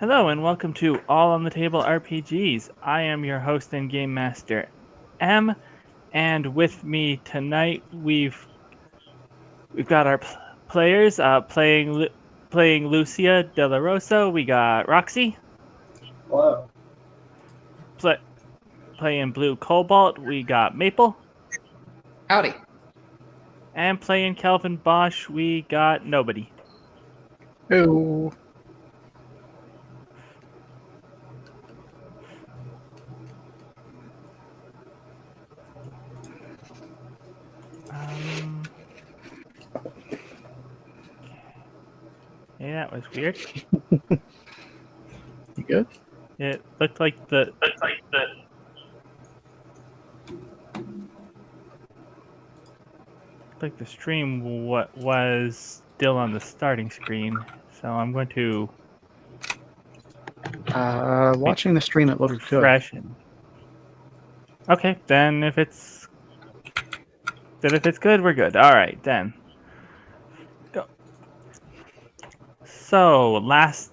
Hello and welcome to All on the Table RPGs. I am your host and game master, M, and with me tonight we've got our players playing Lucia De La Rosa. We got Roxy Hello. pl- playing Blue Cobalt. We got Maple, Howdy. and playing Calvin Bosch. We got nobody. Hello. Yeah, that was weird. You good? It looked like the stream was still on the starting screen, so I'm going to Watching the stream, it looked good. refresh. Okay, then if it's good, we're good. All right, then. Go. So last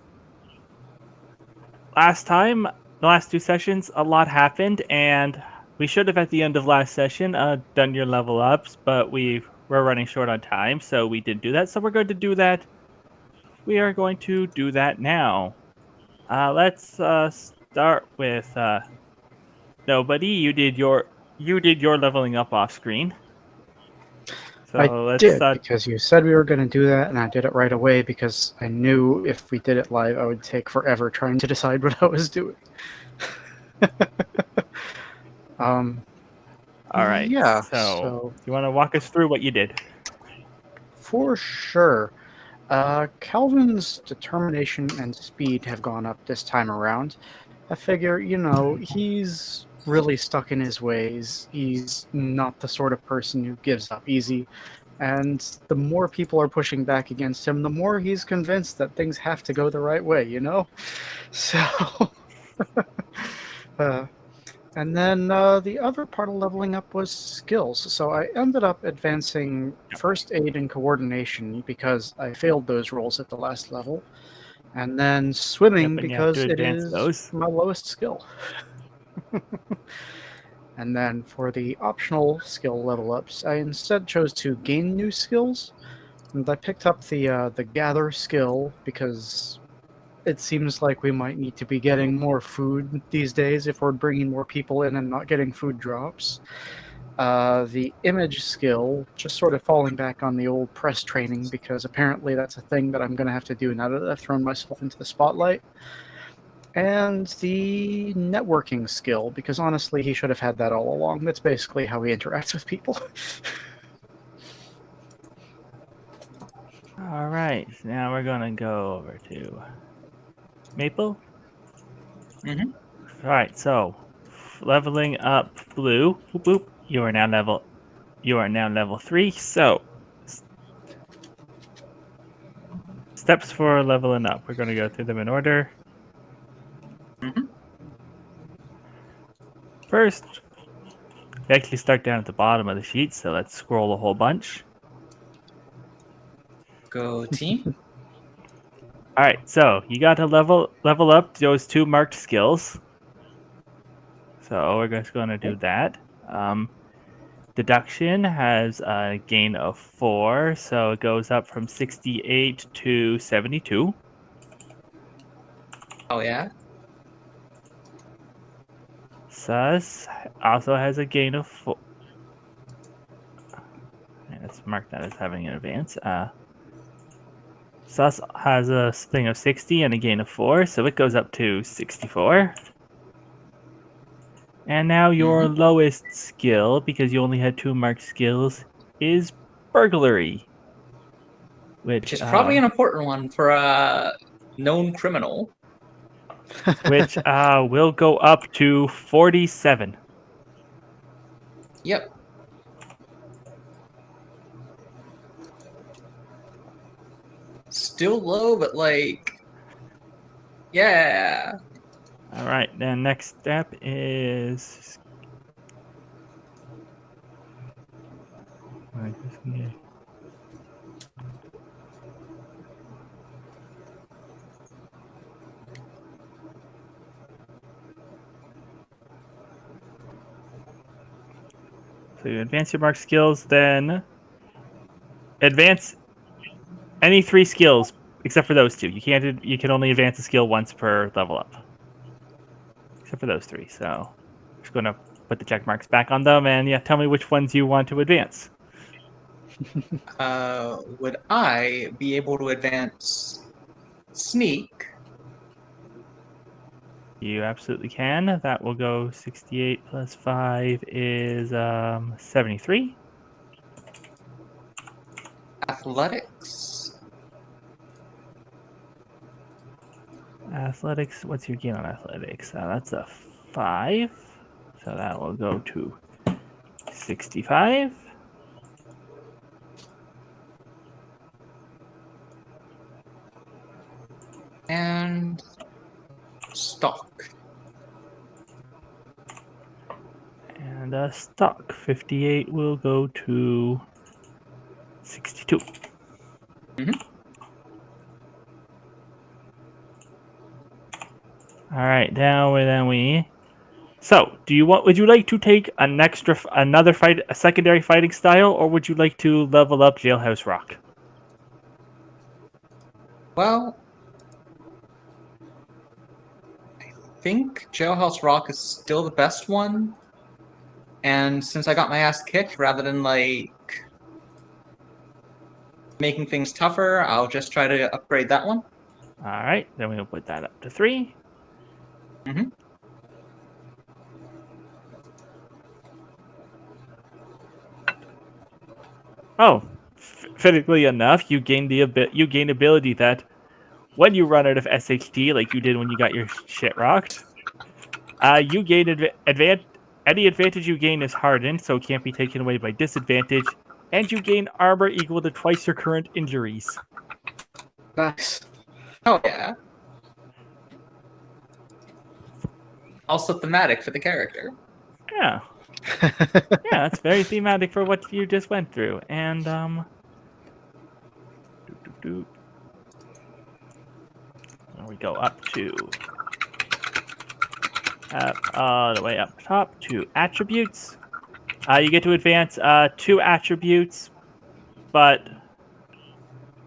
time, the last two sessions, a lot happened, and we should have at the end of last session done your level ups, but we're running short on time, so we didn't do that. So we're going to do that. We are going to do that now. Let's start with nobody. You did your leveling up off screen. So I did, because you said we were going to do that, and I did it right away because I knew if we did it live, I would take forever trying to decide what I was doing. All right. Yeah, So you want to walk us through what you did? For sure. Calvin's determination and speed have gone up this time around. I figure, he's really stuck in his ways. He's not the sort of person who gives up easy. And the more people are pushing back against him, the more he's convinced that things have to go the right way. So, and then the other part of leveling up was skills. So I ended up advancing first aid and coordination because I failed those rolls at the last level. And then swimming because it is my lowest skill. And then for the optional skill level ups, I instead chose to gain new skills. And I picked up the gather skill because it seems like we might need to be getting more food these days if we're bringing more people in and not getting food drops. The image skill, just sort of falling back on the old press training because apparently that's a thing that I'm going to have to do now that I've thrown myself into the spotlight. And the networking skill, because honestly, he should have had that all along. That's basically how he interacts with people. All right. Now we're going to go over to Maple. Mm-hmm. All right. So leveling up Blue. Boop, boop. You are now level 3. So steps for leveling up. We're going to go through them in order. Mm-hmm. First, we actually start down at the bottom of the sheet, so let's scroll a whole bunch. Go team. All right, so you got to level up those 2 marked skills. So we're just going to do that. Deduction has a gain of 4, so it goes up from 68 to 72. Oh yeah. Sus also has a gain of 4. Let's mark that as having an advance. Sus has a thing of 60 and a gain of 4, so it goes up to 64. And now your lowest skill, because you only had 2 marked skills, is burglary. Which is probably an important one for a known criminal. Which will go up to 47. Yep. Still low, but yeah. All right, then next step is So you advance your mark skills, then advance any 3 skills except for those 2. You can only advance a skill once per level up. Except for those 3. So I'm just going to put the check marks back on them, and yeah, tell me which ones you want to advance. Would I be able to advance sneak? You absolutely can. That will go 68 plus 5 is 73. Athletics? Athletics, what's your gain on athletics? That's a 5. So that will go to 65. And stock. And stock, 58 will go to 62. Mm-hmm. All right, then we. So, would you like to take a secondary fighting style, or would you like to level up Jailhouse Rock? Well, I think Jailhouse Rock is still the best one. And since I got my ass kicked, rather than making things tougher, I'll just try to upgrade that one. All right, then we'll put that up to 3. Mm-hmm. Oh, fittingly enough, you gain ability that when you run out of SHT, like you did when you got your shit rocked, you gain any advantage you gain is hardened, so it can't be taken away by disadvantage, and you gain armor equal to twice your current injuries. Nice. Oh yeah. Also thematic for the character. Yeah. Yeah, that's very thematic for what you just went through. And we go up to all the way up top to attributes. You get to advance 2 attributes, but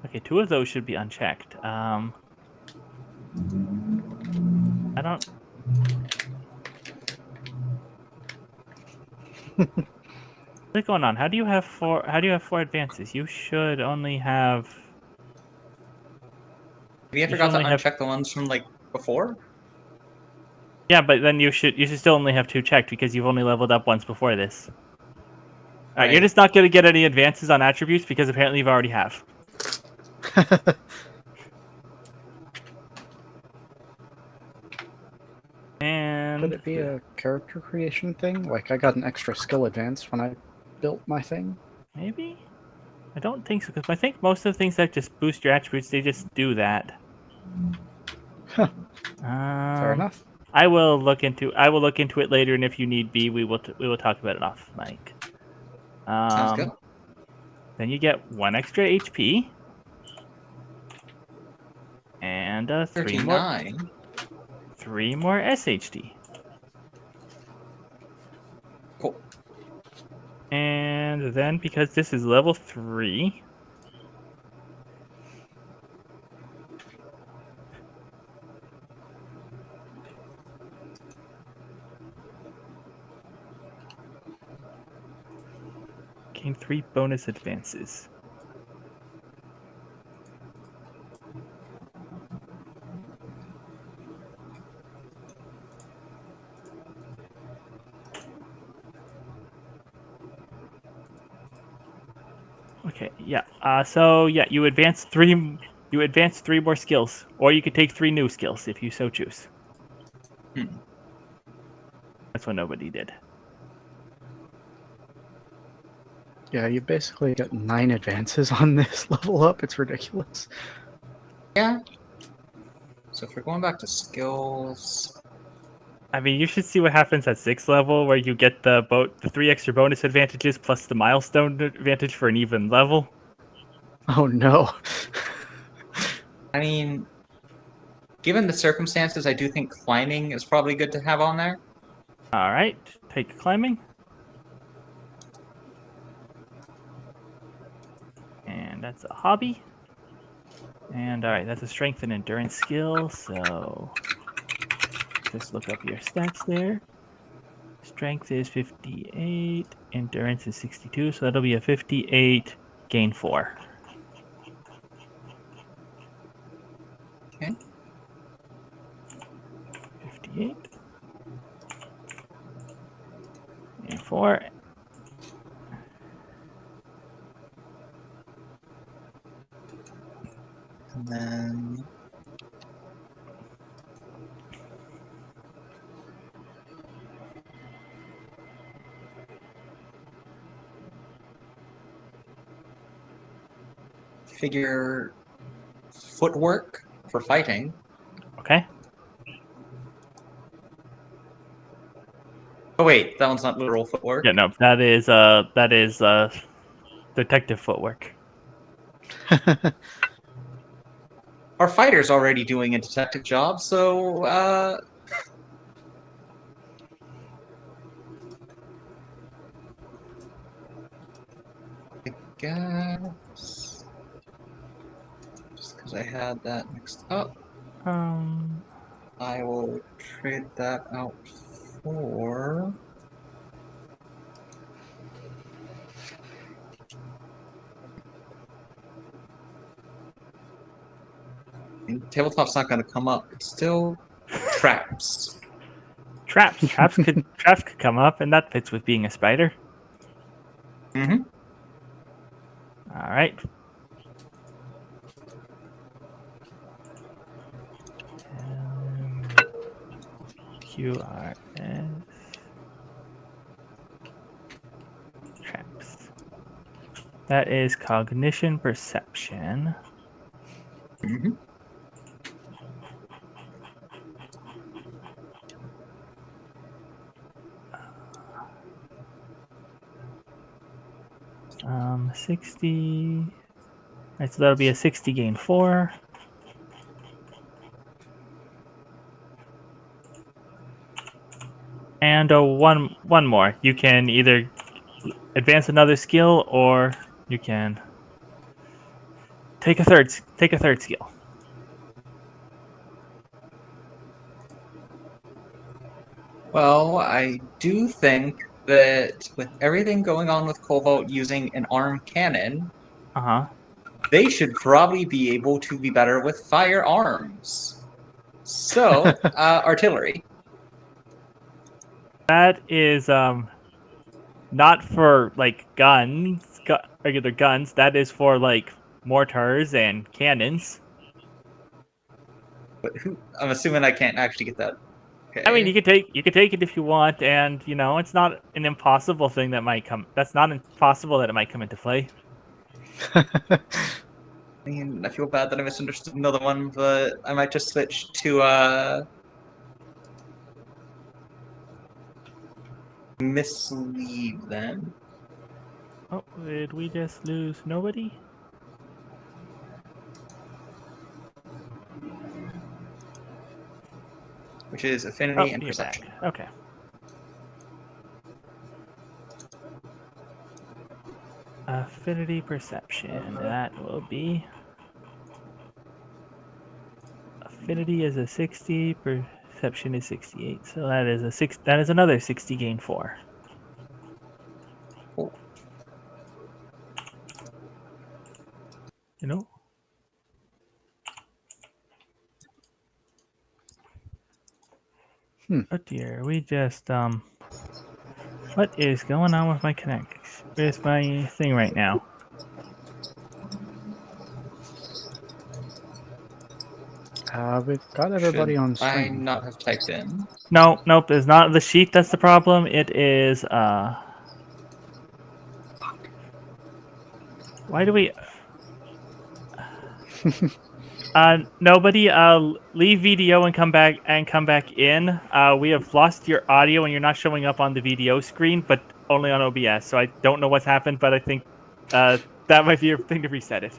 okay, 2 of those should be unchecked. I don't. What's going on? How do you have 4 advances? You should only have. Have you ever got to uncheck the ones from before? Yeah, but then you should still only have 2 checked because you've only leveled up once before this. Alright, you're just not going to get any advances on attributes because apparently you already have. And could it be a character creation thing? Like I got an extra skill advance when I built my thing? Maybe? I don't think so, because I think most of the things that just boost your attributes, they just do that. Huh. Fair enough. I will look into it later, and if you need be, we will talk about it off mic. Sounds good. Then you get 1 extra HP. And 3 more SHD. Cool. And then, because this is level 3, gain 3 bonus advances. Okay, yeah. So yeah, you advance 3 more skills, or you could take 3 new skills if you so choose. That's what nobody did. Yeah, you basically get 9 advances on this level up. It's ridiculous. Yeah. So if we're going back to skills, I mean, you should see what happens at 6th level, where you get the 3 extra bonus advantages plus the milestone advantage for an even level. Oh no. I mean, given the circumstances, I do think climbing is probably good to have on there. All right, take climbing. that's a hobby. And all right, that's a strength and endurance skill. So just look up your stats there. Strength is 58, endurance is 62, so that'll be a 58, gain 4. Okay. 58, gain 4. And then figure footwork for fighting. Okay. Oh wait, that one's not literal footwork. Yeah, no, that is detective footwork. Our fighter's already doing a detective job, so I guess just because I had that mixed up, I will trade that out for and tabletop's not going to come up. It's still traps. Traps could come up, and that fits with being a spider. Mm-hmm. All right. QRS traps. That is cognition perception. Mm-hmm. Um, 60. Right, so that'll be a 60 gain 4. And one more. You can either advance another skill, or you can take a third skill. Well, I do think that with everything going on with Cobalt using an arm cannon, they should probably be able to be better with firearms. So, artillery. That is not for like guns, regular guns. That is for like mortars and cannons. But I'm assuming I can't actually get that. Okay. I mean, you could take it if you want, and it's not an impossible thing that might come. That's not impossible that it might come into play. I mean, I feel bad that I misunderstood another one, but I might just switch to mislead then. Oh, did we just lose nobody? Which is affinity and you're perception. back. Okay. Affinity perception. That will be. Affinity is a 60. Perception is 68. So that is a 6. That is another 60 gain 4. Cool. You know. Oh dear, we just what is going on with my with my thing right now? We've got everybody Should on I stream. not have typed in? Nope, it's not the sheet that's the problem. It is why do we nobody leave VDO and come back in. We have lost your audio and you're not showing up on the VDO screen, but only on OBS. So I don't know what's happened, but I think that might be your thing to reset it.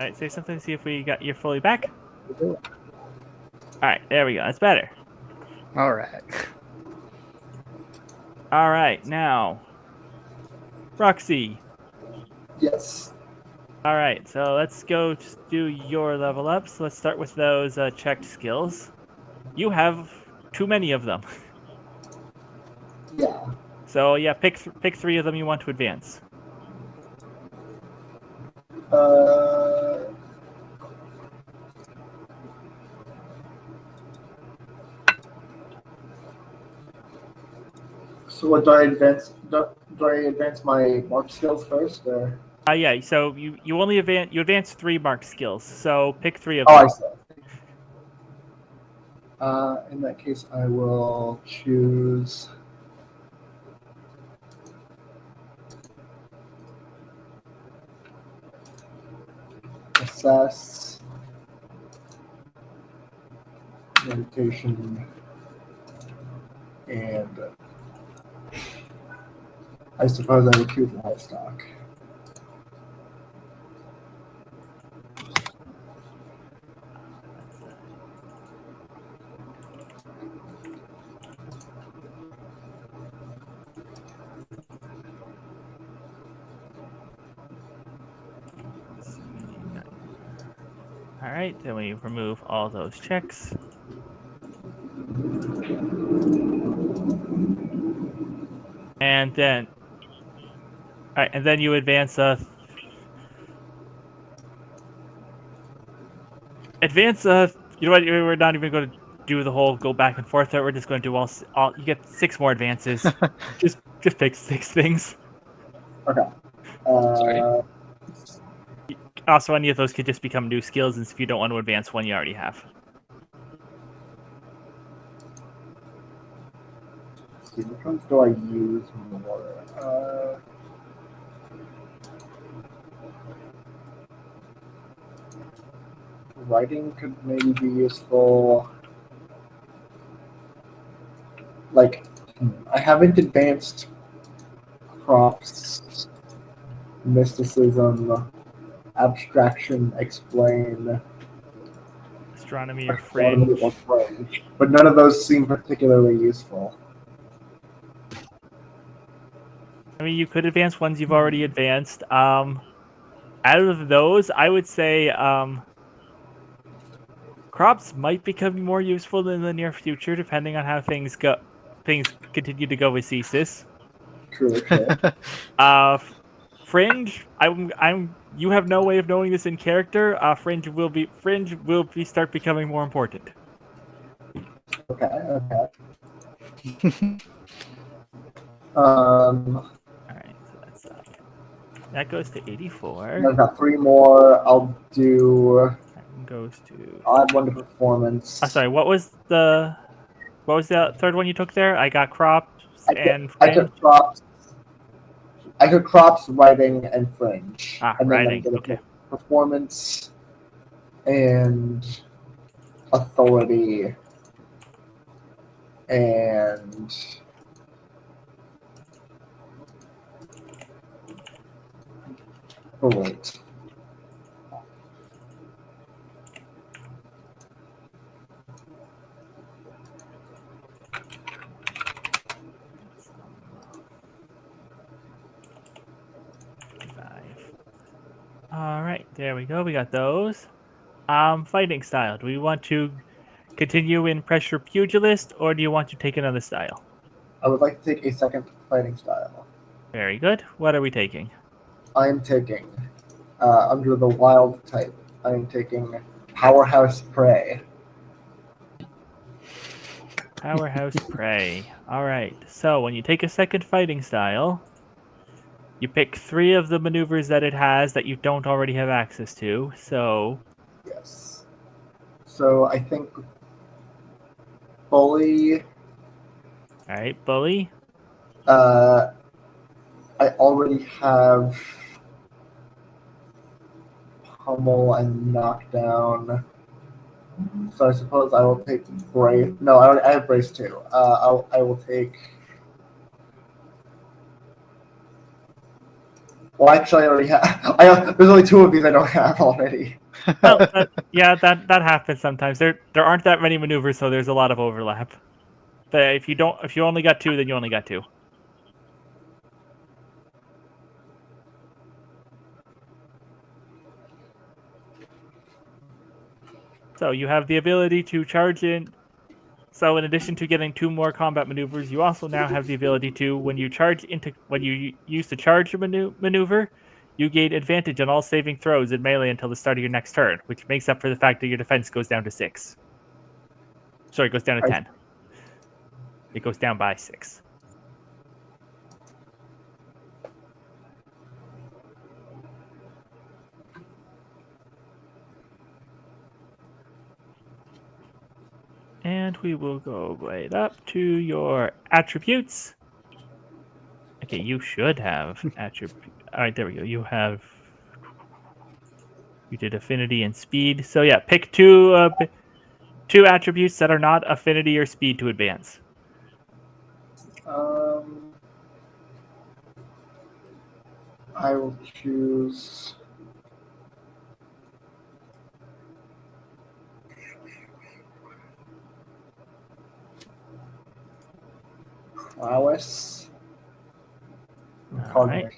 right, say something. See if we got you fully back. All right, there we go. That's better. All right. All right, now, Roxy. Yes. All right, so let's go do your level ups. Let's start with those checked skills. You have too many of them. Yeah. So yeah, pick 3 of them you want to advance. So what do I advance? Do I advance my mark skills first, or? Yeah. So you only advance 3 marked skills. So pick 3 of Oh, them. I see. In that case, I will choose. Assess. Meditation. And I suppose I would choose livestock. All right, then we remove all those checks. And then, all right, and then you advance you know what? We're not even going to do the whole go back and forth. We're just going to do all. You get 6 more advances. just pick 6 things. Okay. Sorry. Also, any of those could just become new skills, and if you don't want to advance one you already have. See, which ones do I use more? Writing could maybe be useful. Like, I haven't advanced crops, mysticism, abstraction, explain, Astronomy or astronomy, fringe. or fringe, but none of those seem particularly useful. I mean, you could advance ones you've already advanced. Out of those, I would say crops might become more useful in the near future, depending on how things go. Things continue to go with Cesis. True. Fringe. You have no way of knowing this in character. Fringe will start becoming more important. Okay. All right, so that's that goes to 84. I've got 3 more. I'll do. That goes to. I'll add 1 to performance. Sorry, what was the third one you took there? I got crops and fringe. I took crops, writing, and fringe. And Writing. Then I'm Okay. performance and authority and wait. All right, there we go. We got those. Fighting style. Do we want to continue in pressure pugilist, or do you want to take another style? I would like to take a second fighting style. Very good. What are we taking? I am taking, under the wild type, I am taking Powerhouse Prey. Powerhouse Prey. All right. So when you take a second fighting style, you pick 3 of the maneuvers that it has that you don't already have access to. So. Yes. So I think Bully. All right, Bully. I already have Pummel and Knockdown. So I suppose I will take Brave. No, I have Brace too. I will take. Well, actually, I already have. There's only 2 of these I don't have already. Well, that happens sometimes. There aren't that many maneuvers, so there's a lot of overlap. But if you only got 2, then you only got 2. So you have the ability to charge in. So in addition to getting 2 more combat maneuvers, you also now have the ability to, when you use to charge a maneuver, you gain advantage on all saving throws in melee until the start of your next turn, which makes up for the fact that your defense goes down to 6. Sorry, it goes down to 10. It goes down by 6. And we will go right up to your attributes. Okay, you should have attribute. All right, there we go. You did affinity and speed. So yeah, pick 2 attributes that are not affinity or speed to advance. I will choose. Prowess. All right.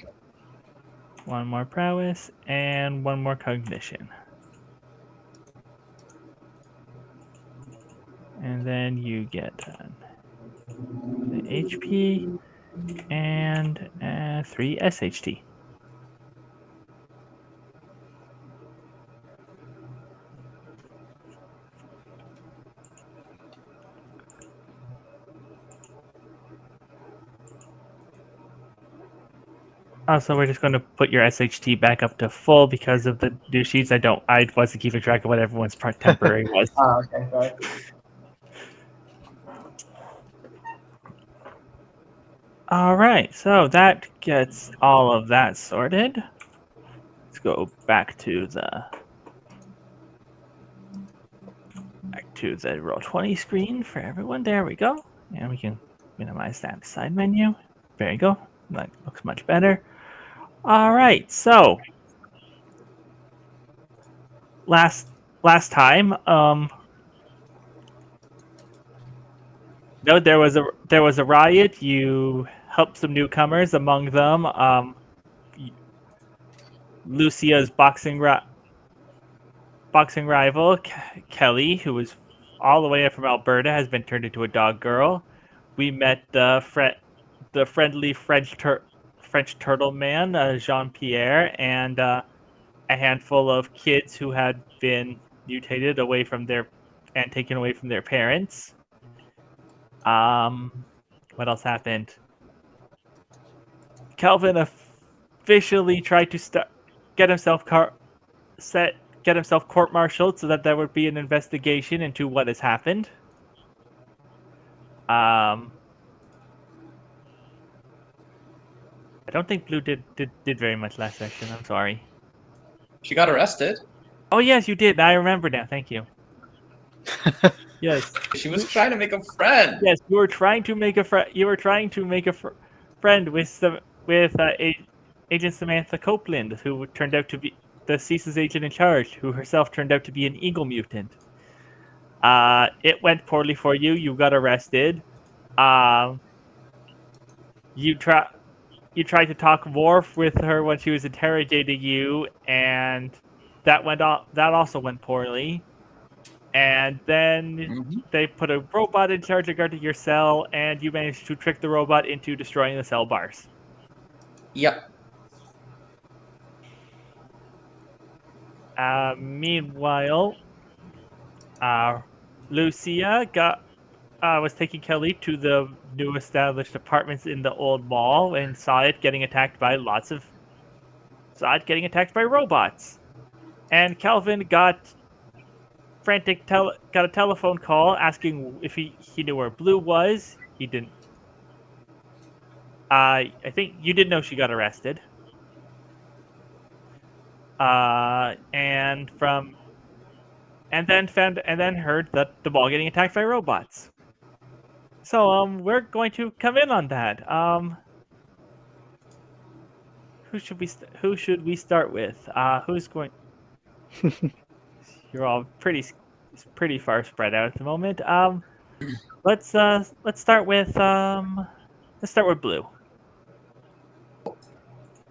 1 more prowess and 1 more cognition. And then you get the HP and 3 SHT. Also, we're just going to put your SHT back up to full because of the new sheets. I wasn't keeping track of what everyone's temporary was. Okay, sorry. All right, so that gets all of that sorted. Let's go back to the Roll20 screen for everyone. There we go, and we can minimize that side menu. There you go. That looks much better. All right, so last time, no, there was a riot. You helped some newcomers, among them Lucia's boxing rival Kelly, who was all the way up from Alberta, has been turned into a dog girl. We met the friendly French turtle man, Jean-Pierre, and a handful of kids who had been mutated and taken away from their parents. What else happened? Kelvin officially tried to get himself court-martialed so that there would be an investigation into what has happened. I don't think Blue did very much last session. I'm sorry. She got arrested. Oh yes, you did. I remember now. Thank you. Yes. She was trying to make a friend. Yes, you were trying to make a friend. You were trying to make a friend with Agent Samantha Copeland, who turned out to be the CISA's agent in charge, who herself turned out to be an eagle mutant. It went poorly for you. You got arrested. You tried to talk Worf with her when she was interrogating you, and that also went poorly. And then they put a robot in charge of guarding your cell, and you managed to trick the robot into destroying the cell bars. Yep. Meanwhile, Lucia was taking Kelly to the new established apartments in the old mall and saw it getting attacked by robots. And Calvin got a telephone call asking if he knew where Blue was. He didn't. I think you did know she got arrested. And then heard that the mall getting attacked by robots. So we're going to come in on that. who should we start with? Who's going? You're all pretty far spread out at the moment. Let's start with Blue.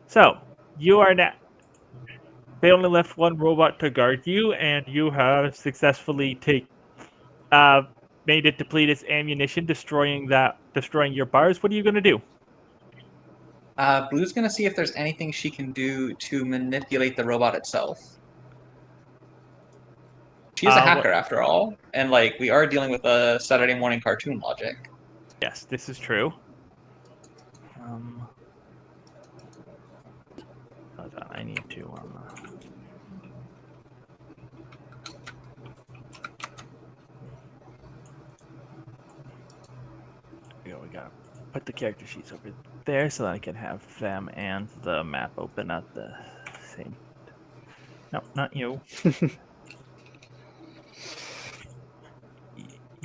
So you are now. They only left one robot to guard you, and you have successfully made it deplete its ammunition, destroying your bars. What are you gonna do? Blue's gonna see if there's anything she can do to manipulate the robot itself. She's a hacker after all, and like we are dealing with a Saturday morning cartoon logic. Yes, this is true. Hold on, I need to. We gotta put the character sheets over there so that I can have them and the map open at the same. No, not you.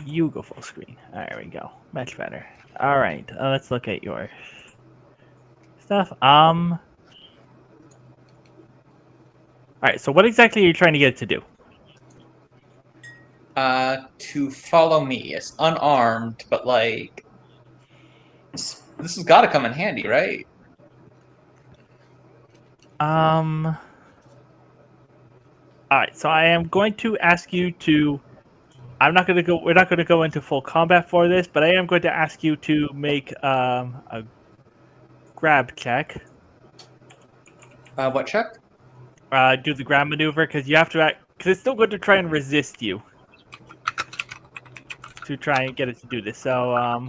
You go full screen. There we go. Much better. All right, let's look at your stuff. All right. So, what exactly are you trying to get it to do? To follow me. It's unarmed, but like this has got to come in handy, right? All right. So, I am going to ask you to. I'm not going to go. We're not going to go into full combat for this, but I am going to ask you to make a grab check. What check? Do the grab maneuver because you have to act. Because it's still going to try and resist you to try and get it to do this. So,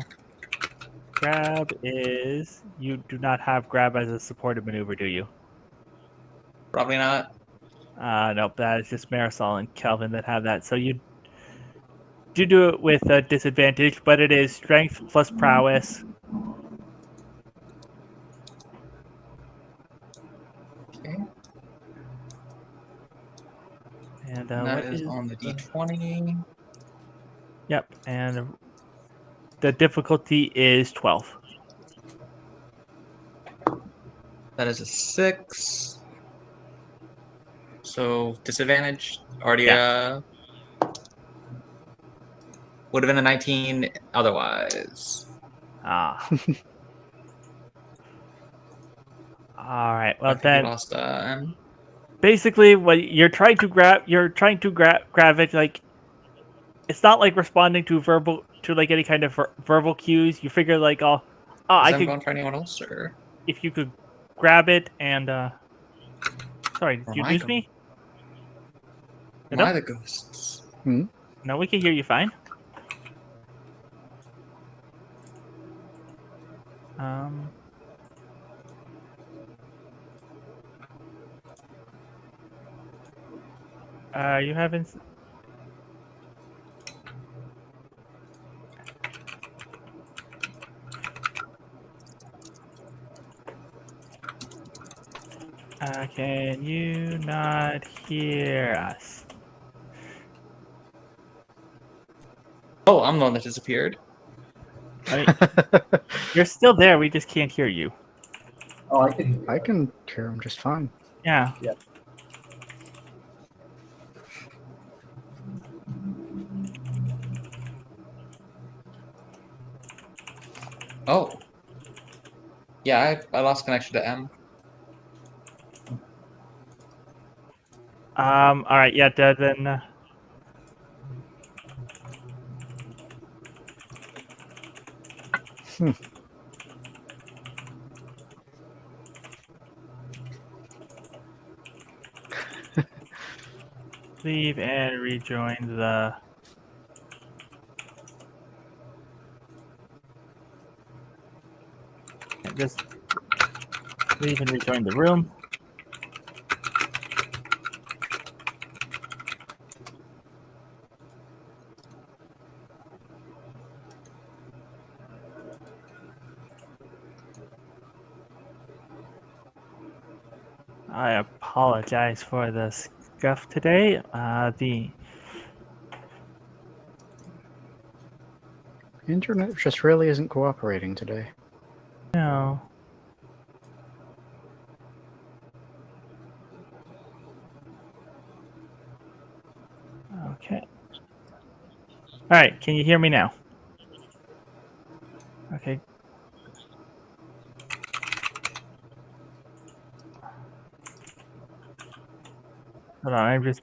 grab is you do not have grab as a supported maneuver, do you? Probably not. Nope. That is just Marisol and Kelvin that have that. So you do it with a disadvantage, but it is strength plus prowess. Okay. And that is on the D20. Yep, and the difficulty is 12. That is a 6. So disadvantage already. Yeah. Would have been a 19 otherwise. Ah. All right. Well, then lost, M. Basically, what you're trying to grab it like it's not like responding to like any kind of verbal cues. You figure like, I could going for anyone else, or if you could grab it and sorry, did you lose me? Am I the ghosts? No, we can hear you fine. You haven't. Can you not hear us? Oh, I'm the one that disappeared. You're still there. We just can't hear you. Oh, I can. I can hear him just fine. Yeah. Yep. Oh. Yeah, I lost connection to M. All right. Yeah. Then. Leave and rejoin the. Just leave and rejoin the room. I apologize for the scuff today. The internet just really isn't cooperating today. No. Okay. All right. Can you hear me now? Okay. Hold on. I'm just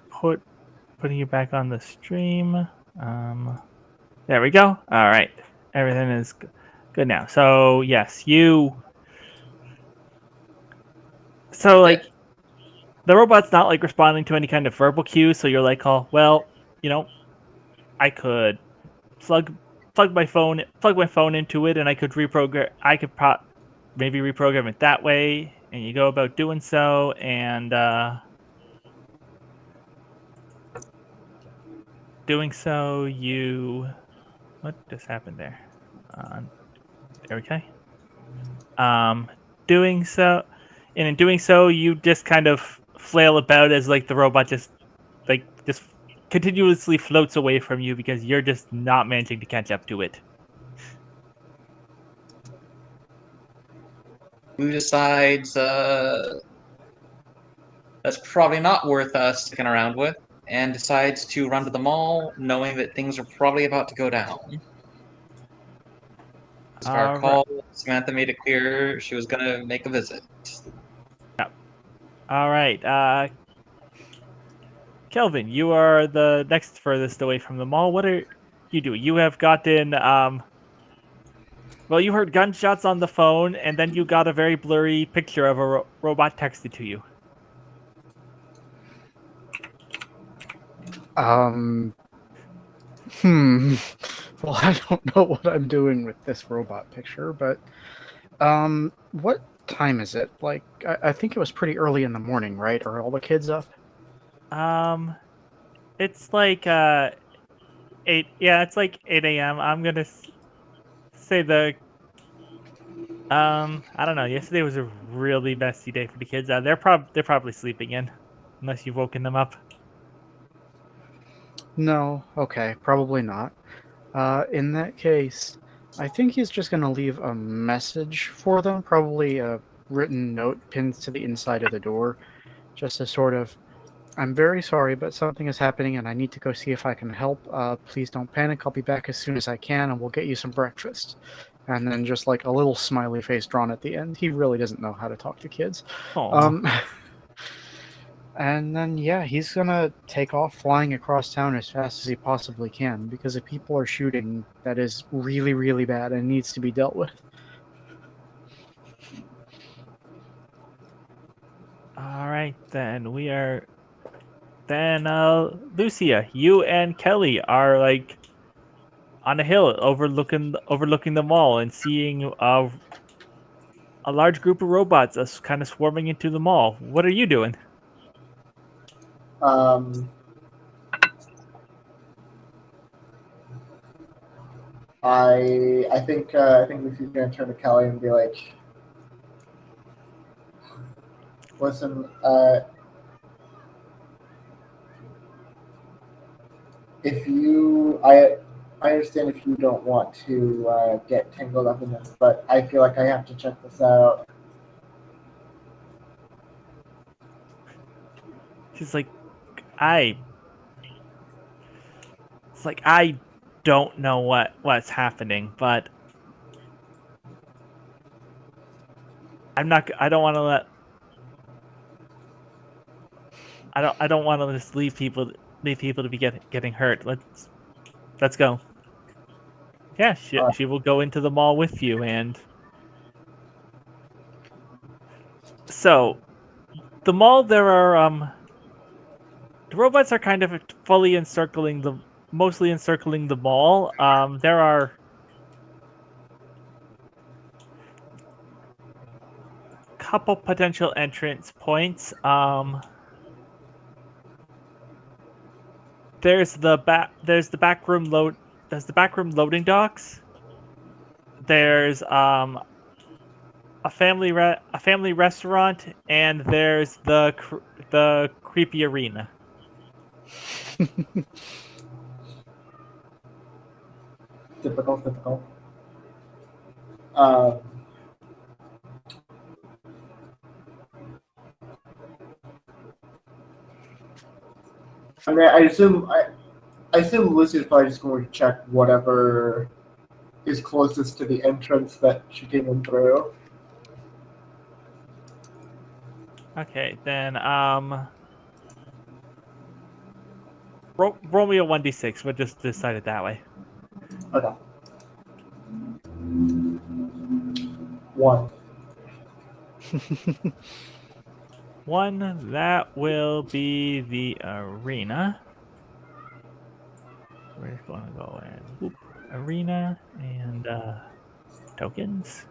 putting you back on the stream. There we go. All right. Everything is good now. So yes, you. So like the robot's not like responding to any kind of verbal cues. So you're like, oh well, I could plug my phone into it, and I could reprogram. I could maybe reprogram it that way. And you go about doing so, and doing so, what just happened there? There we go. Doing so, and in doing so, you just kind of flail about as like the robot just continuously floats away from you because you're just not managing to catch up to it. Who decides that's probably not worth sticking around with, and decides to run to the mall, knowing that things are probably about to go down. As far as recall, Samantha made it clear she was going to make a visit. Yep. All right. Kelvin, you are the next furthest away from the mall. What are you doing? You have gotten well, you heard gunshots on the phone, and then you got a very blurry picture of a robot texted to you. Well, I don't know what I'm doing with this robot picture, but what time is it? Like, I think it was pretty early in the morning, right? Are all the kids up? It's like 8. Yeah, it's like 8 a.m. I'm gonna say I don't know. Yesterday was a really messy day for the kids. They're probably sleeping in, unless you've woken them up. No. Okay, probably not. In that case, I think he's just gonna leave a message for them, probably a written note pinned to the inside of the door, just to sort of, I'm very sorry, but something is happening and I need to go see if I can help. Please don't panic. I'll be back as soon as I can and we'll get you some breakfast. And then just like a little smiley face drawn at the end. He really doesn't know how to talk to kids. And then, yeah, he's gonna take off flying across town as fast as he possibly can because if people are shooting, that is really, really bad and needs to be dealt with. All right, then Lucia, you and Kelly are like on a hill overlooking the mall and seeing a large group of robots kind of swarming into the mall. What are you doing? I think Lucy's gonna turn to Kelly and be like, "Listen, if you, I understand if you don't want to get tangled up in this, but I feel like I have to check this out." She's like, I don't know what's happening, but I don't want to let I don't want to just leave people to be getting hurt. Let's go. Yeah, she will go into the mall with you, and so the mall there are the robots are kind of mostly encircling the mall. There are a couple potential entrance points. There's the back room loading docks. There's a family restaurant, and there's the creepy arena. Typical. I mean, I assume Lucy's probably just going to check whatever is closest to the entrance that she came in through. Okay, then roll me a 1d6. We'll just decide it that way. Okay. 1. 1, that will be the arena. We're going to go in whoop, arena and tokens.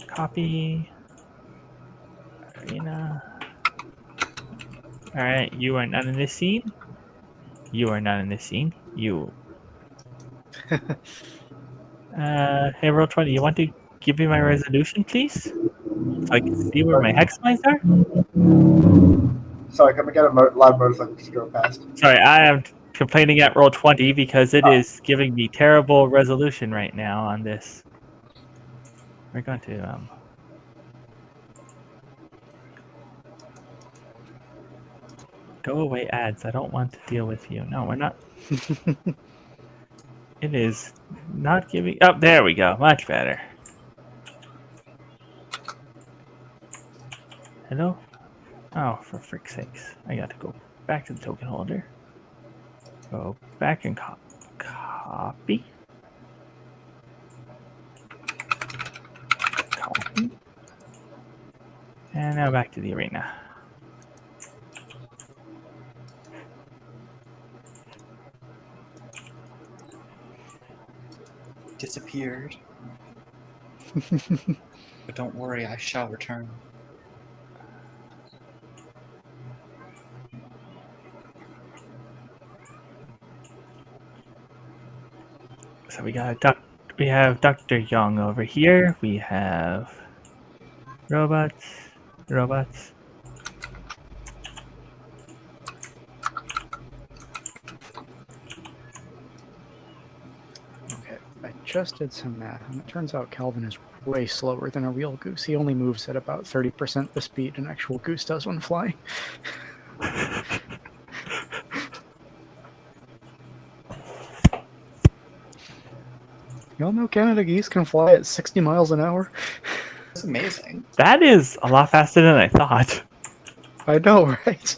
Copy. Arena. Alright, you are not in this scene. You are not in this scene. You. Hey, Roll20, you want to give me my resolution, please? So I can see where my hex lines are? Sorry, can we get a loud motorcycle just go past? Sorry, I am complaining at Roll20 because it is giving me terrible resolution right now on this. We're going to, Go away, ads. I don't want to deal with you. No, we're not. It is not giving... Oh, there we go. Much better. Hello? Oh, for frick's sakes. I got to go back to the token holder. Go back and copy. Copy. And now back to the arena. Disappeared. But don't worry, I shall return. So we have Dr. Young over here. We have robots. Okay, I just did some math, and it turns out Calvin is way slower than a real goose. He only moves at about 30% the speed an actual goose does when flying. Y'all know Canada geese can fly at 60 miles an hour? That's amazing. That is a lot faster than I thought. I know, right?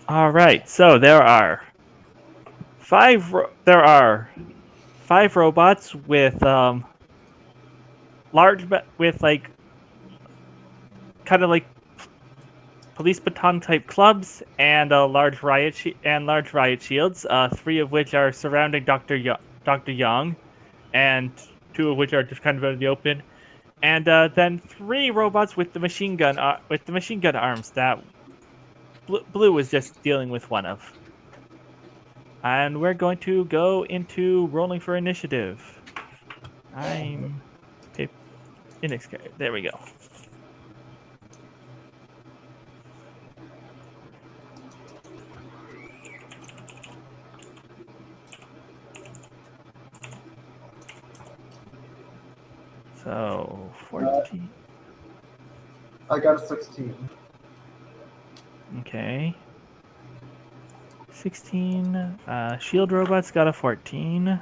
All right, so there are five robots with like kind of like police baton type clubs and large riot shields. 3 of which are surrounding Dr. Young, and 2 of which are just kind of in the open. And then 3 robots with the machine gun arms that Blue was just dealing with one of. And we're going to go into rolling for initiative. I'm inexperienced. There we go. So 14. I got a 16. Okay. 16. Shield robots got a 14.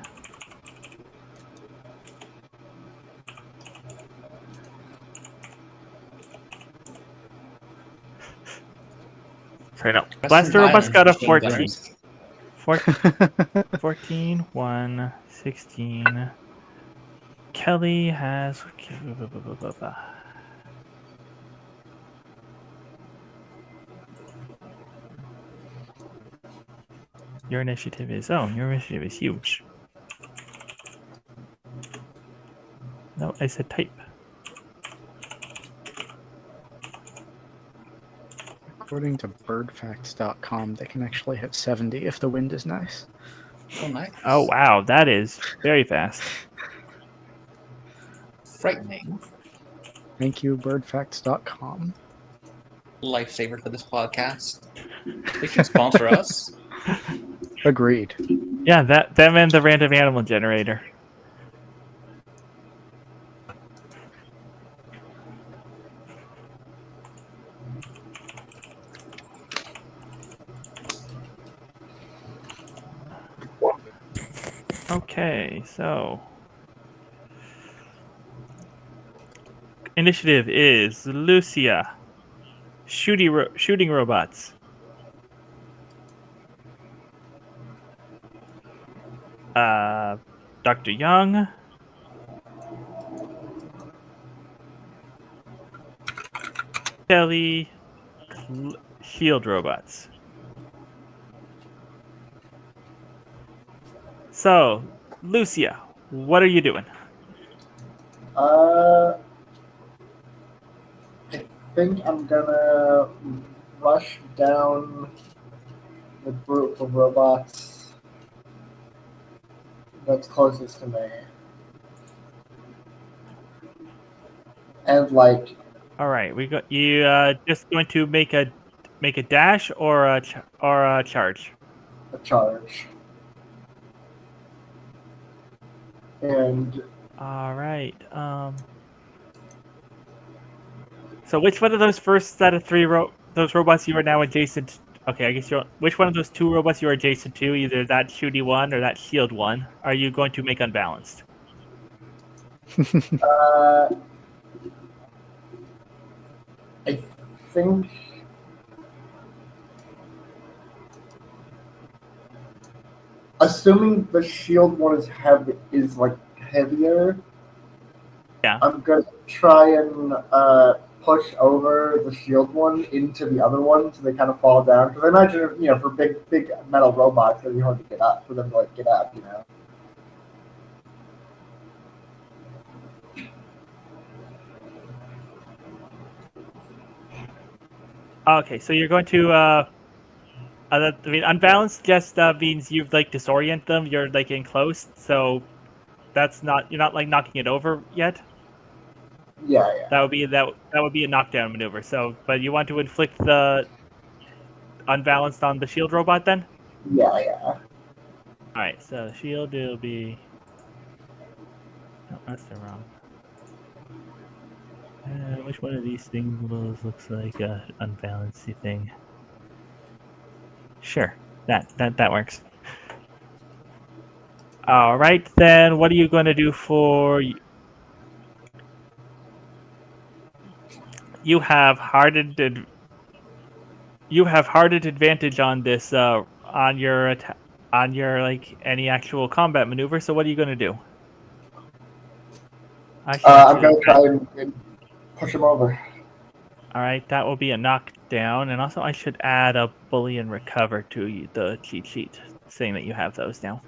Sorry, no. Blaster robots got a 14. 14, 1, 16. Kelly has... Your initiative is huge. No, I said type. According to birdfacts.com, they can actually hit 70 if the wind is nice. Oh, nice. Oh, wow. That is very fast. Frightening. Thank you, birdfacts.com. lifesaver for this podcast. They should sponsor us. Agreed. Yeah, them and the random animal generator. Okay, so initiative is Lucia. Shooting robots. Dr. Young. Kelly. Shield robots. So, Lucia, what are you doing? I think I'm gonna rush down the group of robots that's closest to me. And like, All right, we got you. Just going to make a dash or a charge. a charge. And All right. So which one of those first set of three those robots you are now adjacent? Okay, I guess which one of those two robots you are adjacent to, either that shooty one or that shield one, are you going to make unbalanced? I think assuming the shield one is like heavier. Yeah. I'm gonna try and push over the shield one into the other one so they kind of fall down. Because I imagine, for big metal robots, it'd be hard to get up for them to get up. Okay, so you're going to unbalanced just means you disorient them. You're getting close, so you're not knocking it over yet. Yeah. That would be a knockdown maneuver. So, but you want to inflict the unbalanced on the shield robot then? Yeah. All right, so shield will be. No, that's the wrong. Which one of these things looks like a unbalanced thing? Sure, that works. All right, then what are you going to do for? You have hardened advantage on this on your any actual combat maneuver. So what are you going to do? I'm gonna try and push him over. All right, that will be a knockdown, and also I should add a bully and recover to the cheat sheet, saying that you have those now.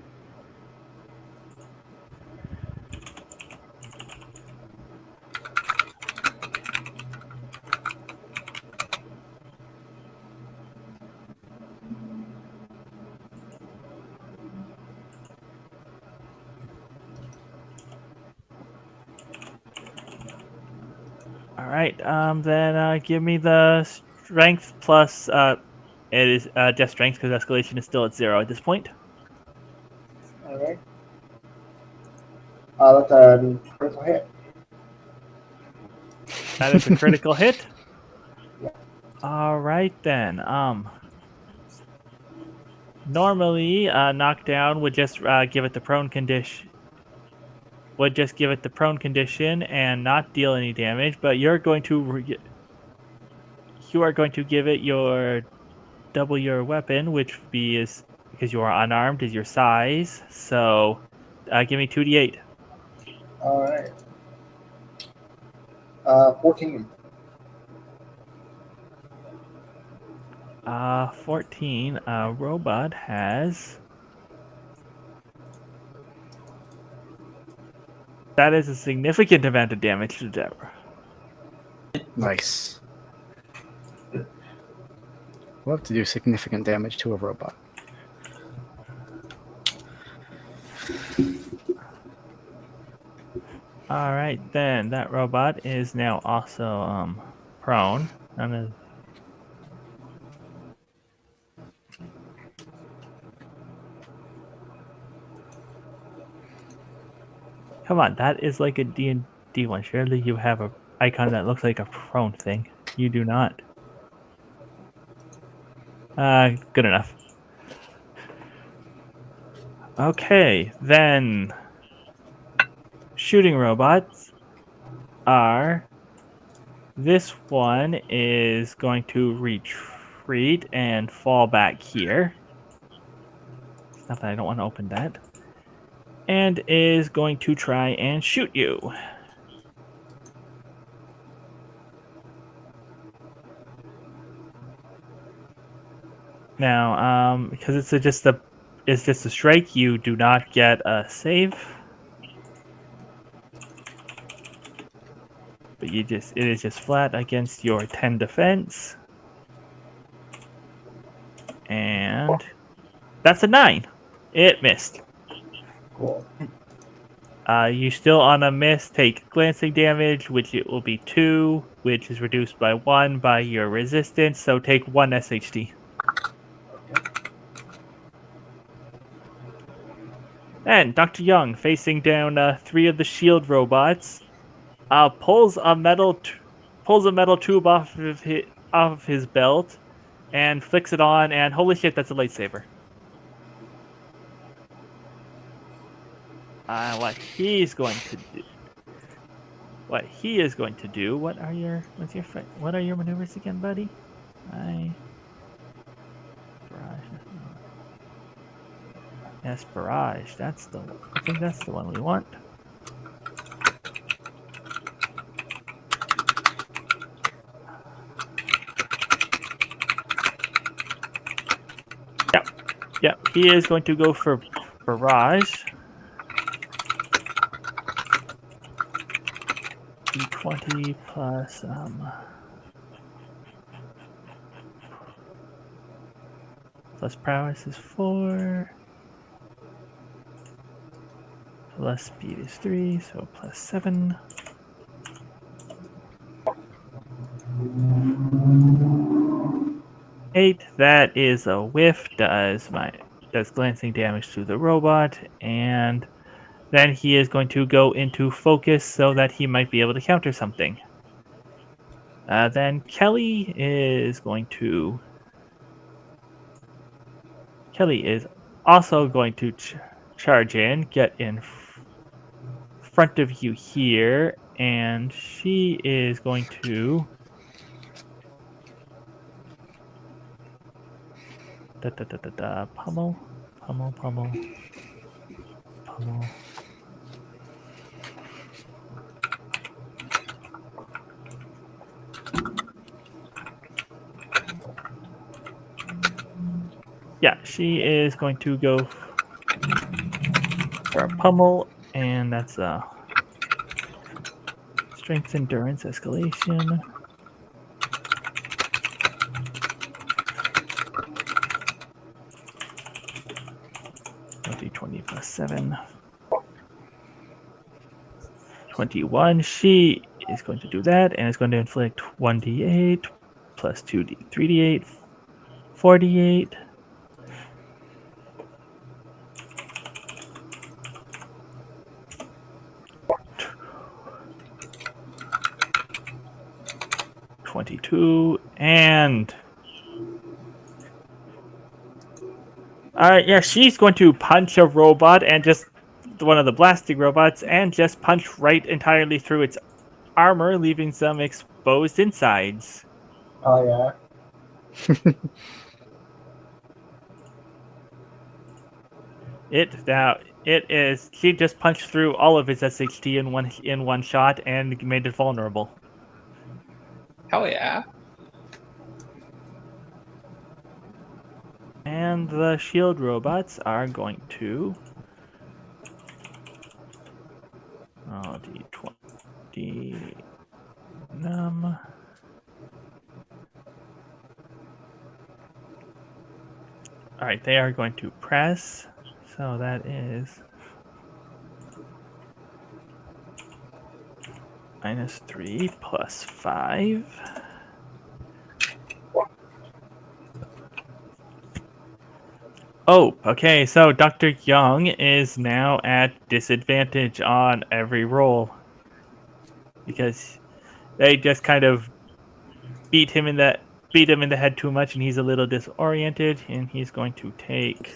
All right, then give me the strength plus. It is just strength because escalation is still at 0 at this point. All right. That's a critical hit. That is a critical hit. Yeah. All right then. Normally, knockdown would just give it the prone condition. Would just give it the prone condition and not deal any damage. But you're going to give it your double your weapon, which is because you are unarmed, is your size. So, give me 2d8. All right. 14. 14. Robot has. That is a significant amount of damage to Deborah. Nice. We'll have to do significant damage to a robot. All right, then that robot is now also prone. Come on, that is like a D&D one. Surely you have a icon that looks like a prone thing. You do not. Good enough. Okay, then shooting robots are... This one is going to retreat and fall back here. It's not that I don't want to open that. And is going to try and shoot you. Now, because it's just a strike, you do not get a save. But it is just flat against your 10 defense. And that's a 9. It missed. Cool. You still on a miss take glancing damage, which it will be 2, which is reduced by 1 by your resistance, so take 1 SHD. And Dr. Young, facing down 3 of the shield robots, pulls a metal tube off of his belt and flicks it on, and holy shit, that's a lightsaber. What he is going to do. What are your maneuvers again, buddy? Yes, barrage. I think that's the one we want. Yep. He is going to go for barrage. D20 plus prowess is 4. Plus speed is 3, so plus 7. Eight. That is a whiff. Does glancing damage to the robot, and then he is going to go into focus so that he might be able to counter something. Then Kelly is also going to charge in, get in front of you here, and she is going to pummel. Yeah, she is going to go for a pummel, and that's a strength endurance escalation. D20 plus 7. 21. She is going to do that, and is going to inflict 1d8 plus 3d8, 4d8. And yeah, she's going to punch a robot, and just one of the blasting robots, and just punch right entirely through its armor, leaving some exposed insides. Oh yeah. She just punched through all of its SHT in one shot and made it vulnerable. Hell yeah. And the shield robots are going to... D20... Num... Alright, they are going to press. So that is... -3 plus 5. Oh, okay. So Dr. Young is now at disadvantage on every roll because they just kind of beat him in the head too much, and he's a little disoriented, and he's going to take.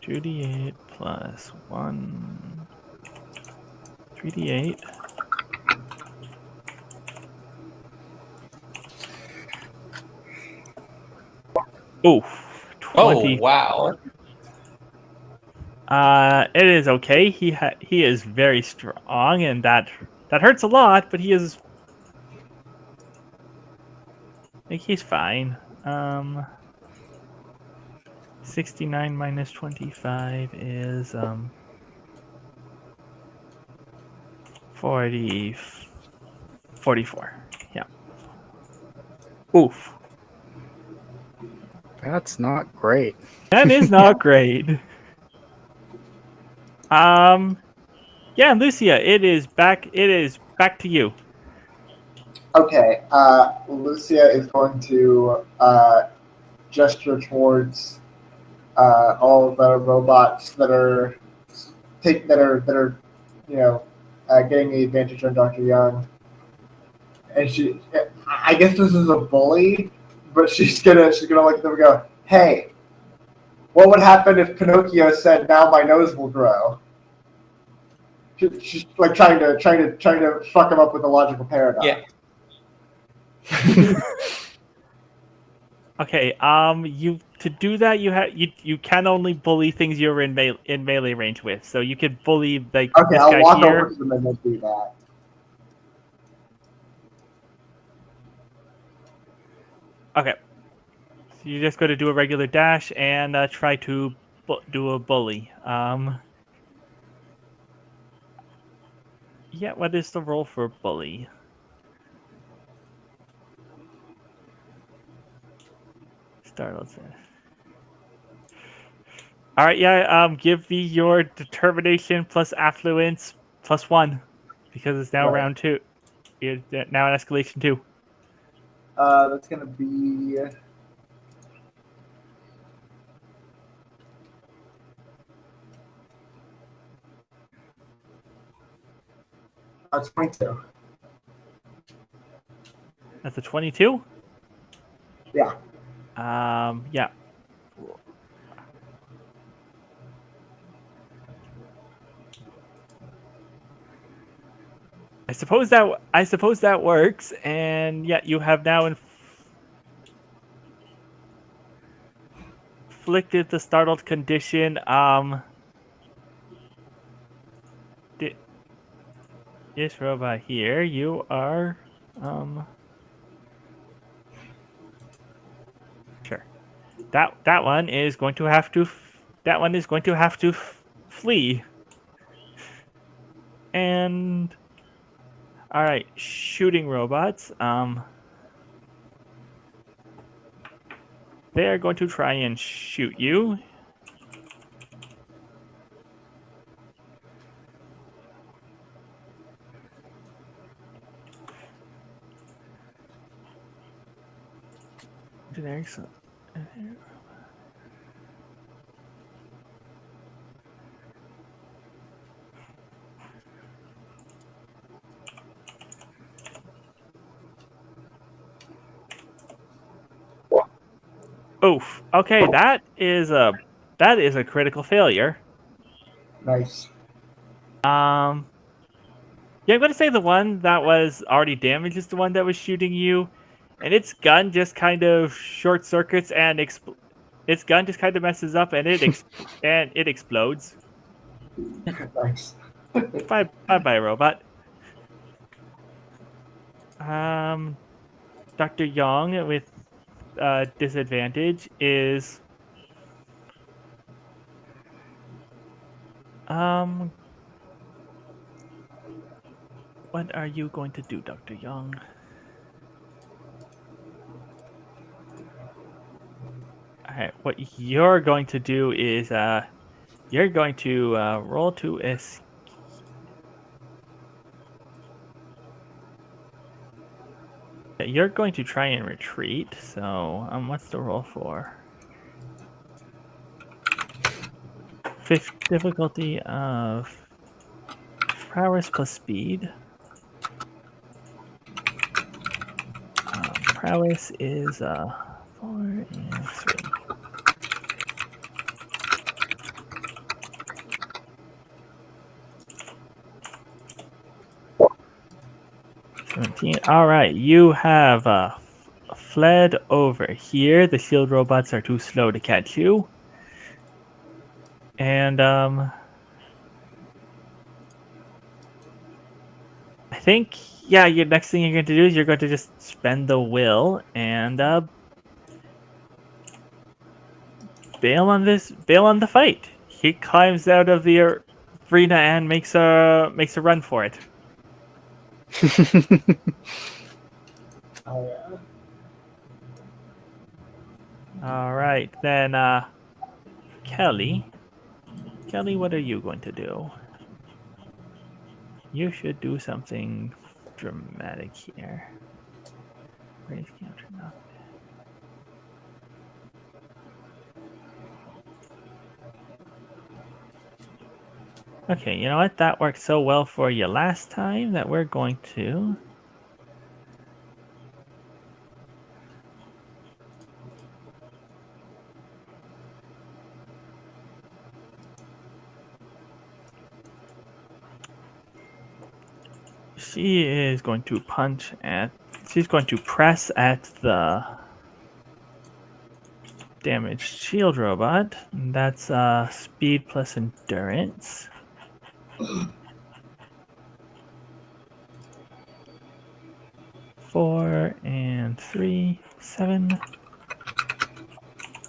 $2d8 plus 1. 3d8. Oof. 20. Oh, wow. It is okay. He is very strong, and that hurts a lot, but he is. Like, he's fine. 69 minus 25 is 40 44. Yeah. Oof. That's not great. That is not great. Yeah, Lucia, it is back to you. Okay, Lucia is going to gesture towards all the robots that are getting the advantage on Dr. Young, and I guess this is a bully, but she's gonna look at them and go, "Hey, what would happen if Pinocchio said, 'Now my nose will grow'?" She's like trying to fuck him up with a logical paradox. Yeah. Okay, you to do that you can only bully things you're in melee range with. So you could bully like Okay, this I'll guy walk here. over to them and then do that. Okay. So you're just going to do a regular dash and try to do a bully. Yeah, what is the roll for bully? Startled. All right, yeah. Give me your determination plus affluence plus 1, because it's now Right. round 2. It's now an escalation 2. That's gonna be 22. That's a 22. Yeah. Yeah. I suppose that works, and yeah, you have now inflicted the startled condition. This robot here, you are sure. That one is going to have to flee. And all right, shooting robots. They are going to try and shoot you. Excellent. Oof. Okay, that is a critical failure. Nice. Yeah, I'm gonna say the one that was already damaged is the one that was shooting you, and its gun just kind of short circuits and its gun just kind of messes up and it explodes. Nice. Bye, robot. Dr. Young with disadvantage is what are you going to do, Dr. Young? Alright, what you're going to do is You're going to roll to escape. You're going to try and retreat. So, what's the roll for? Fifth difficulty of prowess plus speed. Prowess is 4 and 3. All right, you have fled over here. The shield robots are too slow to catch you. And I think, yeah, your next thing you're going to do is you're going to just spend the will and bail on the fight. He climbs out of the arena and makes a run for it. Oh, yeah. All right, then Kelly, what are you going to do? You should do something dramatic here. Raise counter knock. Okay, you know what? That worked so well for you last time that we're going to... She is going to punch at... She's going to press at the damaged shield robot. That's speed plus endurance. Four and 3, 7.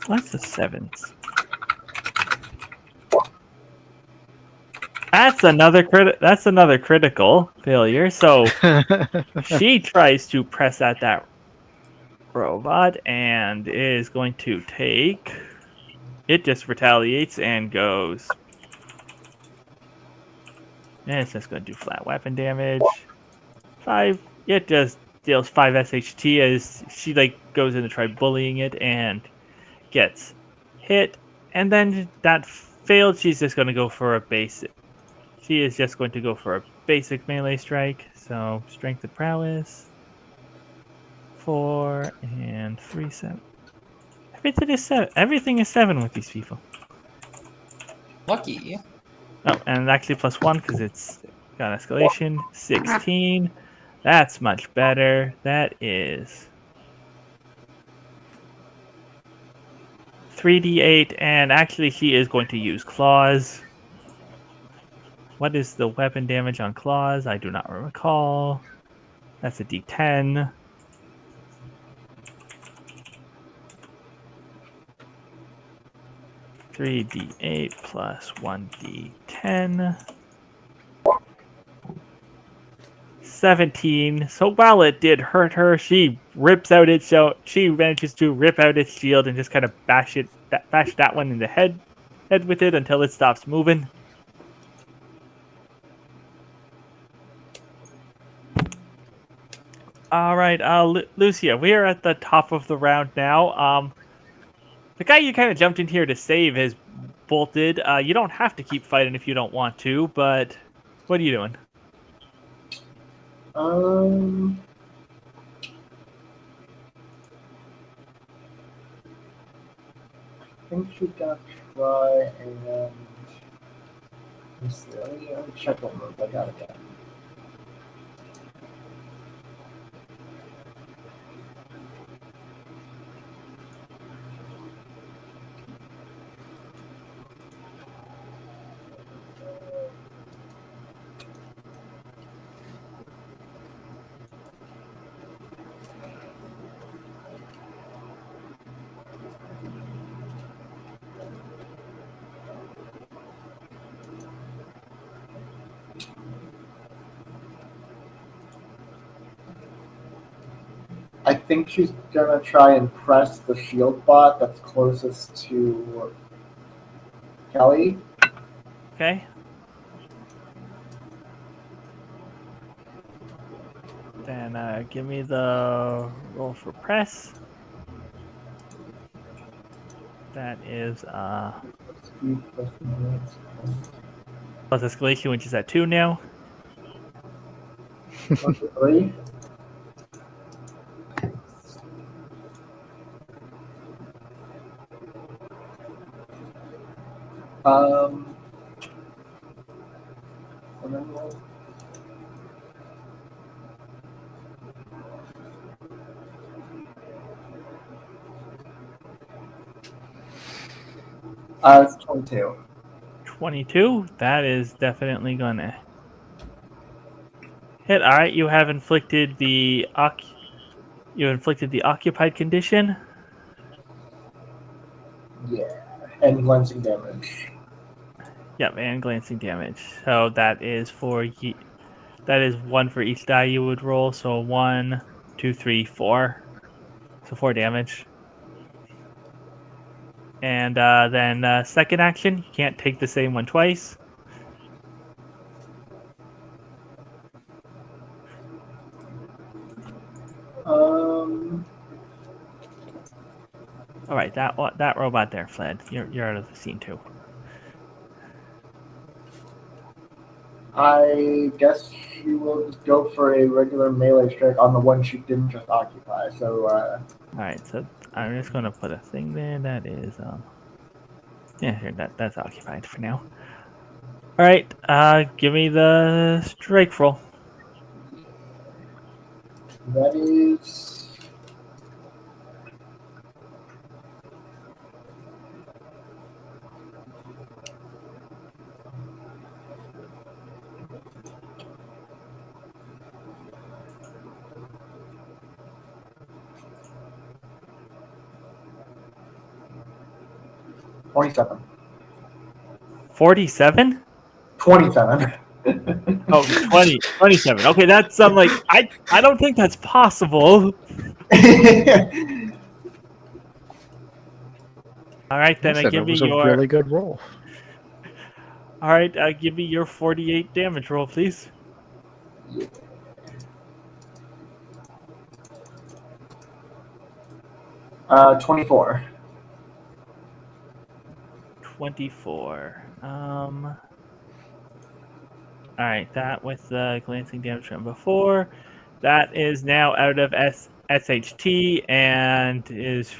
Lots of 7s. That's another critical failure. So she tries to press at that robot and is going to take. It just retaliates and goes. And it's just going to do flat weapon damage. 5. It just deals 5 SHT as she goes in to try bullying it and gets hit. And then that failed. She's just going to go for a basic. She is just going to go for a basic melee strike. So strength of prowess. 4 and 3, 7. Everything is 7. Everything is 7 with these people. Lucky. Oh, and actually +1 because it's got escalation. 16. That's much better. That is 3d8, and actually she is going to use claws. What is the weapon damage on claws? I do not recall. That's a d10. (3d8 plus 1d10). 17. So while it did hurt her, she manages to rip out its shield and just kind of bash that one in the head with it until it stops moving. All right, Lucia, we are at the top of the round now. The guy you kind of jumped in here to save has bolted. You don't have to keep fighting if you don't want to, but what are you doing? I think she's gonna try and let me check what move I got again. I think she's gonna try and press the shield bot that's closest to Kelly. Okay. Then give me the roll for press. That is plus escalation, which is at 2 now. 3. It's 22. 22. That is definitely gonna hit. All right, you have inflicted the occupied condition. Yeah. And glancing damage. Yep, and glancing damage. So that is that is 1 for each die you would roll. So 1, 2, 3, 4. So 4 damage. And then second action, you can't take the same one twice. All right, that robot there fled. You're out of the scene too. I guess she will just go for a regular melee strike on the one she didn't just occupy. So, all right, so I'm just gonna put a thing there. That is yeah, here that's occupied for now. All right, give me the strike roll. that is 27. 47? 27. Oh, 27. Okay, that's like I don't think that's possible. All right, then I Listen, give it me was a your really good roll. All right, give me your 48 damage roll, please. Yeah. 24. 24. All right, that with the glancing damage from before, that is now out of SHT and is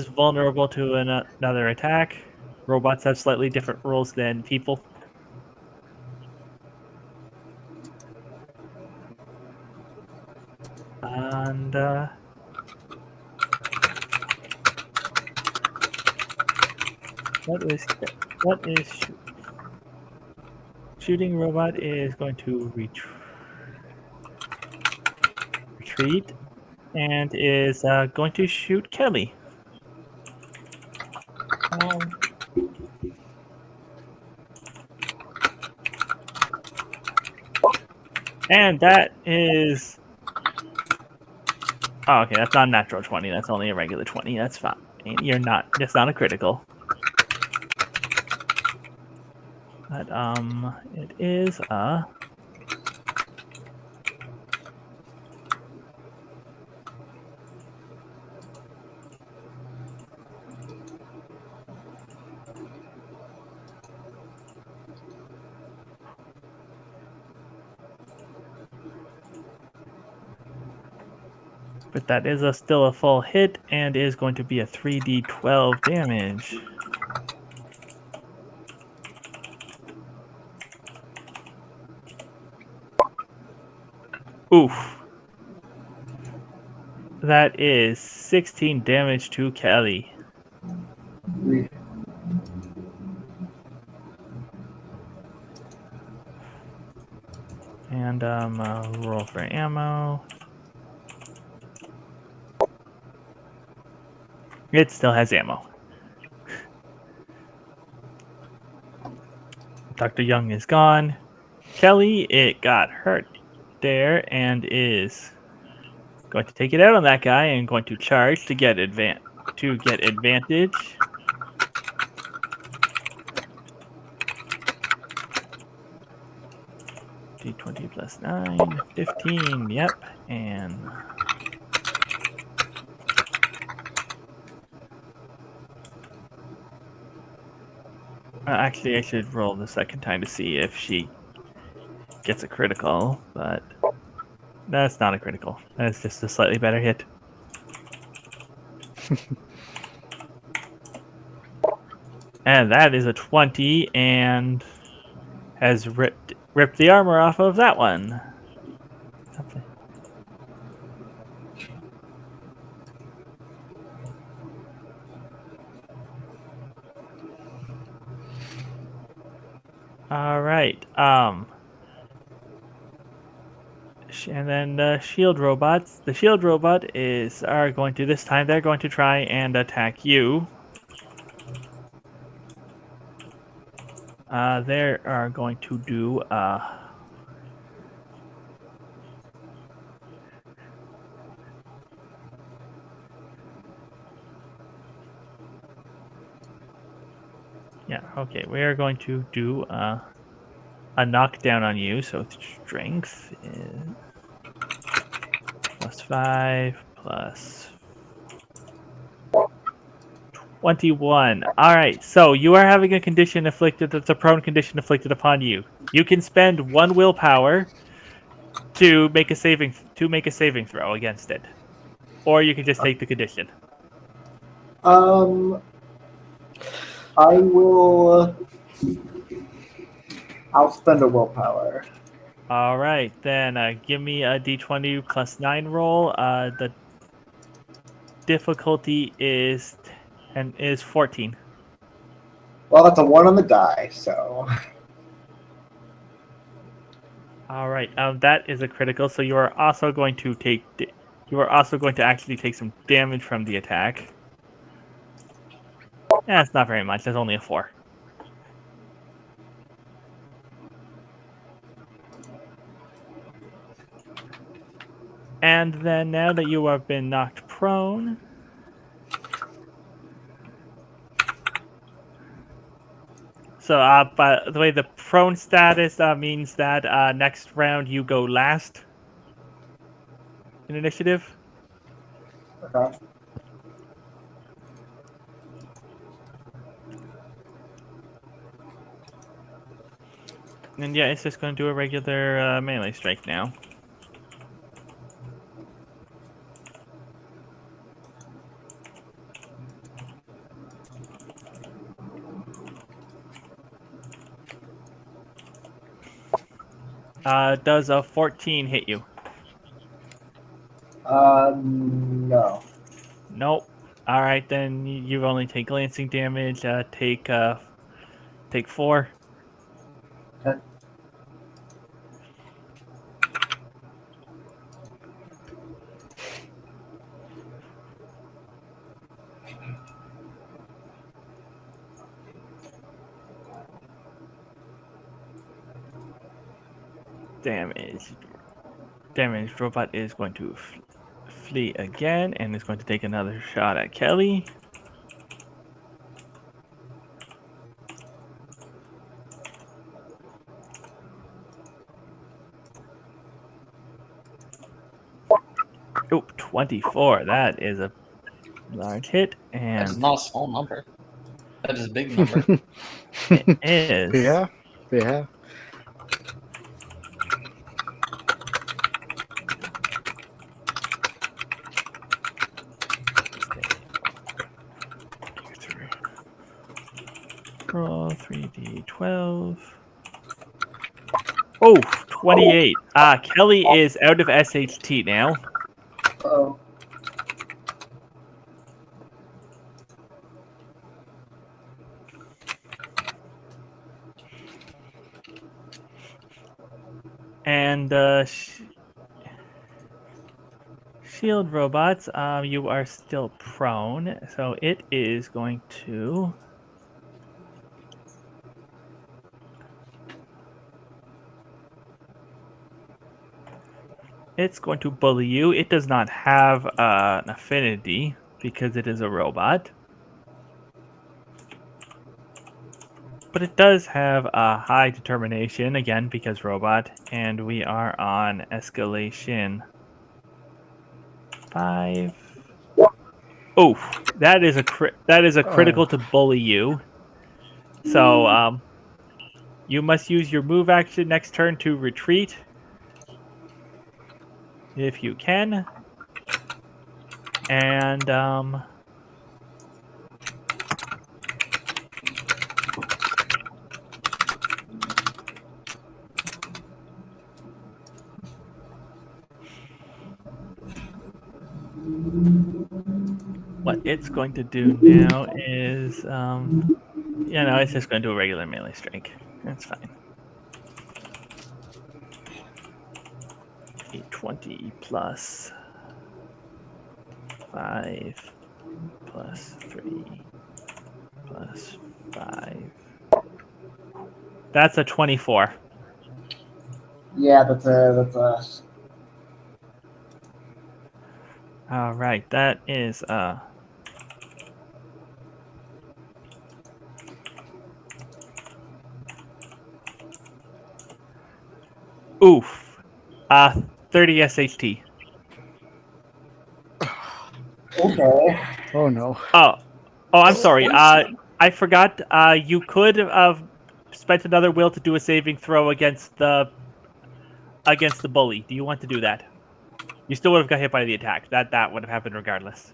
vulnerable to another attack. Robots have slightly different rules than people. And what is shooting robot is going to retreat and is going to shoot Kelly. And that is okay, that's not a natural 20, that's only a regular 20. That's fine. That's not a critical. But it is but that is still a full hit and is going to be a 3d12 damage. Oof. That is 16 damage to Kelly. And roll for ammo. It still has ammo. Dr. Young is gone. Kelly, it got hurt there and is going to take it out on that guy and going to charge to get advantage. D20 plus 9, 15, yep, and... actually, I should roll the second time to see if she gets a critical, but that's not a critical. That's just a slightly better hit. And that is a 20, and has ripped the armor off of that one. Okay. All right. And then the shield robots. The shield robot are going to this time. They're going to try and attack you. They are going to do yeah, okay. We are going to do a knockdown on you. So strength is +5 plus 21. All right. So you are having a condition inflicted. That's a prone condition inflicted upon you. You can spend 1 willpower to make a saving throw against it, or you can just take the condition. I will. I'll spend a willpower. All right, then give me a d20 plus 9 roll. The difficulty is 14. Well, that's a 1 on the die, so. All right, that is a critical. So you are also going to actually take some damage from the attack. Yeah, it's not very much. That's only a 4. And then now that you have been knocked prone, so by the way, the prone status means that next round you go last in initiative. Okay. And yeah, it's just going to do a regular melee strike now. Does a 14 hit you? No. Nope. All right, then you only take glancing damage. Take 4. Okay. Damaged robot is going to flee again and is going to take another shot at Kelly. Oh, 24. That is a large hit. And That's not a small number. That is a big number. it is. Yeah. Yeah. Roll 3d12. Oh, 28. Kelly is out of SHT now. Uh-oh. And shield robots, you are still prone, so it is going to... It's going to bully you. It does not have an affinity because it is a robot. But it does have a high determination, again, because robot, and we are on escalation 5. Oh, that is a critical to bully you. So, you must use your move action next turn to retreat. If you can. And, what it's going to do now is, it's just going to do a regular melee strike. That's fine. A 20 plus 5 plus 3 plus 5. That's a 24. Yeah, that's a. All right, that is oof. 30 SHT. Okay. Oh no. Oh, I'm sorry. I forgot. You could have spent another will to do a saving throw against the bully. Do you want to do that? You still would have got hit by the attack. That would have happened regardless.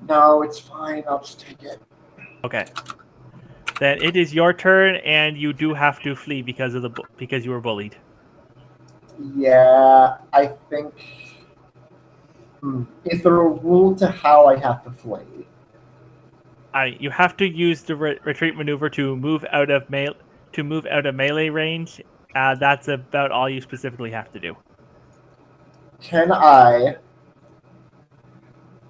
No, it's fine. I'll just take it. Okay. Then it is your turn, and you do have to flee because you were bullied. Yeah, I think. Is there a rule to how I have to flee? You have to use the retreat maneuver to move out of melee range. That's about all you specifically have to do. Can I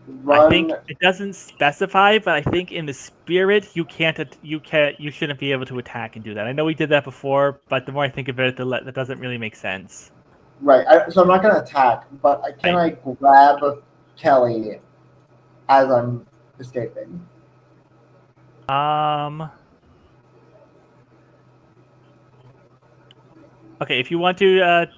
run? I think it doesn't specify, but I think in the spirit you shouldn't be able to attack and do that. I know we did that before, but the more I think of it, that doesn't really make sense. Right. So I'm not going to attack, but can I grab Kelly as I'm escaping? Okay, if you want to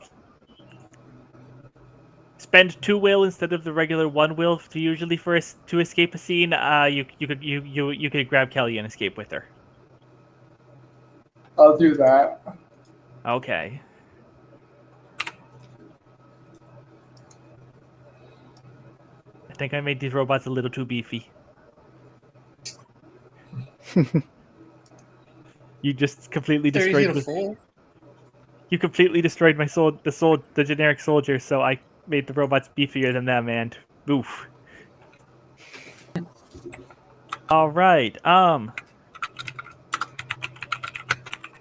spend 2 will instead of the regular 1 will to escape a scene, you could grab Kelly and escape with her. I'll do that. Okay. I think I made these robots a little too beefy. You just completely destroyed You completely destroyed the generic soldier, so I made the robots beefier than them, and oof. All right,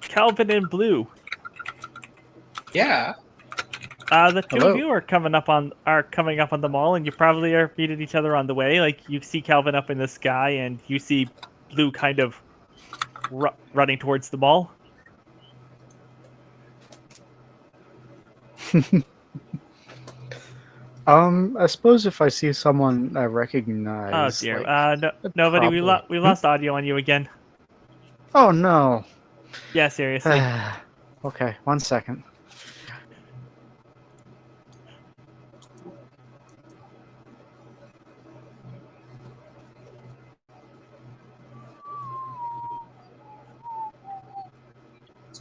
Calvin and Blue. Yeah. The two Hello. of you are coming up on the mall, and you probably are meeting each other on the way. Like, you see Calvin up in the sky, and you see Blue kind of running towards the mall. I suppose if I see someone I recognize. Oh dear. Like, Nobody. We probably- lost audio on you again. Oh no. Yeah, seriously. Okay, 1 second.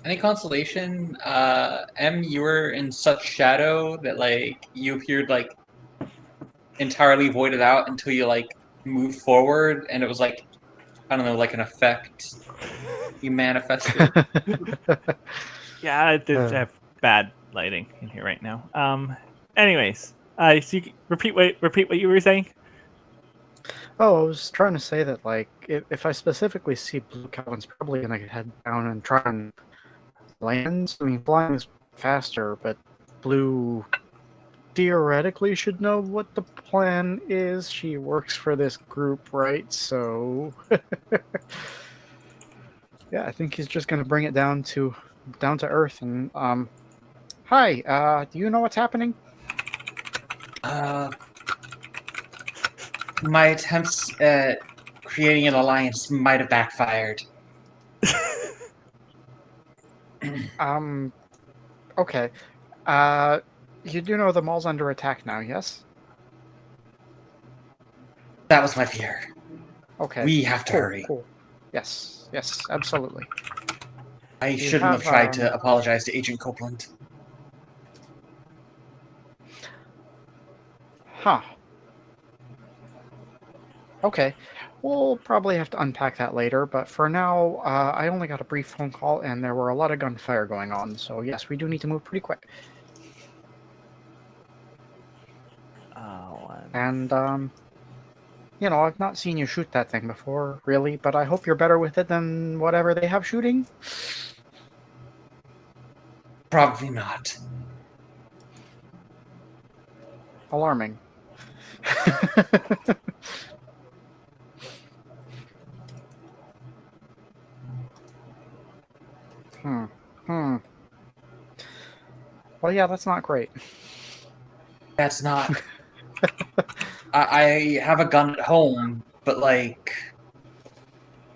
Any consolation? You were in such shadow that you appeared entirely voided out until you moved forward, and it was I don't know, like an effect you manifested. Yeah, it did have bad lighting in here right now. Anyways, so you repeat what you were saying. Oh, I was trying to say that, like, if I specifically see Blue, Calvin's probably gonna head down and try and land. I mean, flying is faster, but Blue theoretically should know what the plan is. She works for this group, right? So, yeah, I think he's just gonna bring it down to earth. And hi, do you know what's happening? My attempts at creating an alliance might have backfired. Okay. You do know the mall's under attack now, yes? That was my fear. Okay. We have to hurry. Cool. Yes, absolutely. I Do you shouldn't have have, tried to apologize to Agent Copeland. Huh. Okay. We'll probably have to unpack that later, but for now, I only got a brief phone call and there were a lot of gunfire going on, so yes, we do need to move pretty quick. Oh, And, I've not seen you shoot that thing before, really, but I hope you're better with it than whatever they have shooting. Probably not. Alarming. Hmm. Well, yeah, that's not great. That's not. I have a gun at home, but like,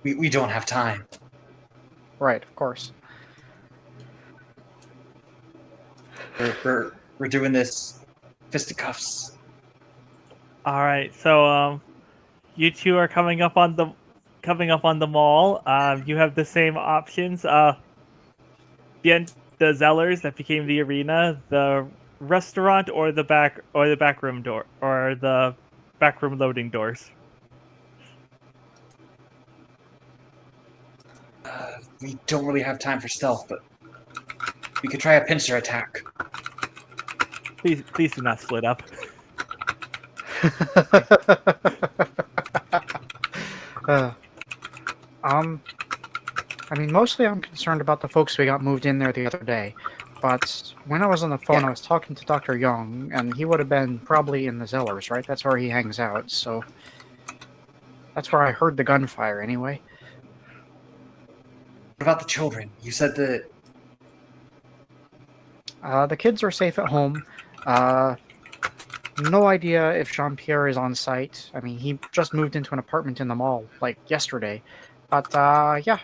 we don't have time. Right, of course. We're doing this fisticuffs. all right. So you two are coming up on the mall. You have the same options. The Zellers that became the arena, the restaurant, or the back room door, or the back room loading doors. We don't really have time for stealth, but we could try a pincer attack. Please do not split up. uh, I mean, mostly I'm concerned about the folks we got moved in there the other day. But when I was on the phone, Yeah. I was talking to Dr. Young, and he would have been probably in the Zellers, right? That's where he hangs out, so that's where I heard the gunfire anyway. What about the children? You said that. The kids are safe at home. No idea if Jean-Pierre is on site. I mean, he just moved into an apartment in the mall, like, yesterday. But, yeah,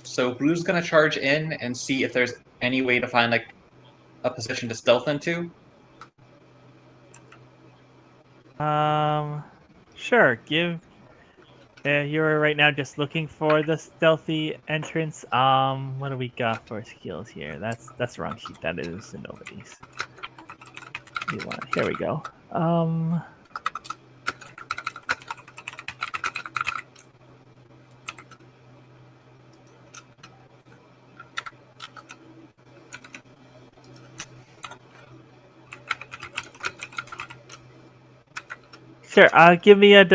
So Blue's gonna charge in and see if there's any way to find like a position to stealth into. Sure. You're right now just looking for the stealthy entrance. What do we got for skills here? That's the wrong sheet. That is the nobody's. Here we go. Sure. Give me a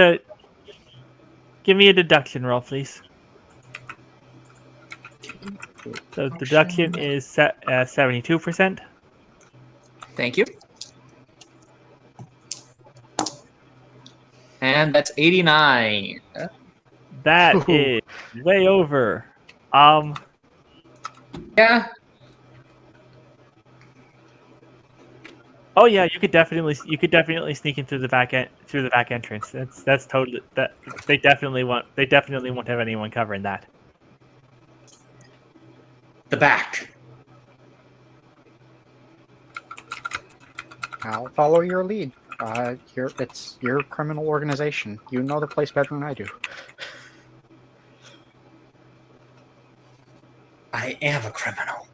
deduction roll, please. So deduction is 72%. Thank you. And that's 89. That is way over. Yeah. Oh yeah, you could definitely sneak in through the back entrance. That's totally that they definitely won't have anyone covering that. The back. I'll follow your lead. It's your criminal organization. You know the place better than I do. I am a criminal.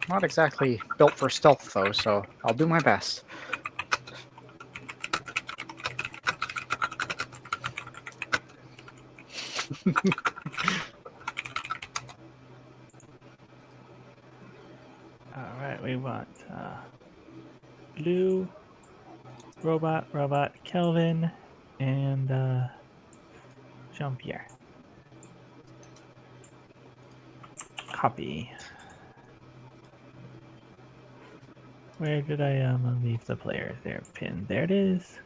Not exactly built for stealth, though, so I'll do my best. All right, we want Blue, Robot, Kelvin, and Jean-Pierre. Copy. Where did I leave the player? There, pin. There it is.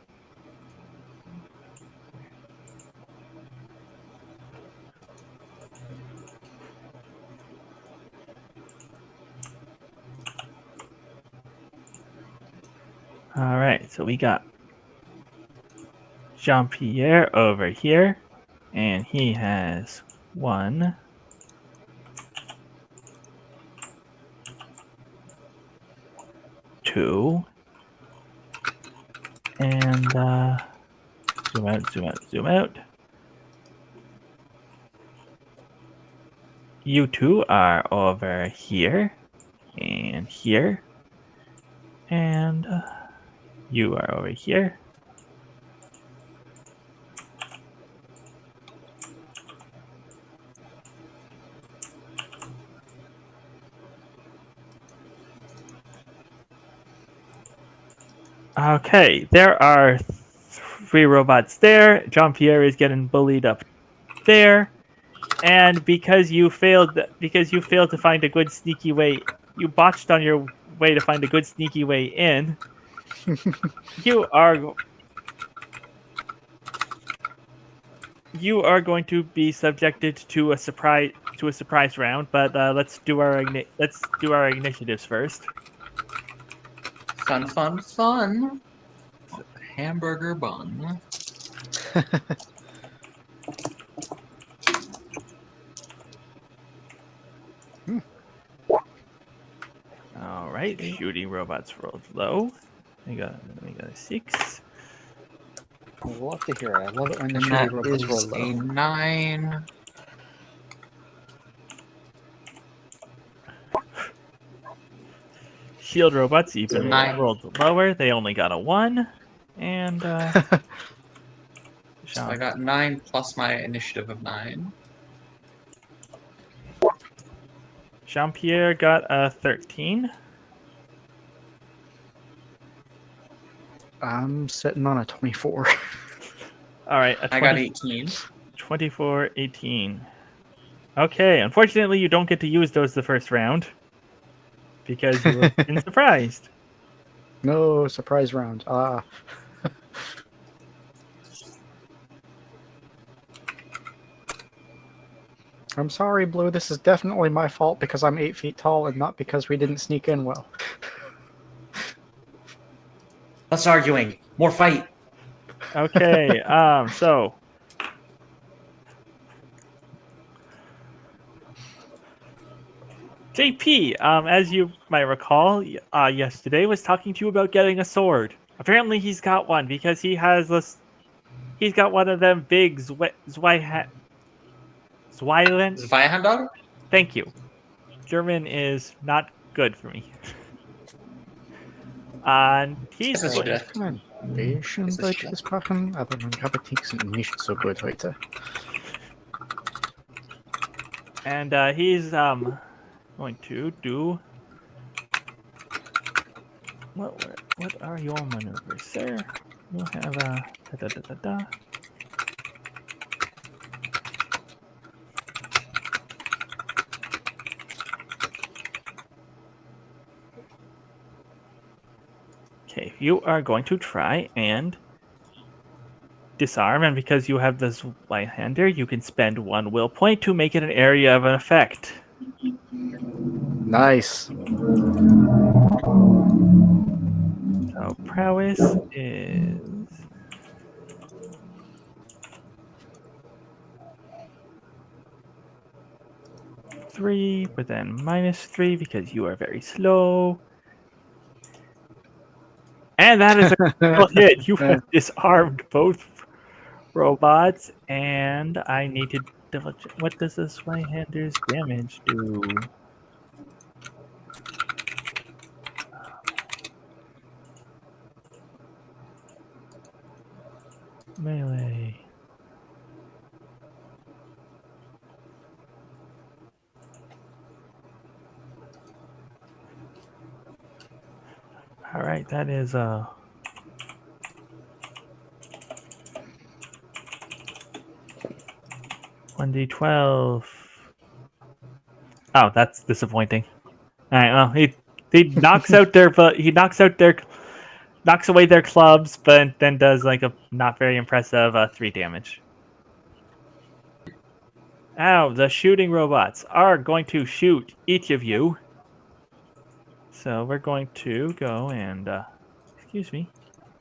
All right, so we got Jean-Pierre over here, and he has 1, 2, and zoom out, zoom out, zoom out. You two are over here, and here, and you are over here. Okay, there are 3 robots there. Jean-Pierre is getting bullied up there, and because you failed to find a good sneaky way, you botched on your way to find a good sneaky way in. You are going to be subjected to a surprise round, but let's do our initiatives first. Fun, fun, fun. Hamburger bun. All right, shooting robots rolled low. We got a 6. I love to hear it. I love it when the And shooting that robots roll is a low. 9. Shield robots even 9. rolled lower. They only got a 1, and So I got 9 plus my initiative of 9. Jean-Pierre got a 13. I'm sitting on a 24. All right, I got 18. 24, 18. Okay, unfortunately, you don't get to use those the first round because you were been surprised. No, surprise round. I'm sorry, Blue. This is definitely my fault because I'm 8 feet tall and not because we didn't sneak in well. Less arguing. More fight. Okay, so JP, as you might recall, yesterday was talking to you about getting a sword. Apparently, he's got one because he has this. He's got one of them big Zweiland. Zweihander? Thank you. German is not good for me. Und he's Das ist going, schlecht. Kann ein bisschen Ist das Deutsches machen, aber meine Grammatik sind nicht so gut heute. and he's going to do. What are your maneuvers, sir? You have a da da da da da. Okay, you are going to try and disarm, and because you have this right-hander, you can spend 1 will point to make it an area of an effect. Nice. So prowess is 3, but then -3 because you are very slow. And that is a critical hit. You have disarmed both robots, and I need to double check. What does this right-hander's damage do? Melee. All right, that is 1d12. Oh, that's disappointing. All right, well, he knocks out their knocks away their clubs, but then does like a not very impressive 3 damage. Now the shooting robots are going to shoot each of you. So we're going to go and excuse me.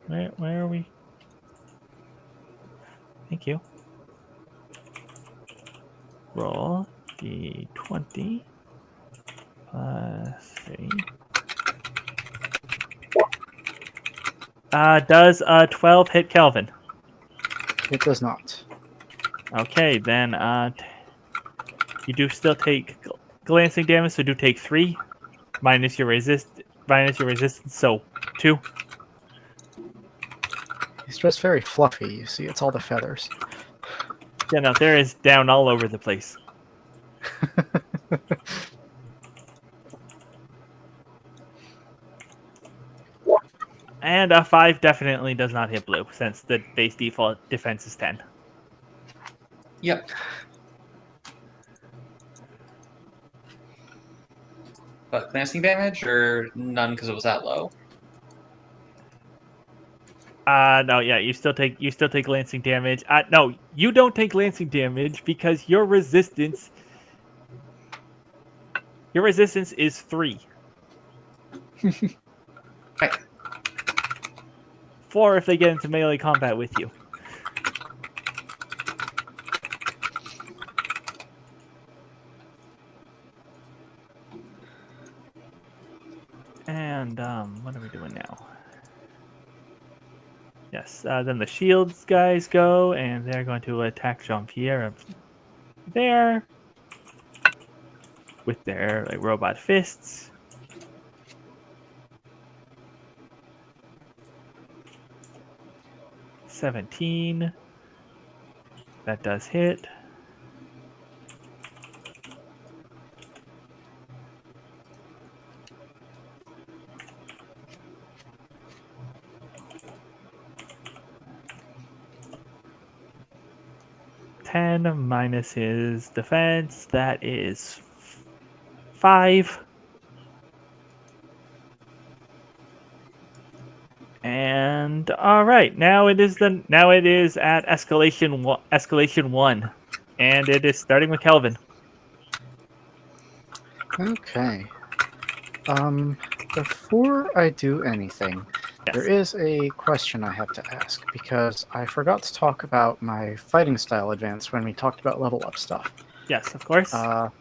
Where are we? Thank you. Roll d20 plus 3. Does 12 hit Kelvin? It does not. Okay, then you do still take glancing damage, so do take 3 minus your resistance, so 2. He's just very fluffy, you see. It's all the feathers. Yeah, no, there is down all over the place. And a 5 definitely does not hit blue, since the base default defense is 10. Yep. But glancing damage or none because it was that low? No, yeah, you still take glancing damage. No, you don't take glancing damage because your resistance is 3. Right. 4 if they get into melee combat with you. And what are we doing now? Yes, then the shields guys go, and they're going to attack Jean-Pierre there with their robot fists. $17. That does hit. $10 minus his defense. That is 5. And all right, now it is at escalation 1, and it is starting with Kelvin. Okay. Before I do anything, Yes. there is a question I have to ask, because I forgot to talk about my fighting style advance when we talked about level up stuff. Yes, of course. The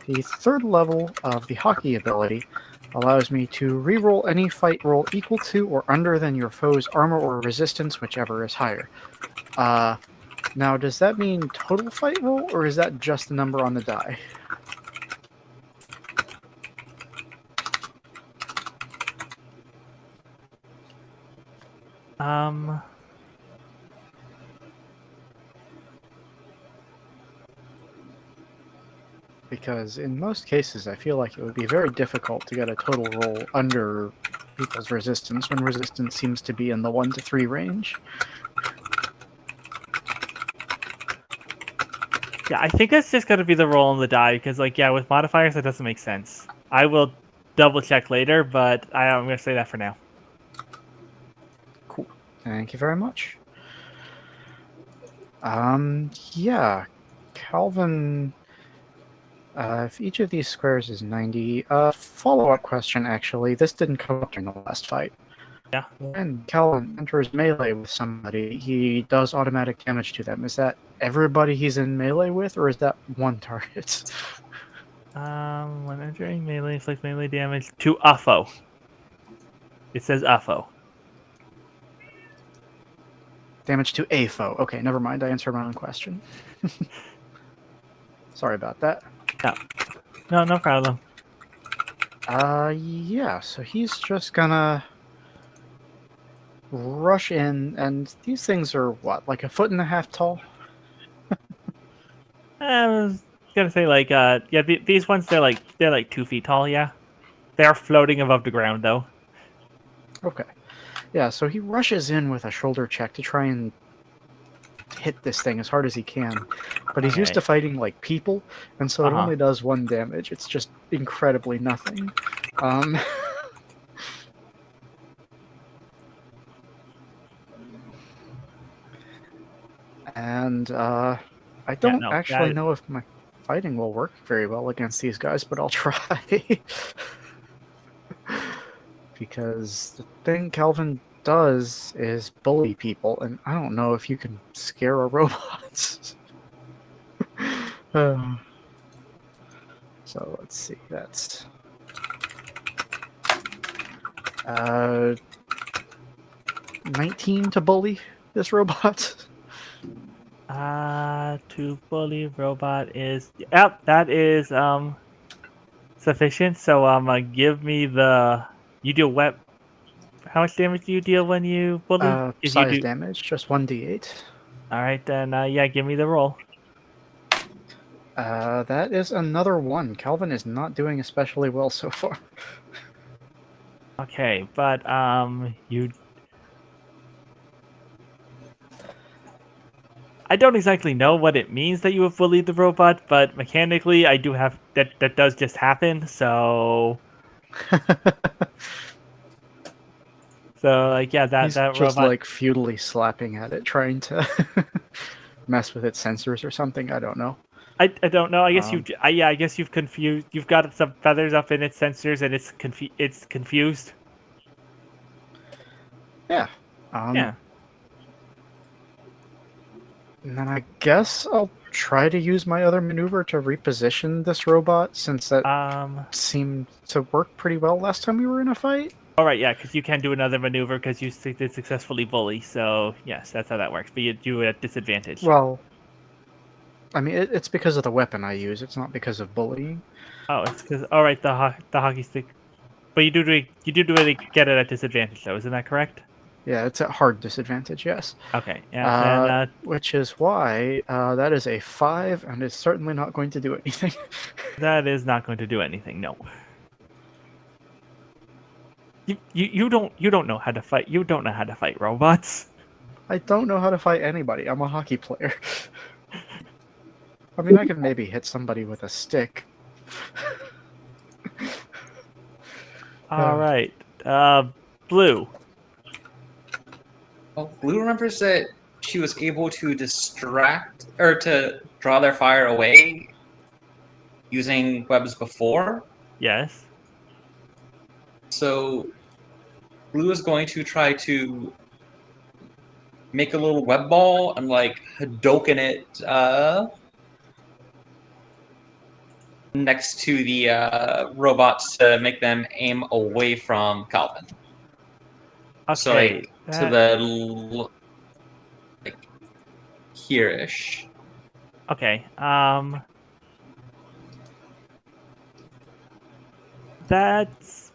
3rd level of the hockey ability allows me to reroll any fight roll equal to or under than your foe's armor or resistance, whichever is higher. Now, does that mean total fight roll, or is that just the number on the die? Because in most cases, I feel like it would be very difficult to get a total roll under people's resistance when resistance seems to be in the 1 to 3 range. Yeah, I think that's just going to be the roll on the die, because, with modifiers, that doesn't make sense. I will double check later, but I'm going to say that for now. Cool. Thank you very much. Yeah. Calvin, if each of these squares is 90, follow-up question, actually. This didn't come up during the last fight. Yeah. When Calvin enters melee with somebody, he does automatic damage to them. Is that everybody he's in melee with, or is that one target? When entering melee, inflict melee damage to a foe. It says a foe. Damage to a foe. Okay, never mind. I answered my own question. Sorry about that. No problem. Yeah, so he's just gonna rush in, and these things are what, like 1.5 feet tall? I was gonna say these ones they're like 2 feet tall. Yeah, they are floating above the ground though. Okay. Yeah, so he rushes in with a shoulder check to try and hit this thing as hard as he can. But he's used to fighting like people, and so it only does 1 damage. It's just incredibly nothing. And I don't actually know if my fighting will work very well against these guys, but I'll try. Because the thing Calvin does is bully people, and I don't know if you can scare a robot. Uh, so let's see. That's 19 to bully this robot. To bully robot is that is sufficient. So give me you deal web. How much damage do you deal when you bully? If you Size do, damage, just 1d8. all right, then yeah, give me the roll. That is another one. Calvin is not doing especially well so far. Okay, but you. I don't exactly know what it means that you have bullied the robot, but mechanically, I do have that. That does just happen. So, like, yeah, He's that just robot. like futilely slapping at it, trying to mess with its sensors or something. I don't know. I don't know. I guess I guess you've confused. You've got some feathers up in its sensors, and it's confused. Yeah. Yeah. And then I guess I'll try to use my other maneuver to reposition this robot, since that seemed to work pretty well last time we were in a fight. All right, yeah, because you can do another maneuver because you did successfully bully. So yes, that's how that works. But you do it at disadvantage. Well, I mean, it's because of the weapon I use. It's not because of bullying. Oh, it's because all right, the hockey stick. But you do get it at disadvantage, though. Isn't that correct? Yeah, it's at hard disadvantage, yes. Okay, yeah. Then, which is why that is a 5, and it's certainly not going to do anything. that is not going to do anything. No. You don't know how to fight. You don't know how to fight robots. I don't know how to fight anybody. I'm a hockey player. I mean, I can maybe hit somebody with a stick. All right, Blue. Well, Blue remembers that she was able to distract or to draw their fire away using webs before. Yes. So Blue is going to try to make a little web ball and like Hadoken it next to the robots to make them aim away from Calvin. Okay. So like to the like here-ish. Okay. That's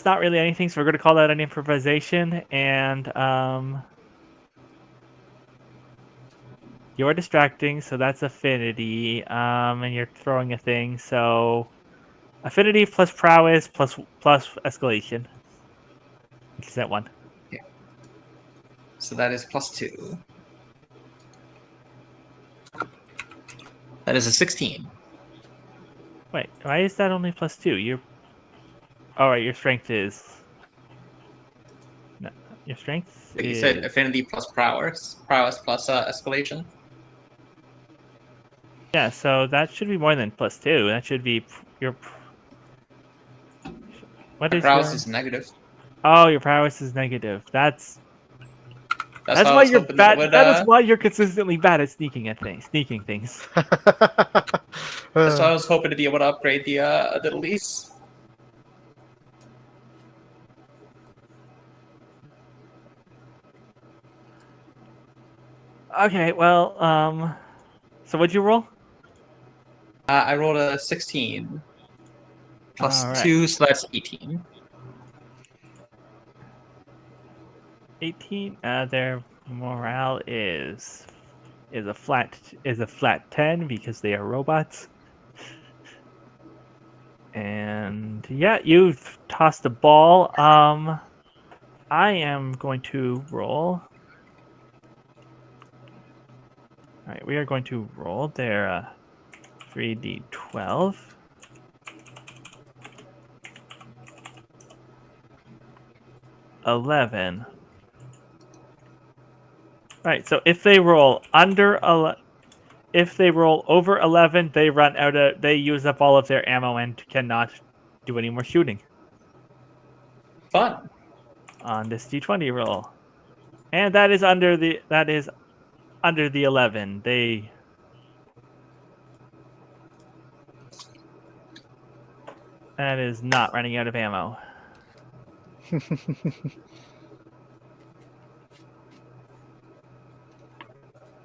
not really anything. So we're going to call that an improvisation, and you're distracting, so that's affinity. And you're throwing a thing, so affinity plus prowess plus escalation, which is at 1. Yeah. So that is +2. That is a 16. Wait, why is that only +2? All right. Your strength is. No, your strength. But you said affinity plus prowess plus escalation. Yeah, so that should be more than +2. That should be your. What is prowess your... is negative. Oh, your prowess is negative. That's That's why you're bad. That is why you're consistently bad at sneaking things. That's why I was hoping to be able to upgrade the lease. Okay, well, so what'd you roll? I rolled a 16 plus 2, so that's 18. 18. Their morale is a flat 10 because they are robots. And yeah, you've tossed a ball. I am going to roll. All right, we are going to roll their 3d12. $11. Right, so if they roll if they roll over 11, they use up all of their ammo and cannot do any more shooting. Fun. on this d20 roll. And that is under the 11. That is not running out of ammo.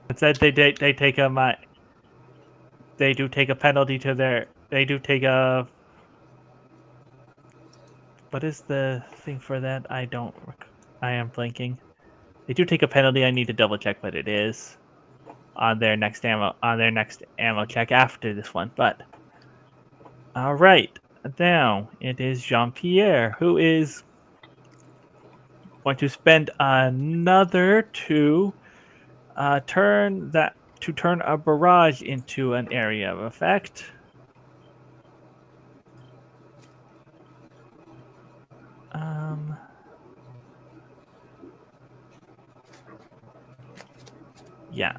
It said they do take a penalty to their. They do take a. What is the thing for that? I am blanking. They do take a penalty. I need to double check what it is on their next ammo check after this one. But all right, now it is Jean-Pierre who is going to spend another to turn a barrage into an area of effect. Yeah.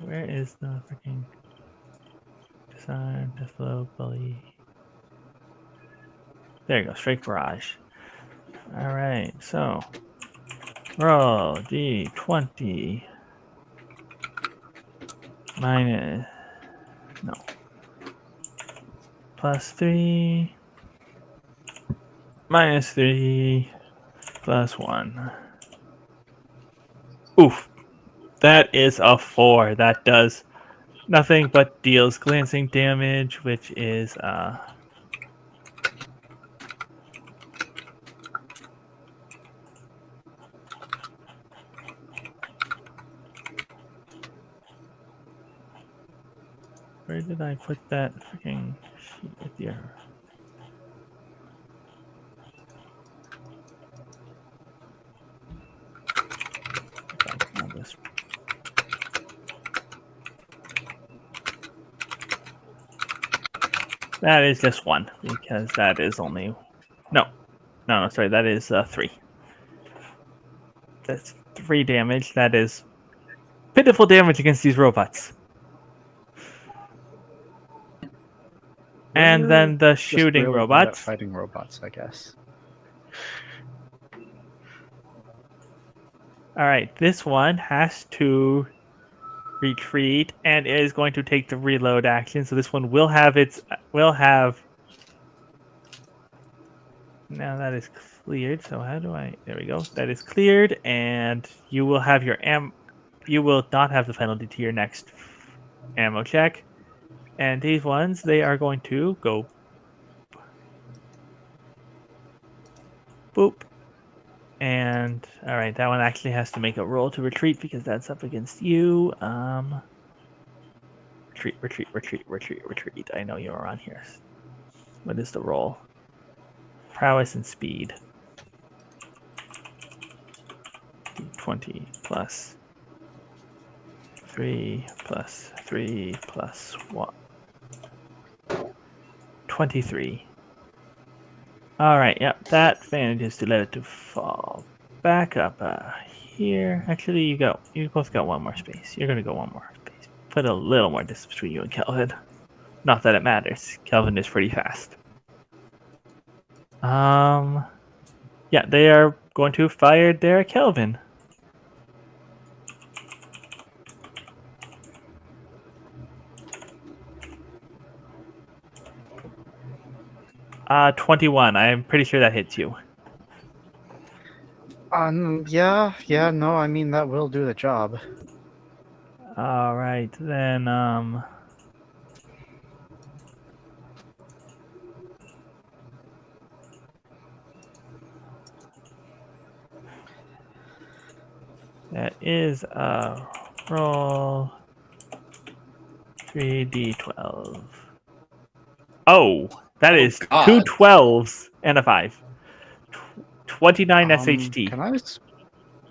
Where is the freaking design, flow, bully? There you go, straight barrage. All right, so roll d20 minus +3 -3 +1. Oof, that is a 4. That does nothing but deals glancing damage, which is where did I put that freaking sheet with your... That is just 1, because that is only... No, sorry, that is 3. That's 3 damage. That is pitiful damage against these robots. And then the shooting really robots. bad at fighting robots, I guess. All right, this one has to retreat and is going to take the reload action. So this one will have Now that is cleared. So how do I? There we go. That is cleared, and you will have your You will not have the penalty to your next ammo check. And these ones, they are going to go boop. And all right, that one actually has to make a roll to retreat because that's up against you. Retreat. I know you're on here. What is the roll? Prowess and speed. 20 plus 3 plus 3 plus 1. 23. All right, yep, that manages to let it to fall back up here. Actually, you both got one more space. You're gonna go one more space. Put a little more distance between you and Kelvin. Not that it matters. Kelvin is pretty fast. Yeah, they are going to fire their Kelvin. 21. I'm pretty sure that hits you. Yeah, no, I mean, that will do the job. All right, then, that is a roll 3d12. Oh, that is God. 2 12s and a 5. 29 SHT. Can I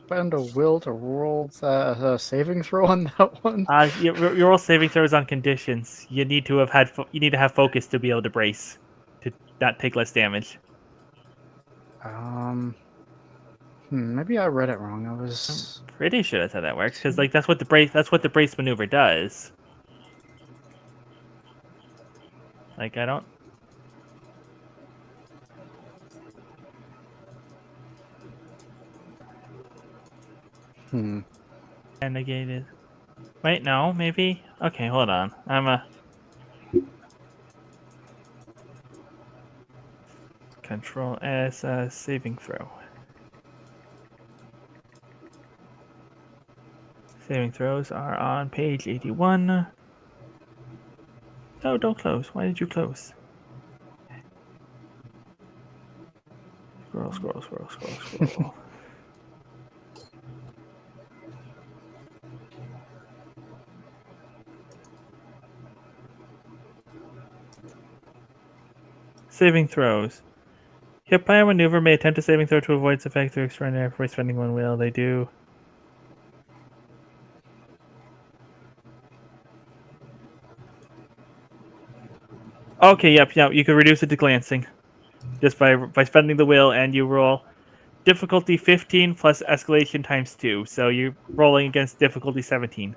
spend a will to roll the saving throw on that one? Your roll saving throws on conditions. You need to have focus to be able to brace, to not take less damage. Maybe I read it wrong. I was Pretty sure that's how that works, because like that's what the brace maneuver does. Like, I don't... Hmm. And negated. Wait, no, maybe? Okay, hold on. I'm a... Control S, saving throw. Saving throws are on page 81. No, don't close. Why did you close? Scroll, scroll, scroll, scroll, scroll. Saving throws. Hit by a maneuver may attempt a saving throw to avoid its effect through extraordinary before spending one will. They do. Okay, yep. You can reduce it to glancing. Just by spending the will, and you roll difficulty 15 plus escalation times 2. So you're rolling against difficulty 17.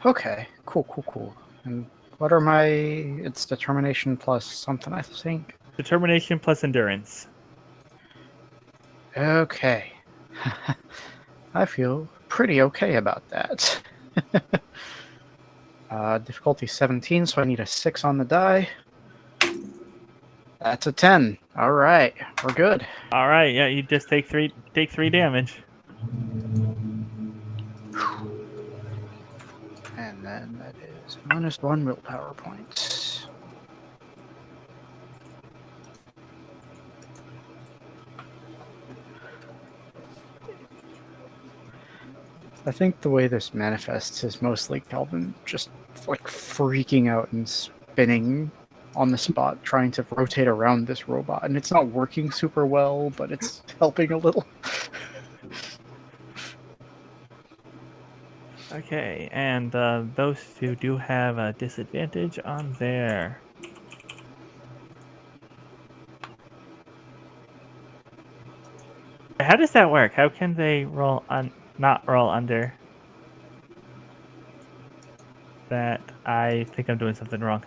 Okay, cool. And what are my... It's determination plus something, I think. Determination plus endurance. Okay. I feel pretty okay about that. Difficulty 17, so I need a 6 on the die. That's a 10. All right, we're good. All right, yeah, you just take three damage. And then that is -1 willpower point. I think the way this manifests is mostly Calvin just like freaking out and spinning on the spot, trying to rotate around this robot, and it's not working super well, but it's helping a little. Okay, and those two do have a disadvantage on their... How does that work? How can they roll not roll under that? I think I'm doing something wrong.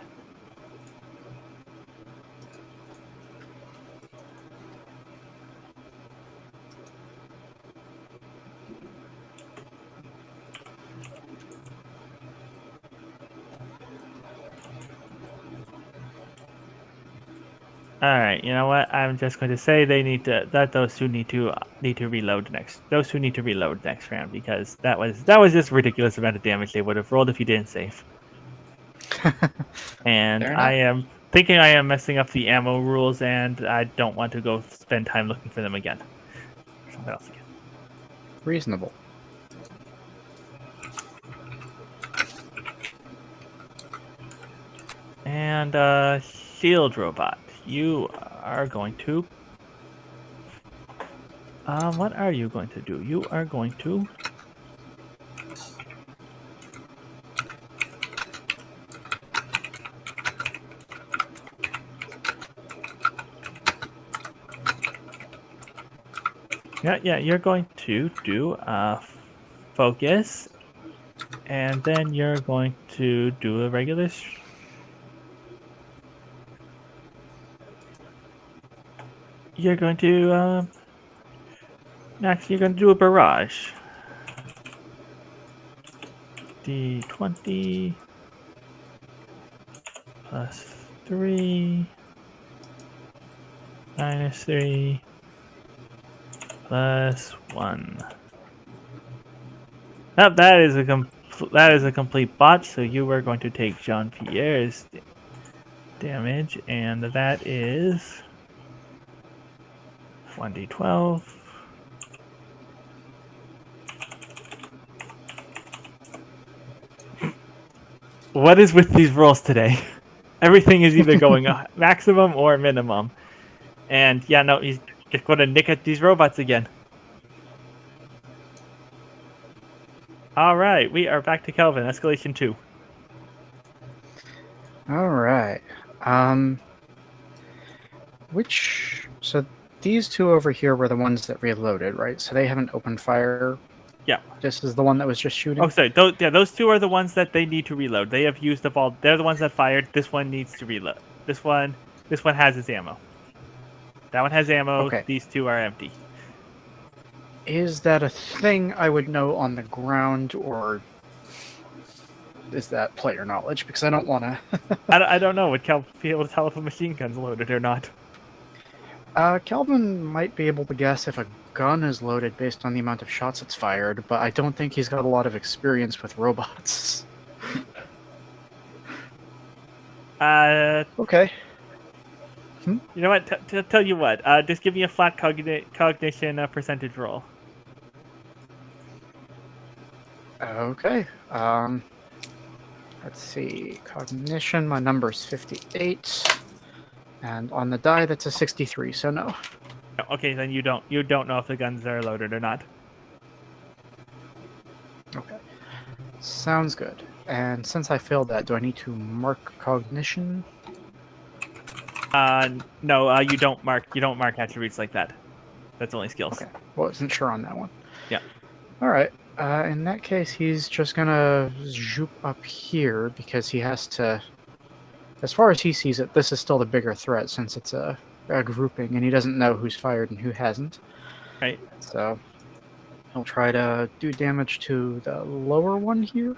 All right, you know what? I'm just going to say they need to those two need to reload next. Those two need to reload next round because that was just a ridiculous amount of damage they would have rolled if you didn't save. And I am thinking I am messing up the ammo rules, and I don't want to go spend time looking for them again. Something else again. Reasonable. And shield robot, you are going to... what are you going to do? You are going to... Yeah, you're going to do focus, and then you're going to do a regular... You're going to... Next, you're going to do a barrage. D20 plus 3 minus 3 plus 1. Now that is a complete botch. So you were going to take Jean-Pierre's damage, and that is 1d12. What is with these rolls today? Everything is either going maximum or minimum. And yeah, no, he's just going to nick at these robots again. All right, we are back to Kelvin. Escalation 2. All right. So these two over here were the ones that reloaded, right? So they haven't opened fire Yeah. This is the one that was just shooting? Oh, sorry. Those two are the ones that they need to reload. They have used up all. They're the ones that fired. This one needs to reload. This one has its ammo. That one has ammo. Okay. These two are empty. Is that a thing I would know on the ground, or is that player knowledge? Because I don't want to... I don't know. Would Cal be able to tell if a machine gun's loaded or not? Calvin might be able to guess if a gun is loaded based on the amount of shots it's fired, but I don't think he's got a lot of experience with robots. Okay. You know what? Tell you what. Just give me a flat cognition percentage roll. Okay. Let's see. Cognition, my number's 58. And on the die, that's a 63, so no. Okay, then you don't know if the guns are loaded or not. Okay. Sounds good. And since I failed that, do I need to mark cognition? No, you don't mark attributes like that. That's only skills. Okay. Wasn't sure on that one. Yeah. Alright. In that case, he's just gonna zoop up here because he has to... As far as he sees it, this is still the bigger threat since it's a grouping, and he doesn't know who's fired and who hasn't. Right. So he'll try to do damage to the lower one here.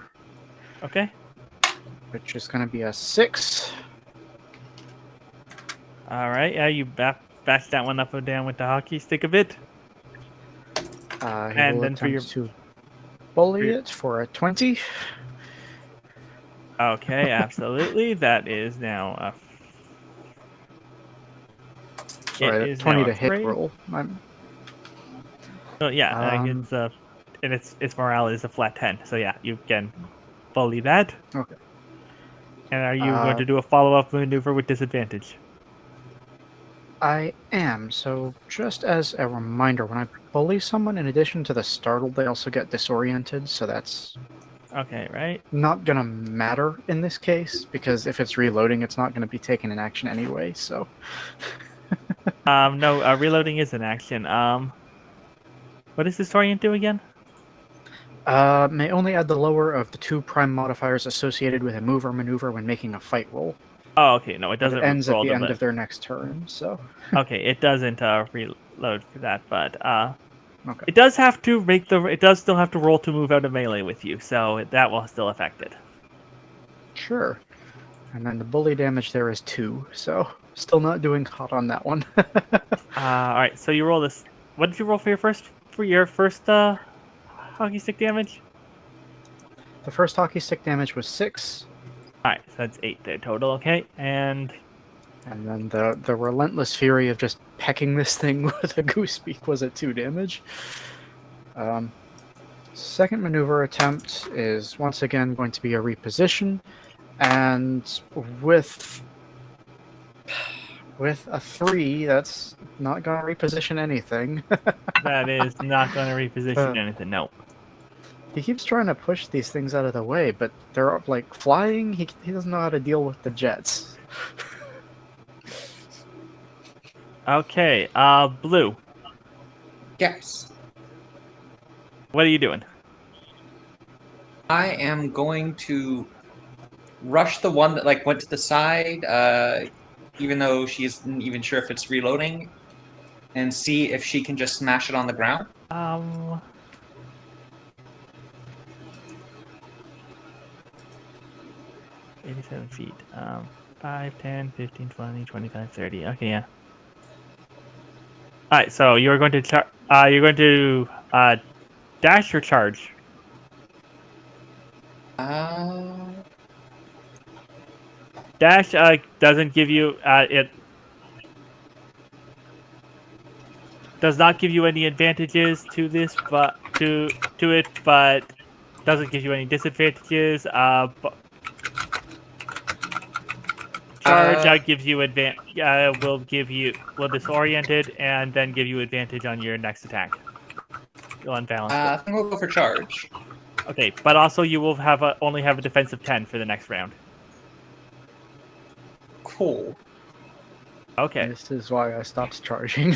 Okay. Which is going to be a 6. All right. Yeah, you bash that one up and down with the hockey stick a bit. And then for to bully it for a 20. Okay, absolutely. That is now Sorry, 20 to hit roll. Oh yeah, and its morale is a flat 10. So yeah, you can bully that. Okay. And are you going to do a follow-up maneuver with disadvantage? I am. So just as a reminder, when I bully someone, in addition to the startled, they also get disoriented. So that's okay, right? Not gonna matter in this case because if it's reloading, it's not gonna be taken in action anyway. So. No, reloading is an action. What does disorient do again? May only add the lower of the 2 prime modifiers associated with a move or maneuver when making a fight roll. Oh, okay. No, it doesn't. It ends at the end of their next turn. So. Okay, it doesn't reload for that, but okay. It does have to make the. It does still have to roll to move out of melee with you, so that will still affect it. Sure. And then the bully damage there is 2, so still not doing hot on that one. All right, so you roll this. What did you roll for your first hockey stick damage? The first hockey stick damage was 6. All right, so that's 8 there total. Okay, and then the relentless fury of just pecking this thing with a goose beak was at 2 damage. Second maneuver attempt is once again going to be a reposition, and with a 3, that's not going to reposition anything. That is not going to reposition anything. No. He keeps trying to push these things out of the way, but they're like flying. He doesn't know how to deal with the jets. Okay, Blue. Yes. What are you doing? I am going to rush the one that went to the side, even though she isn't even sure if it's reloading, and see if she can just smash it on the ground. 87 feet. 5, 10, 15, 20, 25, 30. Okay, yeah. Alright, so you're going to dash or charge? Dash doesn't give you it does not give you any advantages to this, but to it, but doesn't give you any disadvantages. Charge gives you will disorient it and then give you advantage on your next attack. You'll unbalance it. I think we'll go for charge. Okay, but also you will only have a defense of 10 for the next round. Cool. Okay. This is why I stopped charging.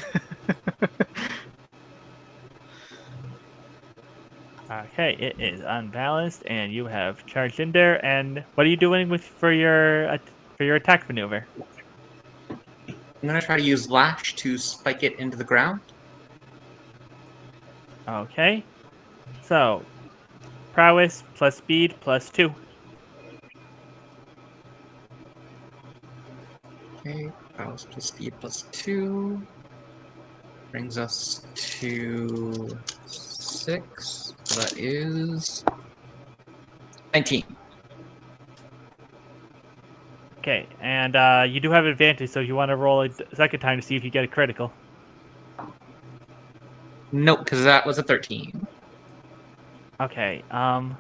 Okay, it is unbalanced, and you have charged in there. And what are you doing for your attack maneuver? I'm gonna try to use Lash to spike it into the ground. Okay, so prowess plus speed plus 2. Okay, Prowess plus Speed plus 2 brings us to 6. So that is 19. Okay, and you do have advantage, so you want to roll a second time to see if you get a critical. Nope, because that was a 13. Okay, I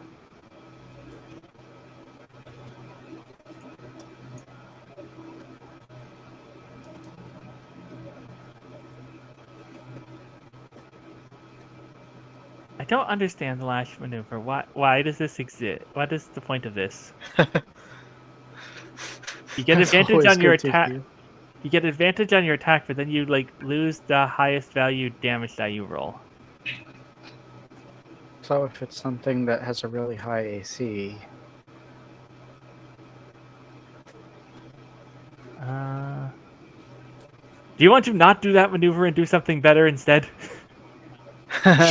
don't understand the lash maneuver. Why does this exist? What is the point of this? You get That's advantage always on your good to attack. hear. You get advantage on your attack, but then you lose the highest value damage that you roll. So if it's something that has a really high AC, Do you want to not do that maneuver and do something better instead?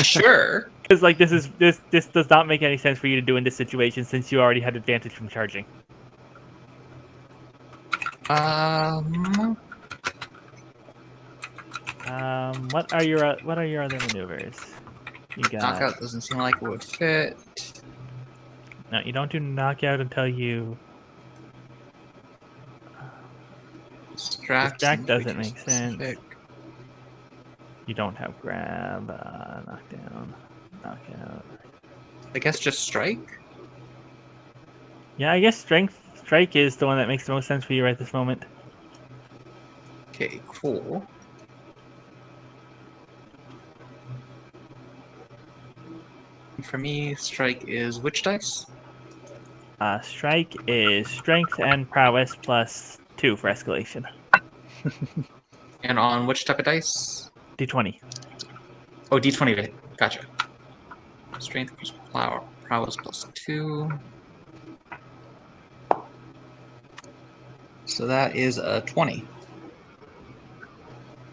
Sure. Because this does not make any sense for you to do in this situation since you already had advantage from charging. What are your other maneuvers? You got Knockout doesn't seem like it would fit. no. You don't do knockout until you. Distract Doesn't make sense. specific. You don't have grab, knockdown, knockout. I guess just strike. Yeah, I guess strike is the one that makes the most sense for you right this moment. Okay, cool. For me, strike is which dice? Strike is strength and prowess plus 2 for escalation. And on which type of dice? D20. Oh, D20. Gotcha. Strength plus prowess plus 2. So that is a 20.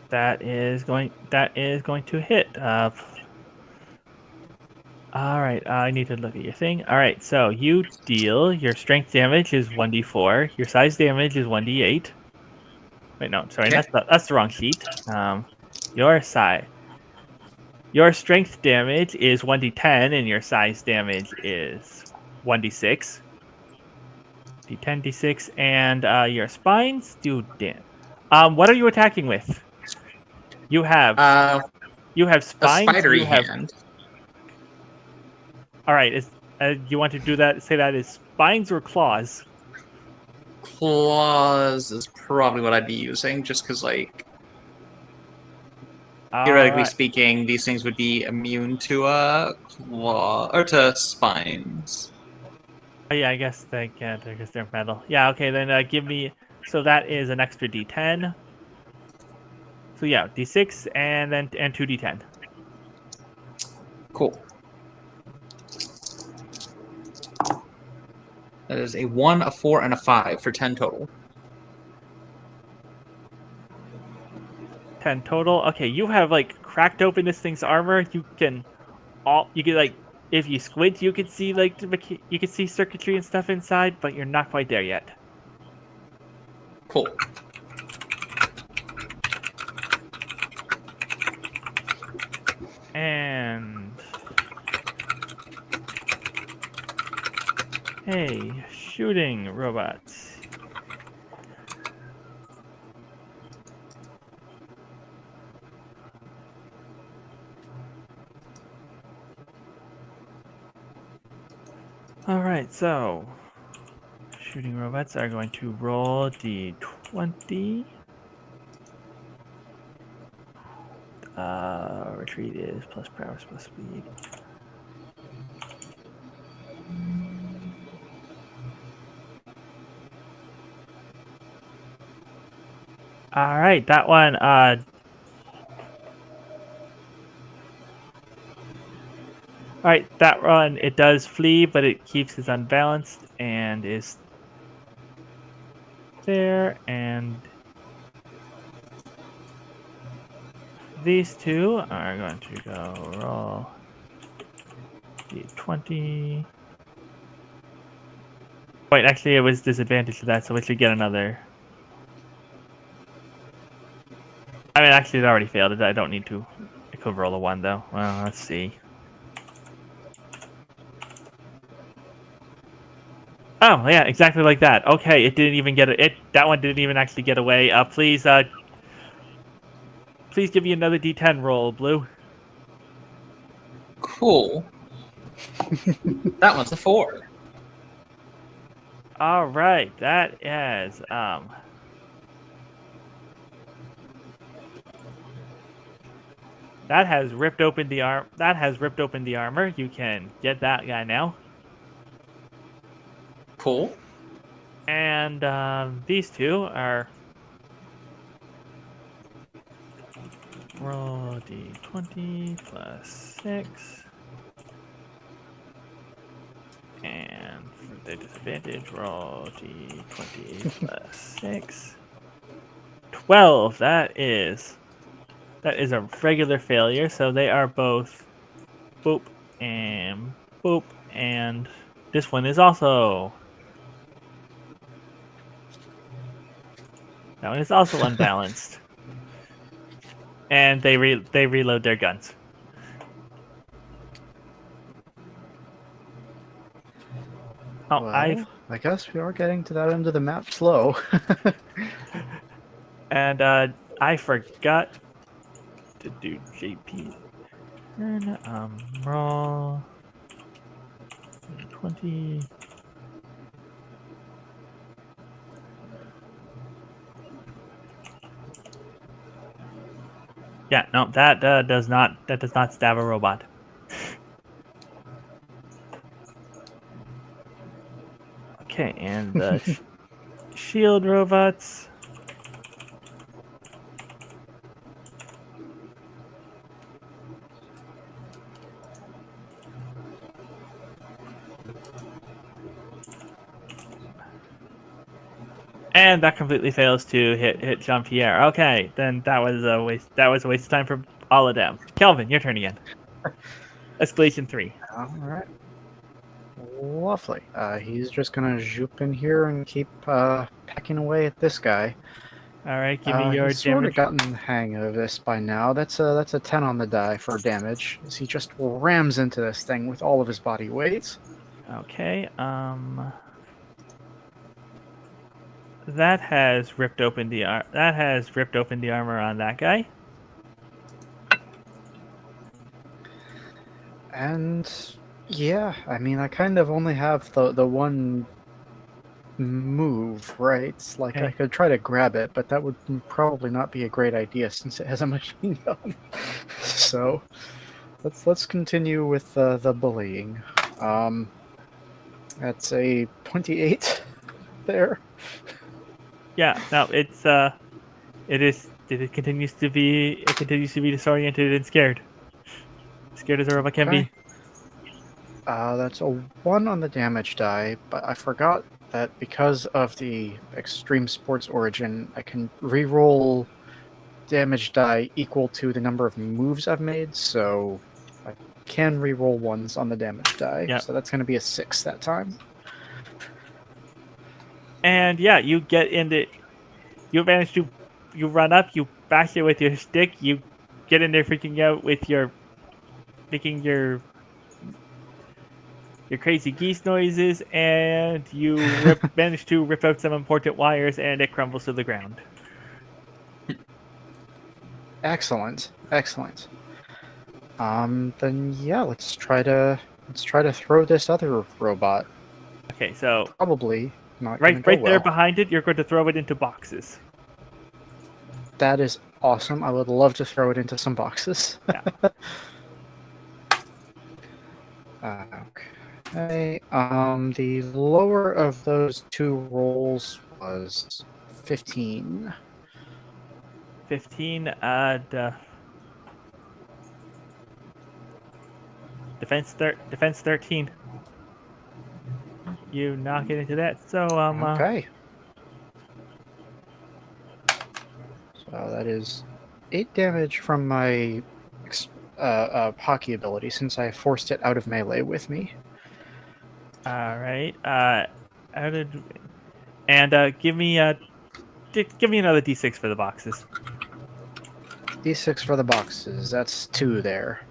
That is going to hit. All right, I need to look at your thing. All right, so you deal your strength damage is 1d4. Your size damage is 1d8. Wait, no, sorry, Okay. that's the wrong sheet. Your strength damage is 1d10, and your size damage is 1d6. D10, d6, and your spines do damage. What are you attacking with? You have A spines. spidery You have. hand. All right, you want to do that? Say that is spines or claws? Claws is probably what I'd be using, just because, like, theoretically speaking, these things would be immune to claw or to spines. Oh, yeah, I guess they can't because they're metal. Yeah, okay, then give me. So that is an extra d10. So yeah, d6 and 2d10. Cool. That is a 1, a 4, and a 5 for 10 total. 10 total. Okay, you have cracked open this thing's armor. You can if you squint, you can see you can see circuitry and stuff inside, but you're not quite there yet. Cool. And hey, shooting robots. All right, so shooting robots are going to roll d20. Retreat is plus prowess plus speed. All right, that one. right, that run, it does flee, but it keeps his unbalanced and is there. And these two are going to go roll d20. Wait, actually, it was disadvantage to that, so we should get another. I mean, actually, it already failed. I don't need to. I could roll a 1, though. Well, let's see. Oh, yeah, exactly like that. Okay, it didn't even get it. That one didn't even actually get away. Please give me another d10 roll, Blue. Cool. That one's a 4. All right, that is that has ripped open the arm. That has ripped open the armor. You can get that guy now. Cool. And these two are roll d20 plus 6. And for the disadvantage, roll d20 plus 6. 12. That is a regular failure. So they are both boop and boop. And this one is also. That one is also unbalanced. And they reload their guns. Oh, Well, I guess we are getting to that end of the map slow. and I forgot to do JP. And roll 20. Yeah, no, that does not stab a robot. Okay, and the shield robots. And that completely fails to hit Jean-Pierre. Okay, then that was a waste. That was a waste of time for all of them. Kelvin, your turn again. Escalation 3. All right. Lovely. He's just gonna zoop in here and keep pecking away at this guy. All right, give me your he's sort of damage. gotten the hang of this by now. That's a 10 on the die for damage, as he just rams into this thing with all of his body weight. Okay. That has ripped open the armor on that guy. And yeah, I mean, I kind of only have the one move, right? Like I Okay. could try to grab it, but that would probably not be a great idea since it has a machine gun. So let's continue with the bullying. That's a 28 there. Yeah. No, it continues to be disoriented and scared. Scared as a robot can be. That's a 1 on the damage die, but I forgot that because of the extreme sports origin, I can reroll damage die equal to the number of moves I've made, so I can reroll 1s on the damage die. Yep. So that's going to be a 6 that time. And yeah, you run up, you bash it with your stick, you get in there freaking out with making your crazy geese noises, and you manage to rip out some important wires, and it crumbles to the ground. Excellent. Then yeah, let's try to throw this other robot. Okay, so Probably not gonna right go there well. behind it, you're going to throw it into boxes. That is awesome. I would love to throw it into some boxes. Yeah. Okay. The lower of those two rolls was 15. 15. The Defense 13. You knock it into that. So Okay. So that is 8 damage from my hockey ability since I forced it out of melee with me. All right. Give me another d6 for the boxes. D6 for the boxes. That's 2 there.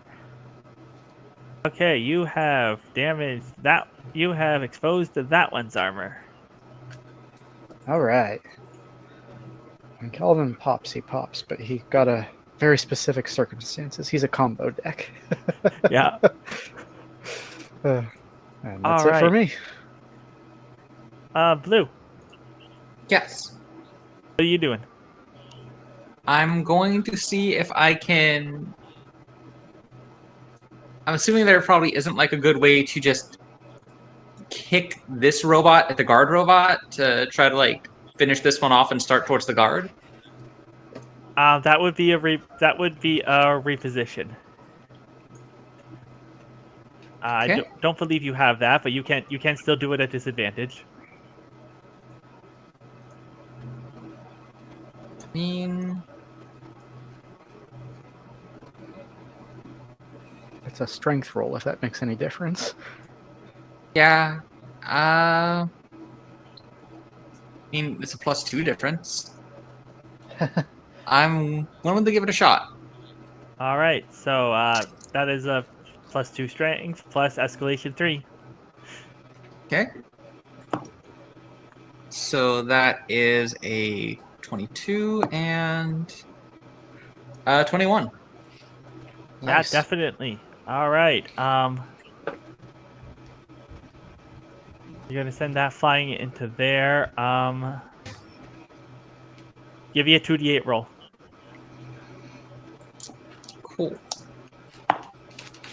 Okay, you have damaged that. You have exposed that one's armor. All right. When Calvin pops, he pops, but he got a very specific circumstances. He's a combo deck. Yeah. And that's All it for right. me. Blue. Yes. What are you doing? I'm going to see if I can. I'm assuming there probably isn't like a good way to just kick this robot at the guard robot to try to like finish this one off and start towards the guard. That would be a reposition. I Okay. don't believe you have that, but you can still do it at disadvantage. I mean, It's a strength roll, if that makes any difference. yeah. I mean, it's a +2 difference. I'm willing to give it a shot. All right, so that is a +2 strength plus escalation 3. Okay. So that is a 22 and 21. Nice. Yeah, definitely. All right. You're gonna send that flying into there. Give you a 2d8 roll. Cool.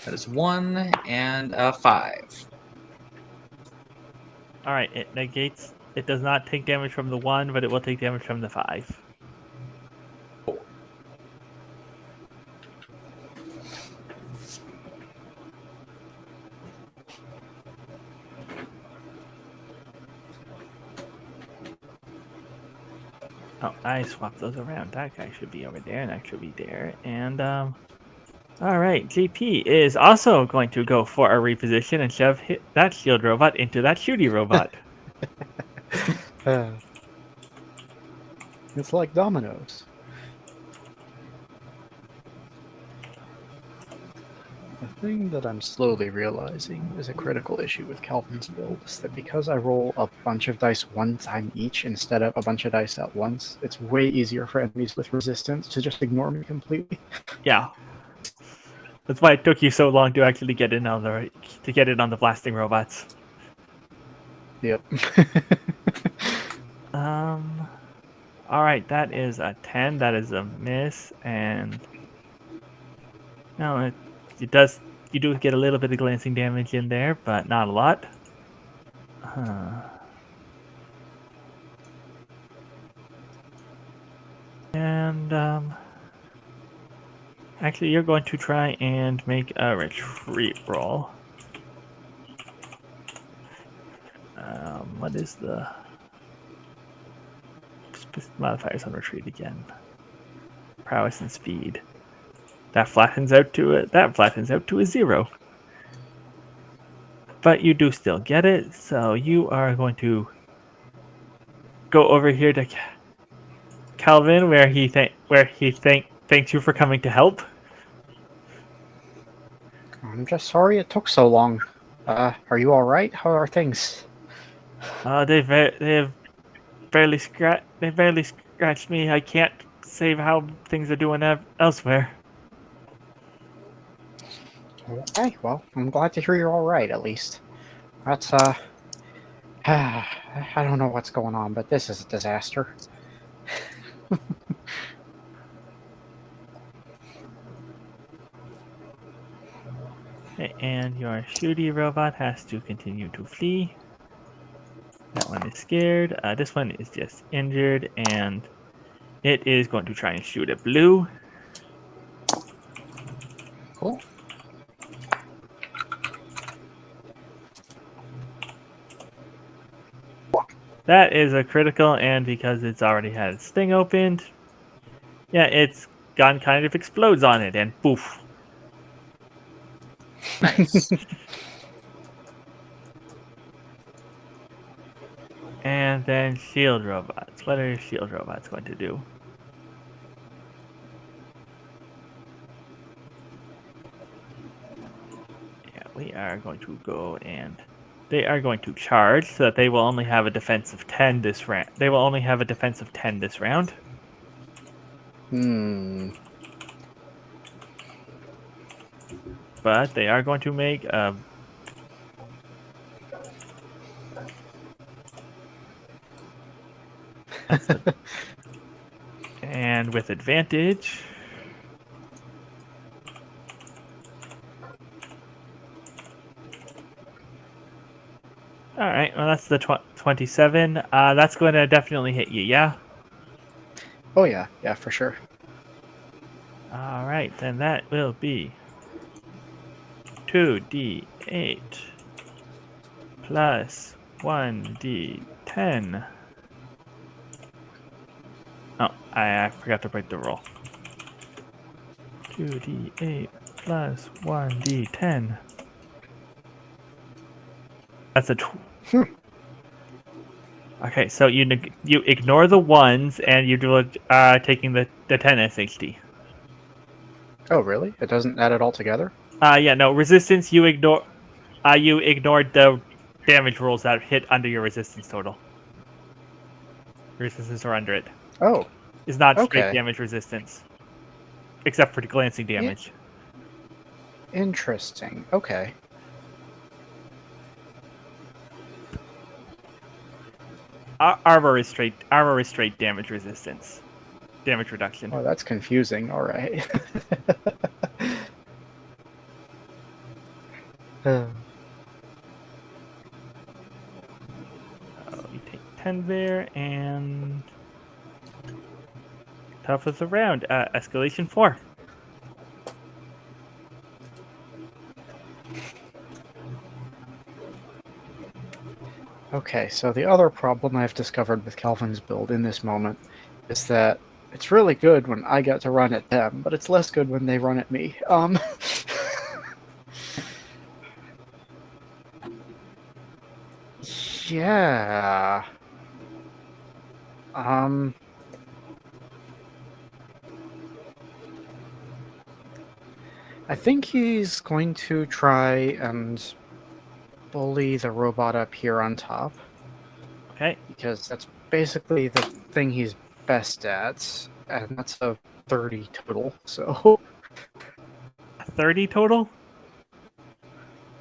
That is 1 and a 5. All right, it negates. It does not take damage from the 1, but it will take damage from the 5. Oh, I swapped those around. That guy should be over there, and that should be there. And all right, JP is also going to go for a reposition and shove that shield robot into that shooty robot. It's like dominoes. The thing that I'm slowly realizing is a critical issue with Calvin's build is that because I roll a bunch of dice one time each instead of a bunch of dice at once, it's way easier for enemies with resistance to just ignore me completely. Yeah, that's why it took you so long to actually get in on the blasting robots. Yep. All right, that is a 10. That is a miss, and no, it does. You do get a little bit of glancing damage in there, but not a lot. And actually, you're going to try and make a retreat roll. What is the modifiers on retreat again? Prowess and speed. That flattens out to it. That flattens out to a 0. But you do still get it, so you are going to go over here to Calvin, where he thanks you for coming to help. I'm just sorry it took so long. Are you all right? How are things? They've barely scratched me. I can't say how things are doing elsewhere. Okay, well, I'm glad to hear you're all right, at least. That's, I don't know what's going on, but this is a disaster. Okay, and your shooty robot has to continue to flee. That one is scared. This one is just injured, and it is going to try and shoot at Blue. Cool. That is a critical, and because it's already had its thing opened, yeah, it's gun kind of explodes on it, and poof. Nice. And then shield robots. What are shield robots going to do? Yeah, we are going to go and they are going to charge so that they will only have a defense of 10 this round. They will only have a defense of 10 this round. But they are going to make and with advantage. All right, well that's the 27. That's going to definitely hit you, yeah? Oh yeah, for sure. All right, then that will be 2d8 plus 1d10. Oh, I forgot to break the roll. 2d8 plus 1d10. That's a Okay, so you ignore the ones and you do taking the 10 SHD. Oh really? It doesn't add it all together? Yeah, no, resistance you ignore. You ignored the damage rolls that hit under your resistance total. Resistance or under it. Oh. It's not straight Okay. damage resistance. Except for the glancing damage. Interesting. Okay. Armor is straight damage resistance. Damage reduction. Oh, that's confusing. All right. You take 10 there, and top of the round, escalation 4. Okay, so the other problem I've discovered with Calvin's build in this moment is that it's really good when I get to run at them, but it's less good when they run at me. Yeah. I think he's going to try and bully the robot up here on top. Okay. Because that's basically the thing he's best at, and that's a 30 total, so... 30 total?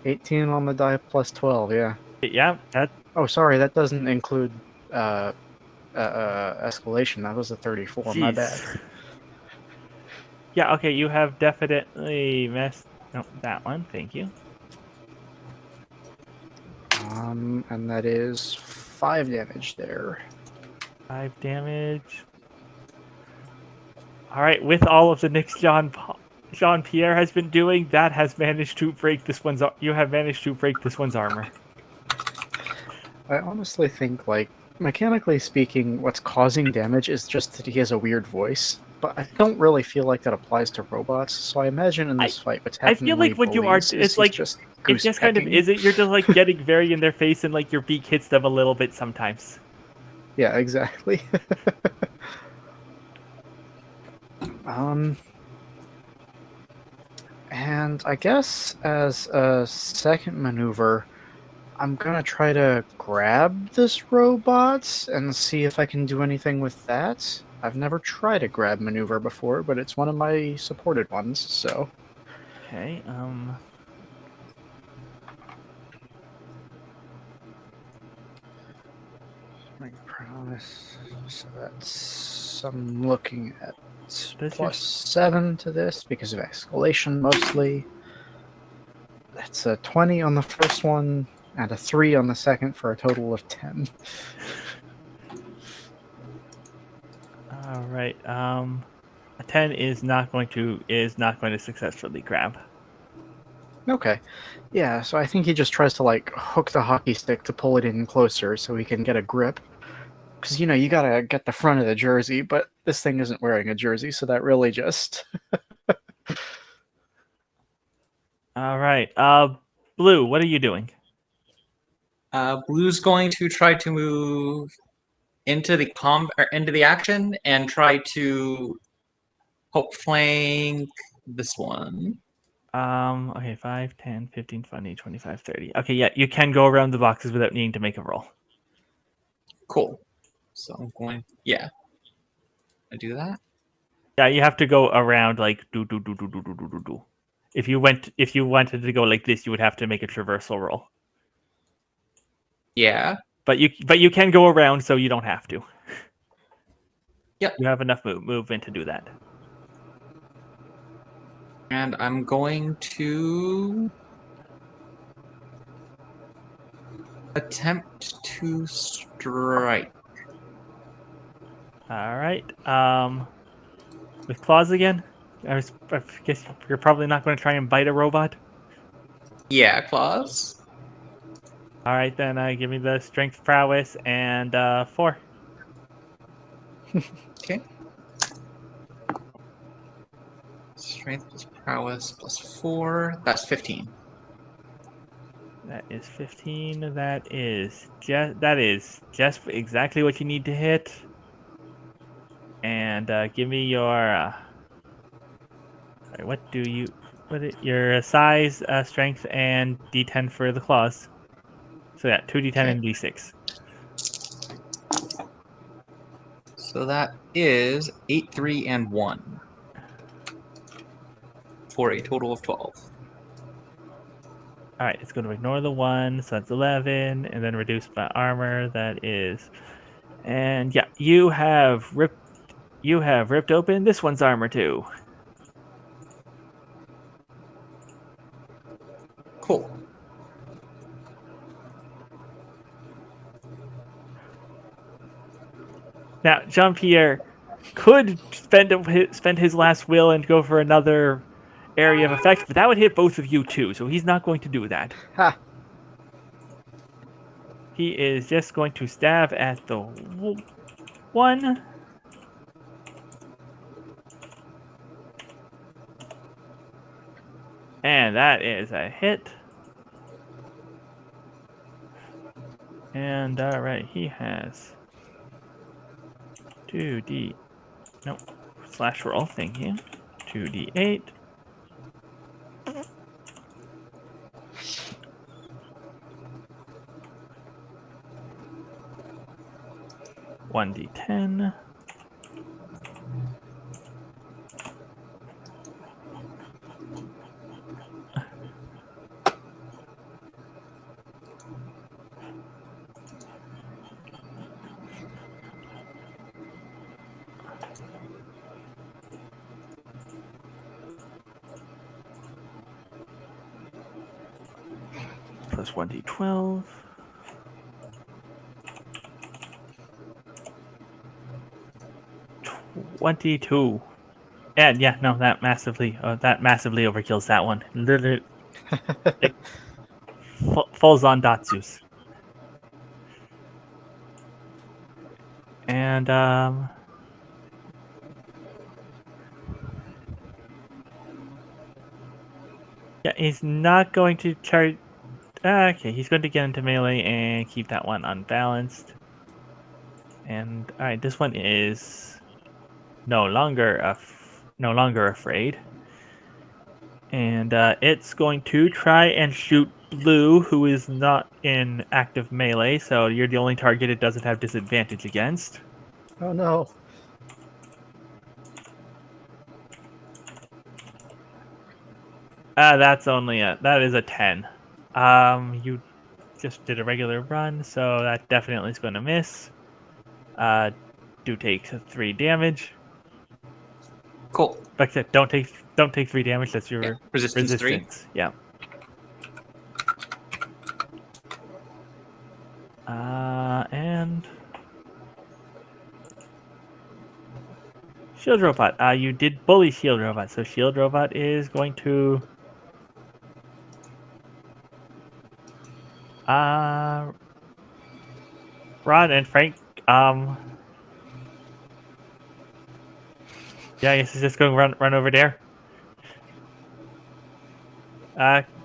18 on the die plus 12, yeah. Yeah, that... Oh, sorry, that doesn't include escalation. That was a 34, Jeez. My bad. Yeah, okay, you have definitely messed... No, that one, thank you. And that is 5 damage there. 5 damage. Alright, with all of the Nick's Jean-Pierre has been doing, that has managed to break this one's... You have managed to break this one's armor. I honestly think, like, mechanically speaking, what's causing damage is just that he has a weird voice. But I don't really feel like that applies to robots, so I imagine in this fight what's happening. I feel like when you are... It's like... It just kind of isn't. You're just, like, getting very in their face and, like, your beak hits them a little bit sometimes. Yeah, exactly. And I guess as a second maneuver, I'm gonna try to grab this robot and see if I can do anything with that. I've never tried a grab maneuver before, but it's one of my supported ones, so... Okay, Make promise. So that's... I'm looking at plus 7 to this because of escalation mostly. That's a 20 on the first one and a 3 on the second for a total of 10. all right. A 10 is not going to successfully grab. Okay. Yeah, so I think he just tries to, like, hook the hockey stick to pull it in closer so he can get a grip. because you gotta get the front of the jersey, but this thing isn't wearing a jersey, so that really just. All right. Blue, what are you doing? Blue's going to try to move into the action and try to help flank this one. Okay, 5, 10, 15, 20, 25, 30. Okay, yeah, you can go around the boxes without needing to make a roll. Cool. So I'm going, yeah. I do that. Yeah, you have to go around like do. If you wanted to go like this, you would have to make a traversal roll. Yeah. But you can go around, so you don't have to. Yep. You have enough movement to do that. And I'm going to attempt to strike. All right. With claws again. I guess you're probably not going to try and bite a robot. Yeah, claws. All right, then give me the strength, prowess, and 4. Okay. Strength plus prowess plus 4. That's 15. That is 15. That is just exactly what you need to hit. And give me your. Sorry, what do you? Your size, strength, and D10 for the claws. So yeah, 2d10 Okay. and d6. So that is 8, 3, and 1. For a total of 12. All right, it's going to ignore the 1, so that's 11, and then reduced by armor. That is, and yeah, you have ripped open this one's armor too. Cool. Now, Jean-Pierre could spend his last will and go for another area of effect, but that would hit both of you too, so he's not going to do that. Ha! He is just going to stab at the 1. And that is a hit. And alright, he has 2d. Nope. Slash roll, thank you. 2d8. One d10. Plus 1d12. $22. And yeah, no, that massively overkills that one. Literally, it falls on Datsus. And yeah, he's not going to charge. Okay, he's going to get into melee and keep that one unbalanced. And all right, this one is no longer afraid. And it's going to try and shoot Blue, who is not in active melee, so you're the only target it doesn't have disadvantage against. Oh no. That is a 10. You just did a regular run, so that definitely is going to miss. Do take 3 damage. Cool. Like I said, don't take 3 damage. That's your Resistance 3. Yeah. And Shield Robot. You did bully Shield Robot, so Shield Robot is going to Ron and Frank, Yeah, I guess it's just going to run over there.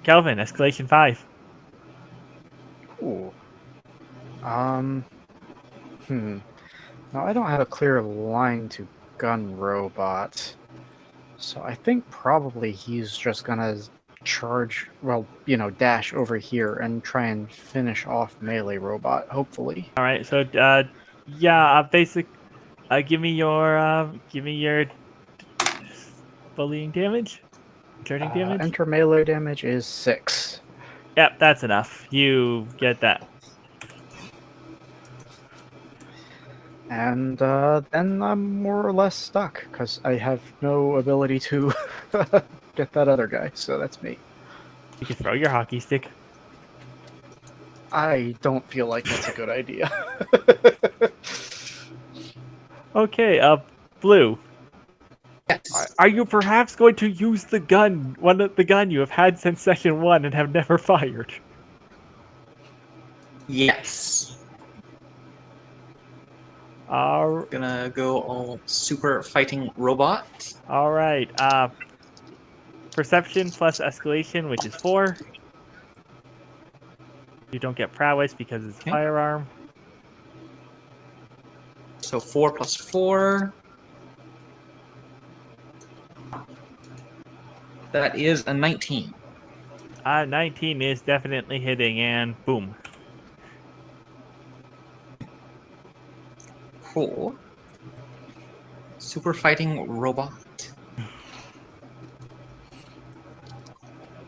Kelvin, escalation 5. Ooh. Now I don't have a clear line to gun robot, so I think probably he's just gonna charge, well, dash over here and try and finish off melee robot, hopefully. All right, so yeah, give me your bullying damage, turning damage. Enter melee damage is 6. Yep, that's enough. You get that. And then I'm more or less stuck, because I have no ability to get that other guy, so that's me. You can throw your hockey stick. I don't feel like that's a good idea. Okay, Blue. Yes. Are you perhaps going to use the gun you have had since session 1 and have never fired? Yes. Gonna go all super fighting robot. All right. Perception plus escalation, which is 4. You don't get prowess because it's a firearm. So 4 plus 4. That is a 19. 19 is definitely hitting, and boom. Cool. Super fighting robot.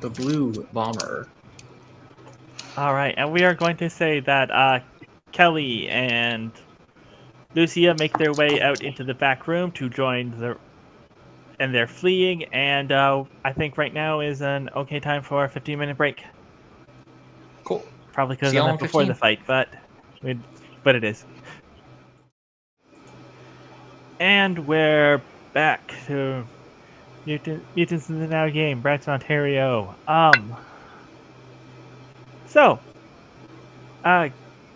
The blue bomber. All right, and we are going to say that Kelly and Lucia make their way out into the back room to join and they're fleeing, and I think right now is an okay time for a 15-minute break. Cool. Probably because I went before the fight, but it is. And we're back to Mutants in the Now game, Braxton, Ontario. So,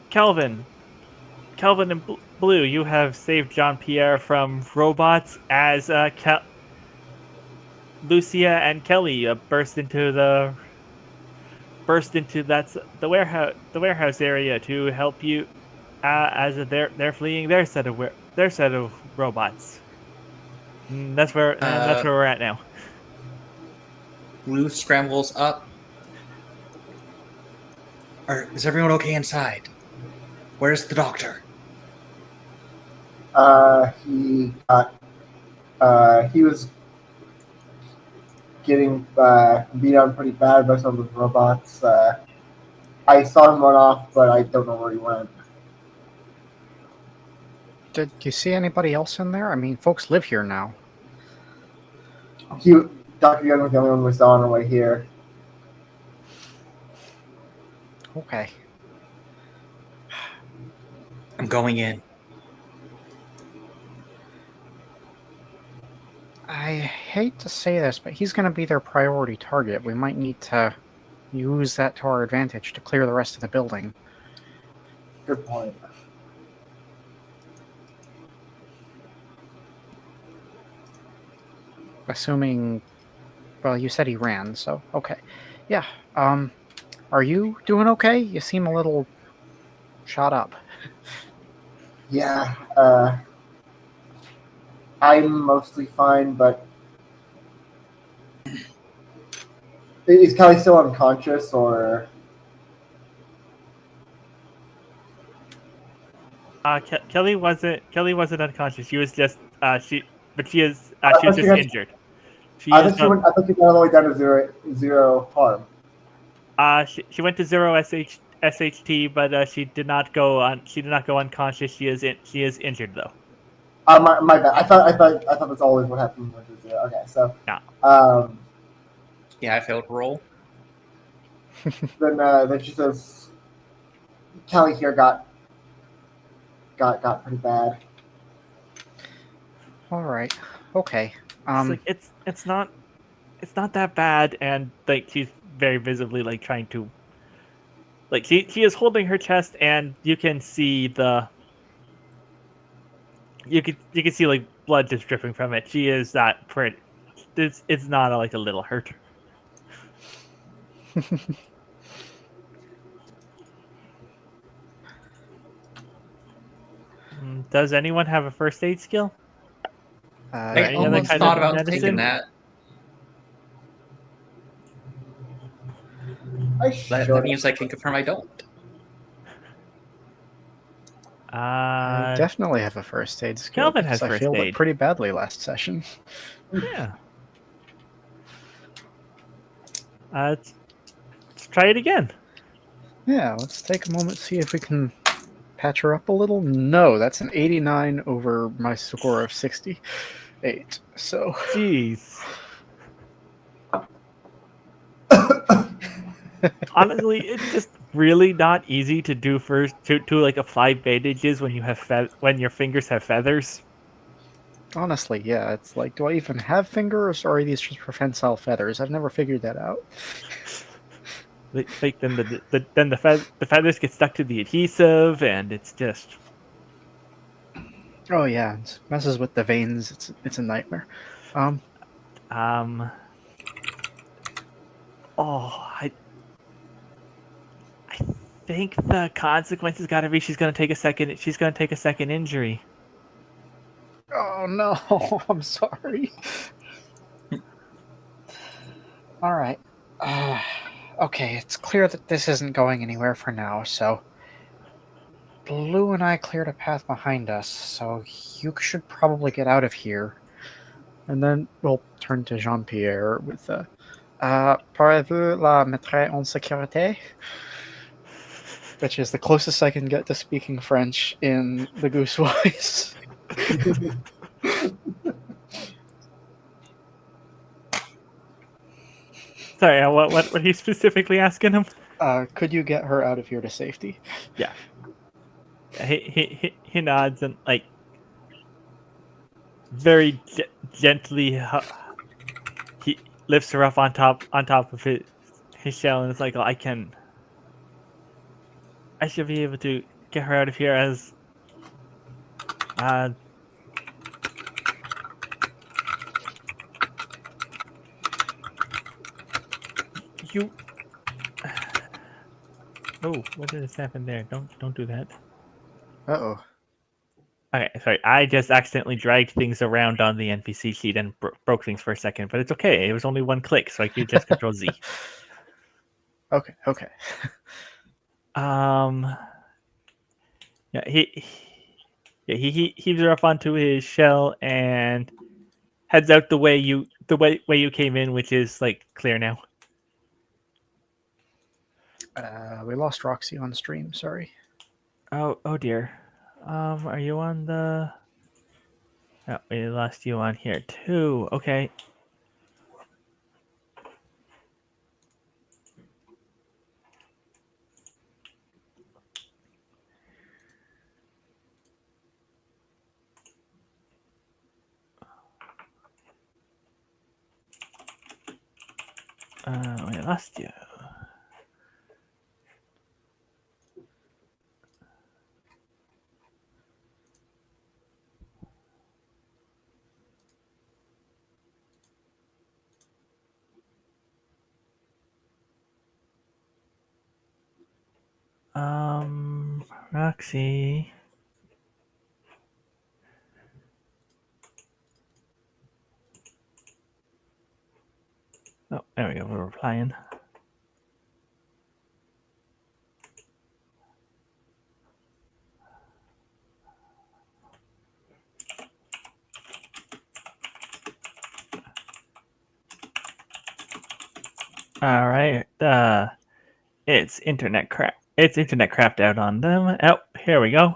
Kelvin and Blue, you have saved Jean-Pierre from robots as Lucia and Kelly burst into the warehouse area to help you as they're fleeing their set of robots. That's where we're at now. Blue scrambles up. Is everyone okay inside? Where's the doctor? He was getting beat up pretty bad by some of the robots. I saw him run off, but I don't know where he went. Did you see anybody else in there? I mean, folks live here now. Dr. Young was the only one we saw on our way here. Okay. I'm going in. I hate to say this, but he's going to be their priority target. We might need to use that to our advantage to clear the rest of the building. Good point. Assuming, well, you said he ran, so okay. Yeah, are you doing okay? You seem a little shot up. Yeah, I'm mostly fine, but is Kelly still unconscious, or? Kelly wasn't unconscious. She was just she was just injured. I thought she got all the way down to zero harm. She went to 0 SHT, but she did not go unconscious. She is injured though. My bad. I thought that's always what happened with the 0. Okay, so yeah. Yeah, I failed to roll. Then she says, Kelly here got pretty bad. All right. Okay. It's not that bad, and like she's very visibly like trying to, like she is holding her chest, and you can see You can see like blood just dripping from it. She is not pretty. It's not like a little hurt. Does anyone have a first aid skill? I Any other almost kind thought of about medicine? taking that. That means I can confirm I don't. I definitely have a first aid skill. Kelvin has because I first failed aid. it pretty badly last session. Yeah. Let's try it again. Yeah, let's take a moment, see if we can patch her up a little. No, that's an 89 over my score of 68. So, Jeez. Honestly, it's just really not easy to do first to like apply bandages when you have when your fingers have feathers. honestly, yeah, it's like, do I even have fingers, or are these just prehensile feathers? I've never figured that out. Like then the feathers get stuck to the adhesive, and it's just Oh yeah, it messes with the veins. It's a nightmare. um. Oh, I think the consequences got to be she's gonna take a second. She's gonna take a second injury. Oh no, I'm sorry. All right. Okay, it's clear that this isn't going anywhere for now, so Blue and I cleared a path behind us, so you should probably get out of here. And then we'll turn to Jean-Pierre with Parlez-vous la mettre en sécurité? Which is the closest I can get to speaking French in the goose voice. Sorry, what are you specifically asking him? Could you get her out of here to safety? Yeah. He nods and like very gently he lifts her up on top of his shell, and it's like, oh, I should be able to get her out of here as you. Oh, what just happened there? Don't do that. Uh-oh. Okay, sorry. I just accidentally dragged things around on the NPC sheet and broke things for a second, but it's okay. It was only one click, so I could just Control Z. Okay. Yeah, he heaves her up onto his shell and heads out the way you came in, which is like clear now. We lost Roxy on stream, sorry. Oh dear. Are you on the? Oh, we lost you on here too. Okay. We lost you. Roxy. Oh, there we go. We're replying. All right. It's internet crap. It's internet crapped out on them. Oh, here we go.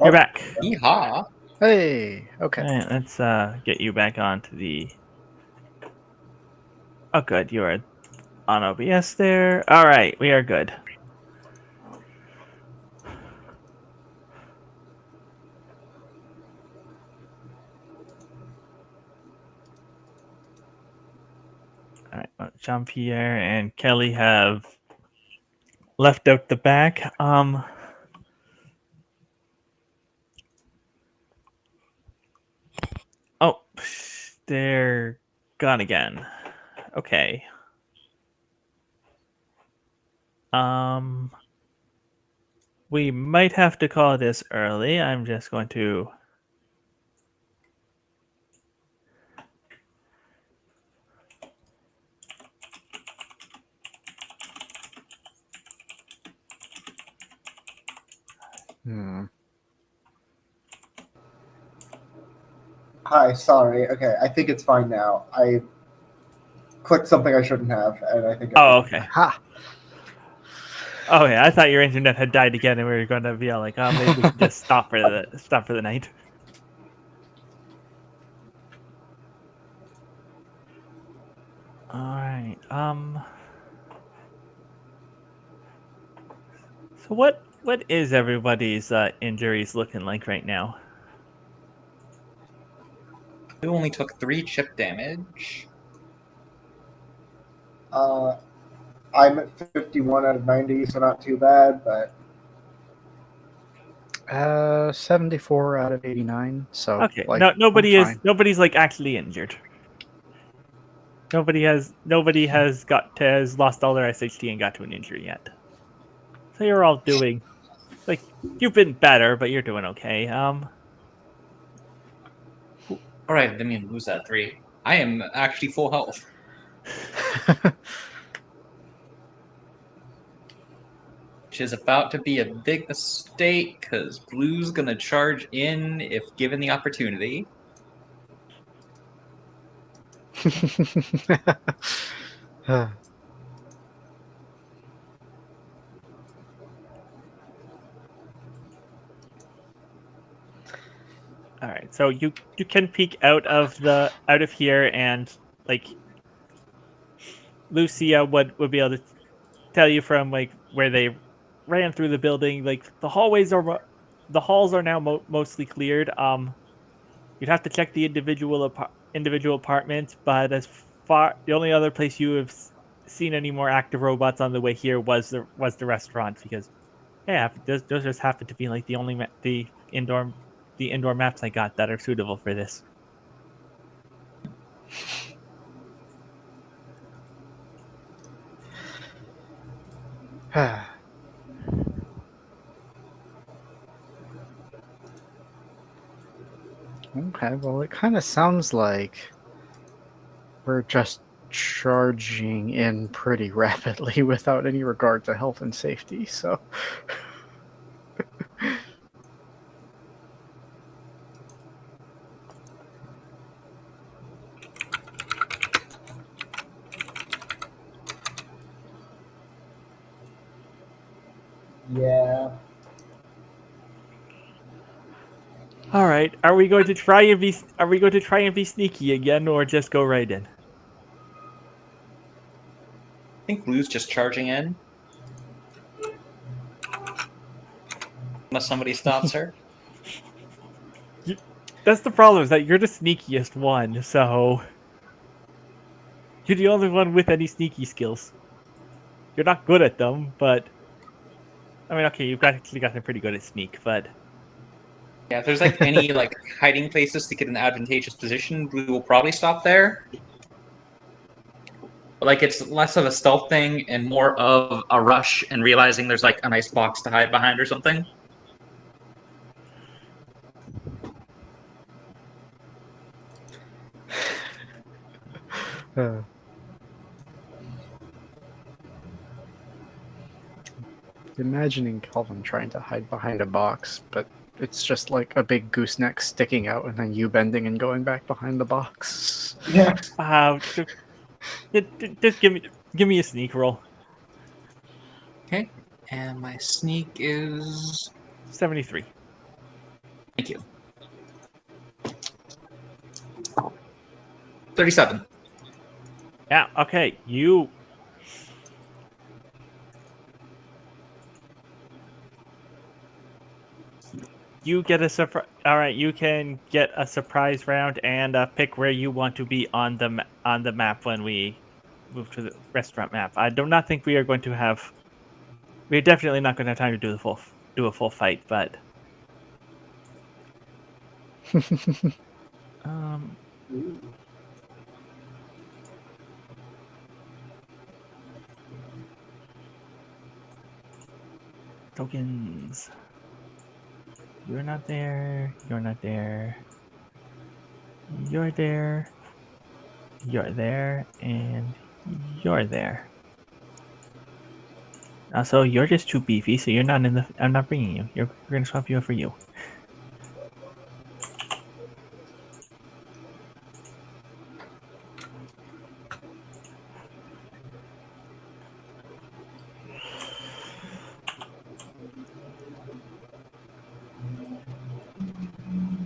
You're back. Yeehaw. Hey, okay. All right, let's get you back onto the. Oh, good. You are on OBS there. All right, we are good. All right, well, Jean-Pierre and Kelly have left out the back. They're gone again. Okay. We might have to call this early. I'm just going to... Hi, sorry. Okay, I think it's fine now. I clicked something I shouldn't have, and I think. Oh, okay. Ha! Oh, yeah. I thought your internet had died again, and we were going to be all like, "Oh, maybe we should just stop for the night." All right. So what is everybody's injuries looking like right now? We only took 3 chip damage. I'm at 51 out of 90, so not too bad, but 74 out of 89. So Okay. like, No, I'm fine. nobody's like actually injured. Nobody has lost all their SHT and got to an injury yet. So you're all doing like you've been better, but you're doing okay. Alright, I didn't mean to lose that 3. I am actually full health. Which is about to be a big mistake, because Blue's gonna charge in if given the opportunity. All right. So you can peek out of here, and like Lucia would be able to tell you from like where they ran through the building. Like the halls are now mostly cleared. You'd have to check the individual apartments, but the only other place you have seen any more active robots on the way here was the restaurant, because yeah, those just happen to be like the only the indoor maps I got that are suitable for this. Okay, well, it kind of sounds like we're just charging in pretty rapidly without any regard to health and safety, so... yeah. All right, are we going to try and be sneaky again, or just go right in? I think Blue's just charging in. Unless somebody stops her. That's the problem, is that you're the sneakiest one, so you're the only one with any sneaky skills. You're not good at them, but I mean, okay, you've actually gotten pretty good at sneak, but Yeah, if there's like any like hiding places to get an advantageous position, Blue will probably stop there. But like it's less of a stealth thing and more of a rush and realizing there's like a nice box to hide behind or something. Imagining Calvin trying to hide behind a box, but it's just like a big gooseneck sticking out and then you bending and going back behind the box. Yeah. just give me a sneak roll. Okay, and my sneak is 73. Thank you. 37. Yeah, okay, you get a surprise. All right, you can get a surprise round and pick where you want to be on the map when we move to the restaurant map. I do not think we are going to have. We're definitely not going to have time to do a full fight, but Ooh. Tokens. You're not there. You're not there. You're there. You're there. And you're there. Also, you're just too beefy, so you're not in the. I'm not bringing you. We're gonna swap you out for you.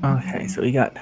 Okay, so we got.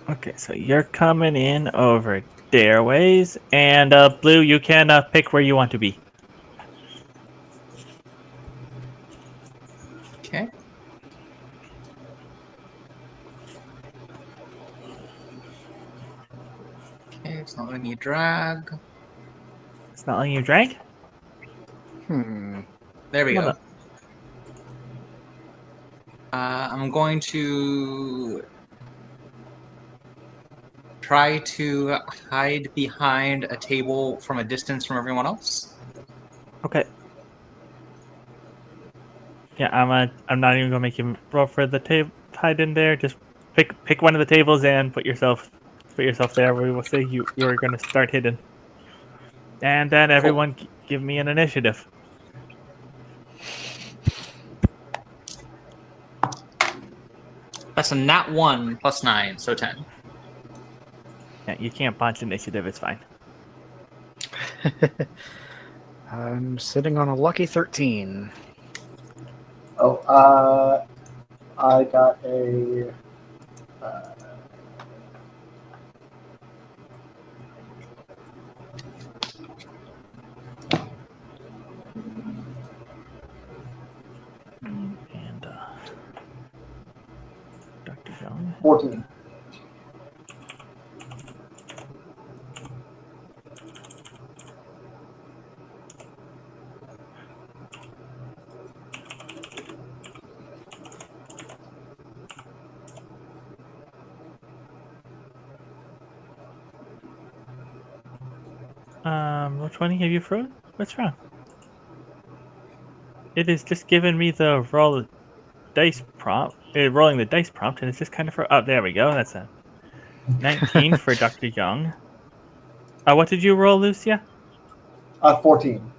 Okay, so you're coming in over there ways, and Blue, you can pick where you want to be. Okay. Okay, it's not letting me drag. It's not letting you drag. There we Come on go. up. I'm going to try to hide behind a table from a distance from everyone else. Okay. Yeah, I'm not even gonna make you roll for the table hide in there. Just pick one of the tables and put yourself there. We will say you're gonna start hidden, and then everyone give me an initiative. That's a nat 1 plus 9, so 10. Yeah, you can't punch initiative. It's fine. I'm sitting on a lucky 13. Oh, I got a. And Dr. Young. 14. Which one have you frozen? What's wrong? It is just giving me the roll dice prompt. Rolling the dice prompt, and it's just kind of oh, there we go. That's a 19 for Dr. Young. What did you roll, Lucia? 14.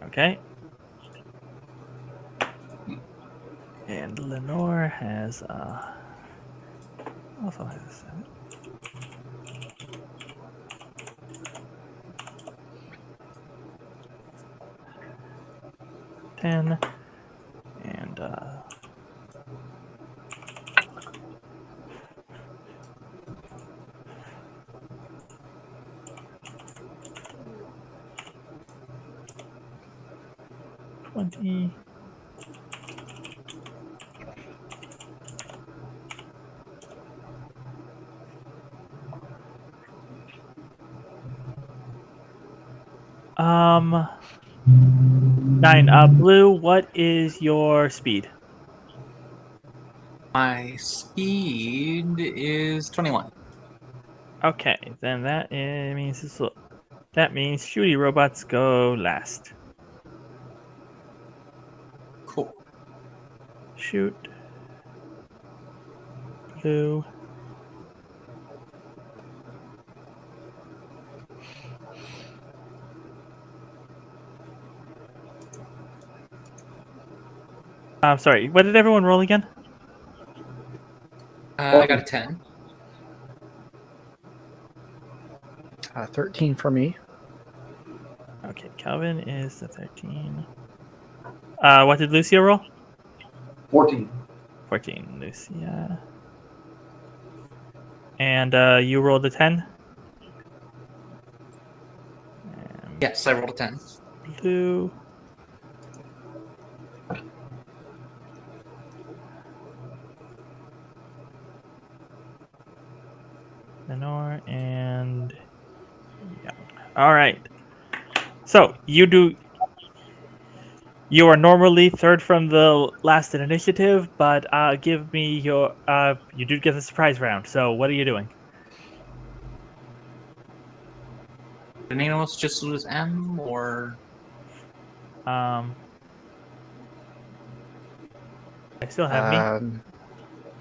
Okay. And Lenore has also has a 7. And 20. Um, 9. Blue, what is your speed? My speed is 21. Okay, then that means shooty robots go last. Cool. Shoot. Blue. I'm sorry. What did everyone roll again? I got a 10. 13 for me. Okay, Calvin is the 13. What did Lucia roll? 14. 14, Lucia. And you rolled a 10? Yes, I rolled a 10. Blue. Lenore and Young. All right. So you are normally third from the last in initiative, but give me your. You do get the surprise round. So what are you doing? Did anyone else just lose M or? I still have me.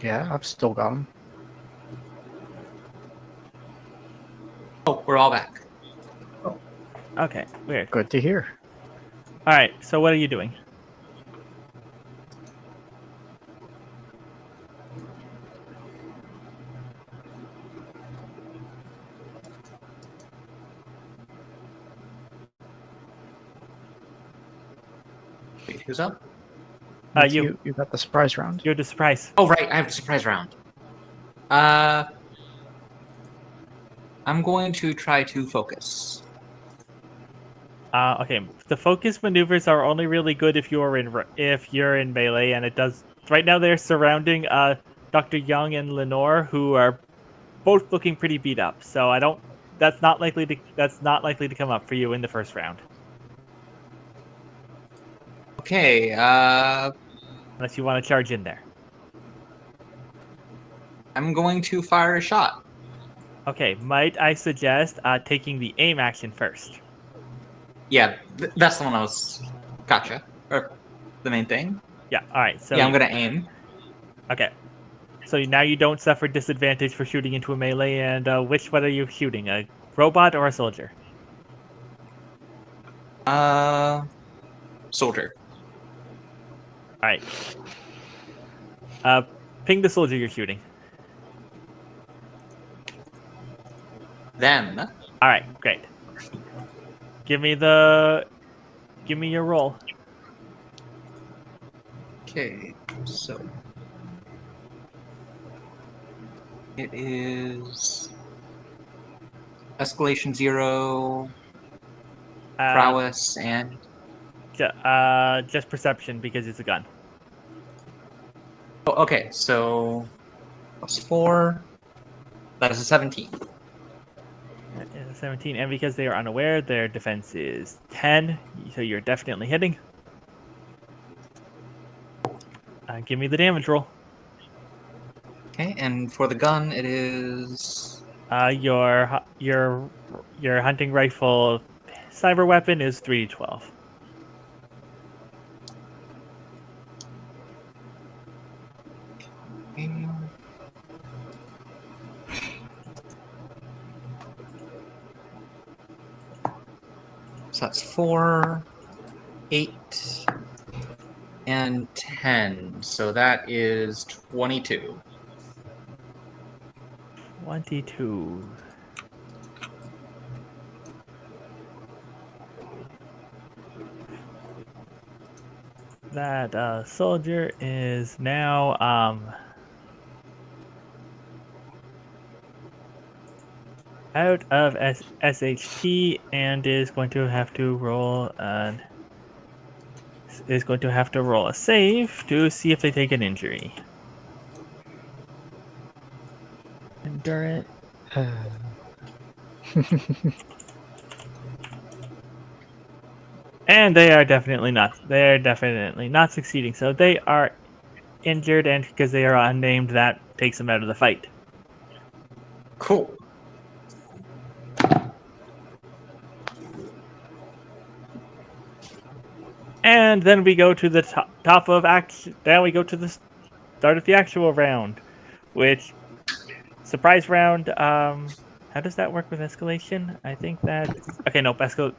Yeah, I've still got them. Oh, we're all back. Okay, weird. Good to hear. All right. So what are you doing? Wait, who's up? You got the surprise round. You're the surprise. Oh, right, I have a surprise round. I'm going to try to focus. Okay. The focus maneuvers are only really good if you're in melee, and it does. Right now, they're surrounding Dr. Young and Lenore, who are both looking pretty beat up. So I don't. That's not likely to come up for you in the first round, Okay, unless you want to charge in there. I'm going to fire a shot. Okay. Might I suggest taking the aim action first? Yeah, that's the one I was. Gotcha. Or the main thing. Yeah. All right. So Yeah, I'm gonna aim. Okay. So now you don't suffer disadvantage for shooting into a melee, and which one are you shooting? A robot or a soldier? Soldier. All right. Ping the soldier you're shooting. Then. All right, great. Give me your roll. Okay, so it is escalation 0, prowess, and Just perception because it's a gun. oh, okay, so +4. That is a 17. That is a 17, and because they are unaware, their defense is 10. So you're definitely hitting. Give me the damage roll. Okay, and for the gun, it is Your hunting rifle cyber weapon is 3d12. So that's 4, 8, and 10. So that is 22. 22. That soldier is now out of SHP and is going to have to roll a save to see if they take an injury. Endure it. And they are definitely not. They are definitely not succeeding. So they are injured, and because they are unnamed, that takes them out of the fight. Cool. And then we go to the top of action. Then we go to the start of the actual round, which surprise round. How does that work with escalation? I think that okay. Nope. That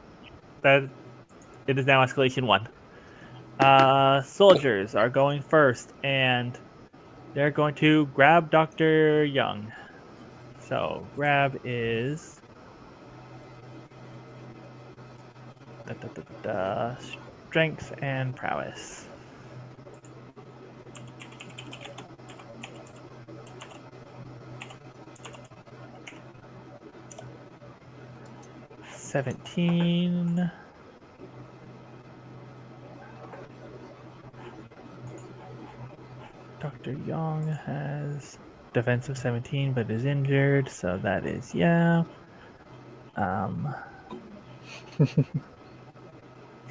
it is now escalation 1. Soldiers are going first, and they're going to grab Dr. Young. So grab is strength and prowess. 17. Dr. Young has defense of 17, but is injured, so that is yeah. He's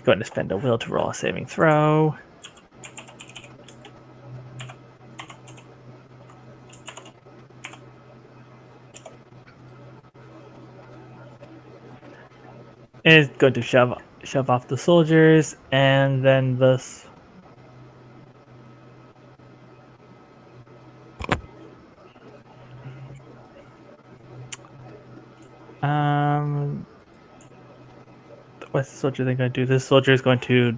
going to spend a will to roll a saving throw. Is going to shove off the soldiers, and then this. What's the soldier thing going to do? This soldier is going to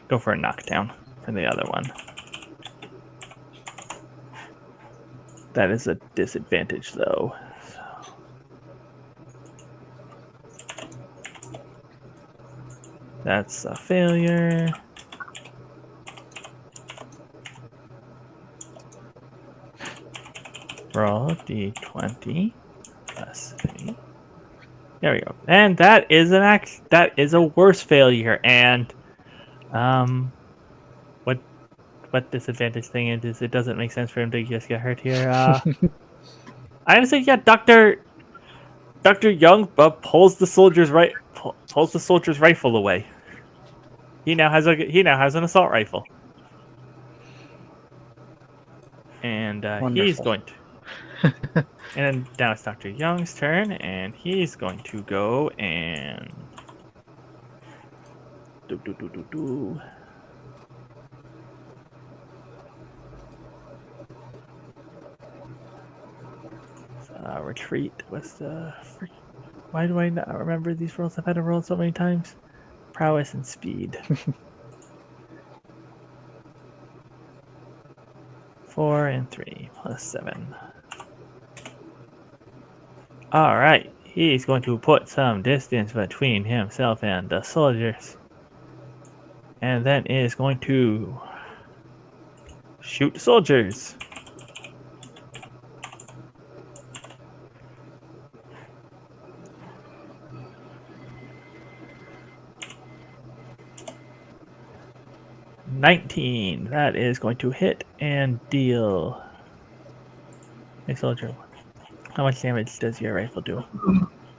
go for a knockdown for the other one. That is a disadvantage, though. That's a failure. Roll d20 plus 3. There we go. And that is a worse failure. And what disadvantage thing is it doesn't make sense for him to just get hurt here. I would say yeah, Dr. Young pulls the soldier's rifle away. He now has an assault rifle. And he's going to. And now it's Dr. Young's turn, and he's going to go and retreat. What's the why do I not remember these rolls? I've had to roll so many times. Prowess and speed. 4 and 3 plus 7. All right, he's going to put some distance between himself and the soldiers, and then is going to shoot soldiers. $19. That is going to hit and deal. Hey, soldier. How much damage does your rifle do?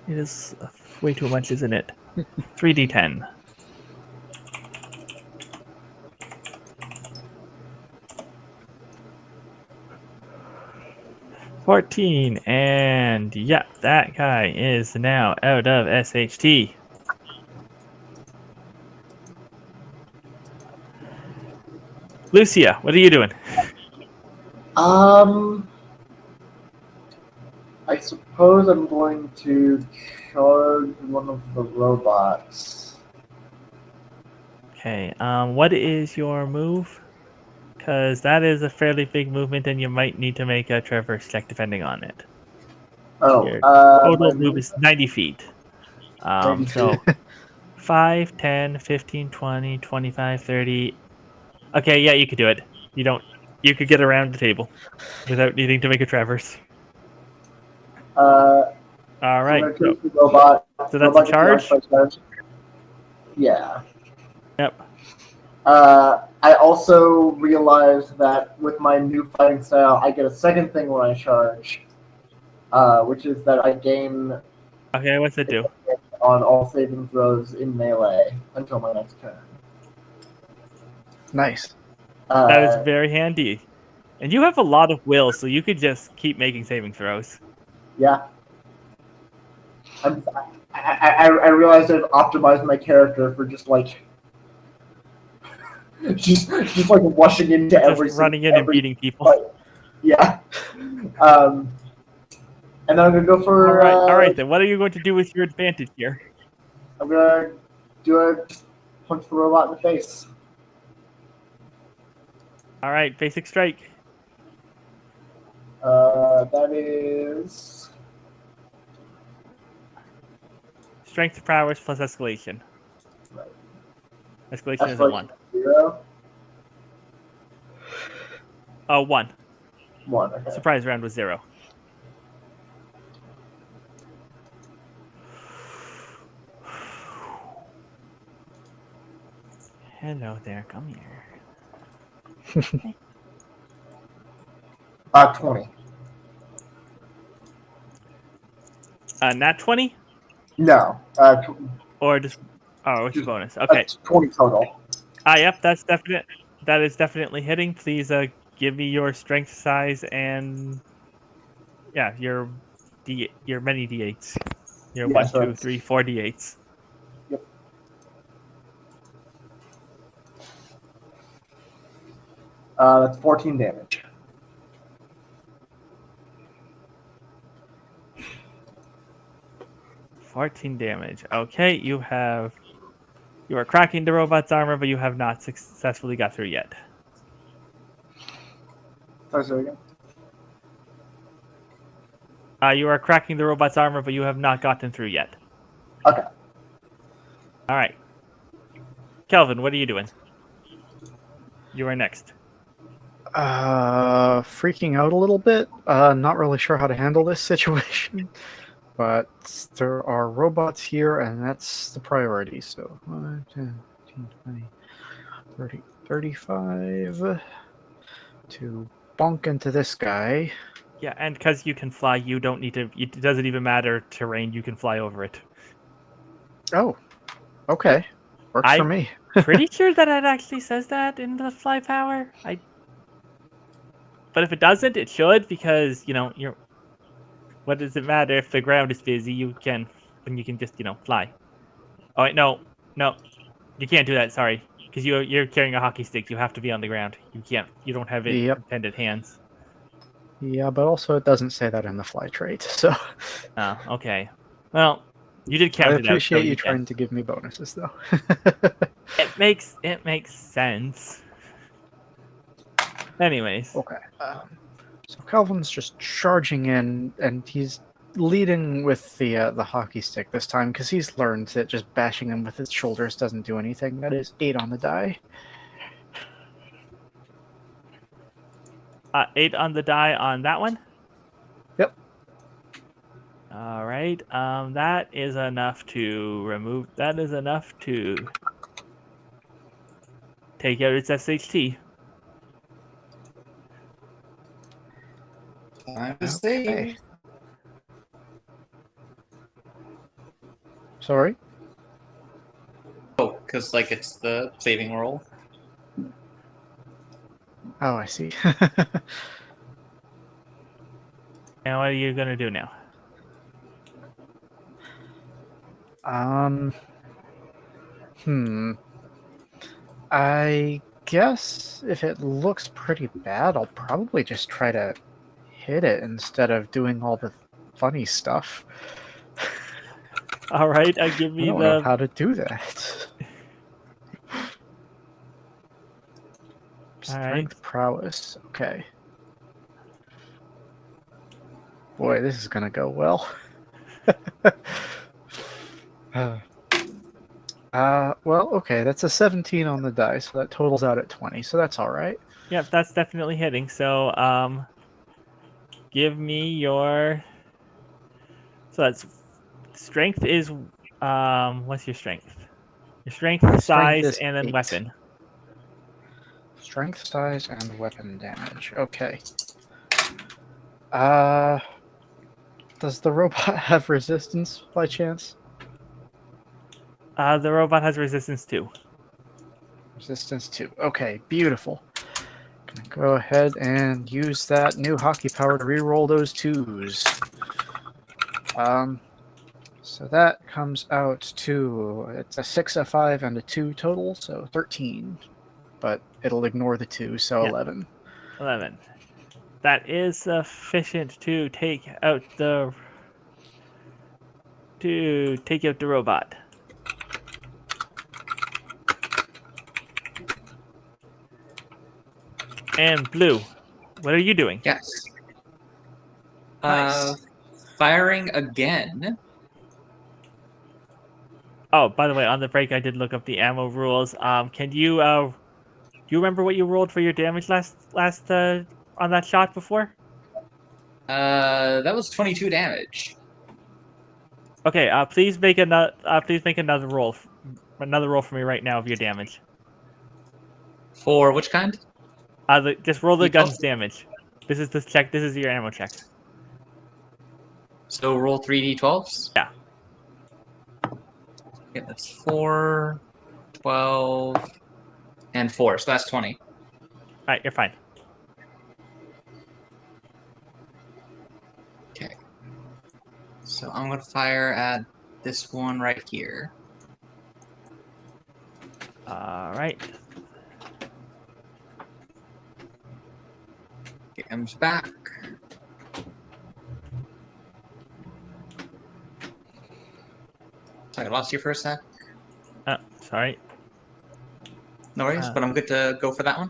It is way too much, isn't it? 3d10. $14, and yeah, that guy is now out of SHT. Lucia, what are you doing? I suppose I'm going to charge one of the robots. Okay, what is your move? Because that is a fairly big movement, and you might need to make a traverse check depending on it. Oh, Your total move is 90 feet. 90 so 5, 10, 15, 20, 25, 30. Okay, yeah, you could do it. You could get around the table without needing to make a traverse. All right. So robot, so that's a charge? Yeah. Yep. I also realized that with my new fighting style, I get a second thing when I charge, which is that I gain. Okay, what's it do? On all saving throws in melee until my next turn. Nice. That is very handy. And you have a lot of will, so you could just keep making saving throws. Yeah. I realized I've optimized my character for just like just like rushing into just every running in and beating people. Fight. Yeah. And then I'm gonna go for. All right. Then what are you going to do with your advantage here? I'm gonna do a punch the robot in the face. All right, basic strike. That is strength prowess plus escalation. Right. Escalation is a 1. 0. Oh, 1. 1. Okay. Surprise round was 0. Hello there. Come here. 20. Nat 20? No. Or just... Oh, what's your Just- bonus? Okay. 20 total. Yep, that's definite. That is definitely hitting. Please give me your strength size and... Yeah, your many d8s. Your Yeah, 1, so 2, that's- 3, 4 d8s. Yep. That's 14 damage. $14 damage. Okay, you are cracking the robot's armor, but you have not successfully got through yet. Sorry, say again. You are cracking the robot's armor, but you have not gotten through yet. Okay. All right. Kelvin, what are you doing? You are next. Freaking out a little bit. Not really sure how to handle this situation. But there are robots here, and that's the priority. So 5, 10, 15, 20, 30, 35 to bonk into this guy. Yeah, and because you can fly, you don't need to... It doesn't even matter terrain. You can fly over it. Oh, okay. Works for me. Pretty sure that it actually says that in the fly power. But if it doesn't, it should, because, you're... What does it matter if the ground is busy? You can just, fly. Oh, wait, no. You can't do that, sorry. Because you're carrying a hockey stick. You have to be on the ground. You don't have independent hands. Yeah, but also it doesn't say that in the fly trait, so... Oh, okay. Well, you did count I it out. appreciate you trying to give me bonuses, though. It makes sense. Anyways. Okay. So Calvin's just charging in, and he's leading with the hockey stick this time, because he's learned that just bashing him with his shoulders doesn't do anything. That is 8 on the die. 8 on the die on that one? Yep. All right. That is enough to remove... That is enough to take out its SHT. Time to save. Sorry? Oh, because it's the saving roll. Oh, I see. And what are you going to do now? I guess if it looks pretty bad, I'll probably just try to hit it instead of doing all the funny stuff. All right, give I me don't know how to do that. Strength prowess. Okay. Boy, this is gonna go well. Well, okay, that's a 17 on the die, so that totals out at 20, so that's all right. Yep, that's definitely hitting. So, give me your... So that's... Strength is... What's your strength? Your strength, size, and then 8. weapon. Strength, size, and weapon damage. Okay. Does the robot have resistance by chance? The robot has resistance 2. Resistance 2. Okay, beautiful. Gonna go ahead and use that new hockey power to reroll those 2s. So that comes out to... It's a 6, a 5, and a 2 total, so 13. But it'll ignore the 2, so 11. 11. That is sufficient to take out the robot. And Blue, what are you doing? Yes. Nice. Firing again. Oh, by the way, on the break, I did look up the ammo rules. Can you do you remember what you rolled for your damage last on that shot before? That was 22 damage. Okay. Please make another roll for me right now of your damage. For which kind? Just roll the D12? gun's damage. This is the check. This is your ammo check. So roll 3d12s? Yeah. Okay, that's 4, 12, and 4. So that's 20. Alright, you're fine. Okay. So I'm going to fire at this one right here. Alright. Comes back. Sorry, I lost you for a sec. Sorry. No worries, but I'm good to go for that one.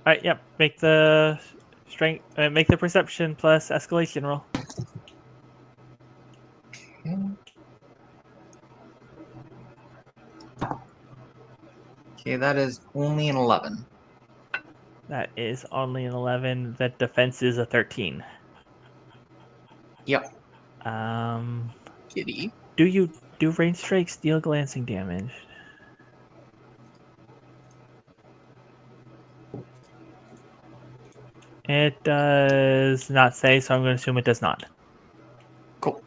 Alright, yep. Make the strength. Make the perception plus escalation roll. Okay, that is only an 11. That is only an 11. That defense is a 13. Yep. Do range strikes deal glancing damage? It does not say, so I'm going to assume it does not. Cool.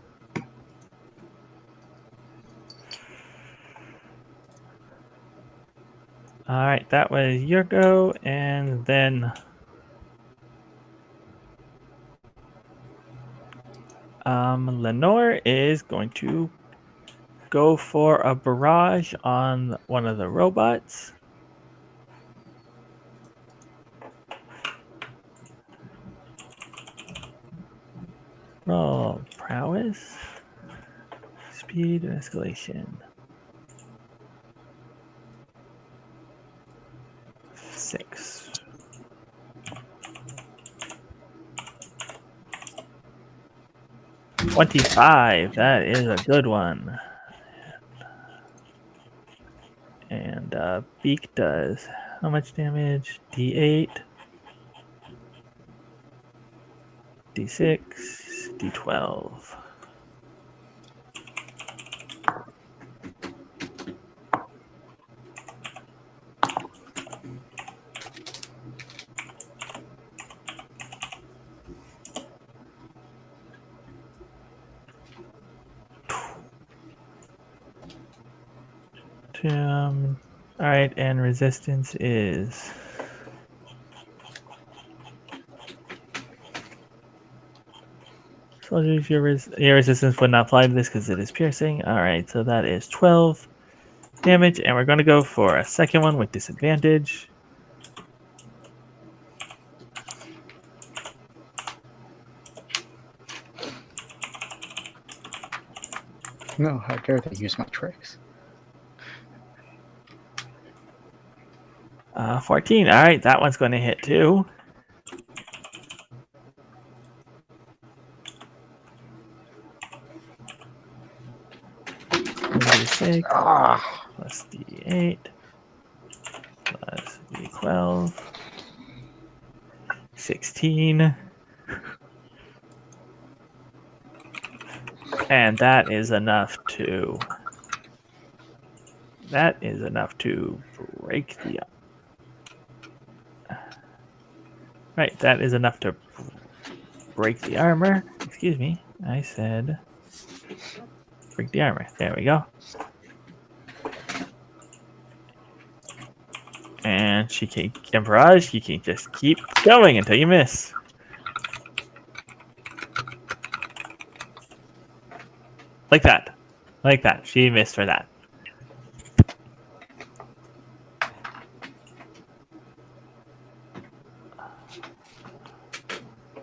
Alright, that was your go, and then Lenore is going to go for a barrage on one of the robots. Roll prowess, speed, and escalation. 6. $25. That is a good one. And Beak does how much damage? D8, D6, D12. All right, and resistance is soldiers. Your resistance would not apply to this because it is piercing. All right, so that is 12 damage, and we're going to go for a second one with disadvantage. No, how dare they use my tricks? 14. All right, that one's going to hit too. D6 plus D8 plus D12. 16. And that is enough to break the right, that is enough to break the armor. Excuse me. I said break the armor. There we go. And she can barrage, you can just keep going until you miss. Like that. Like that. She missed for that.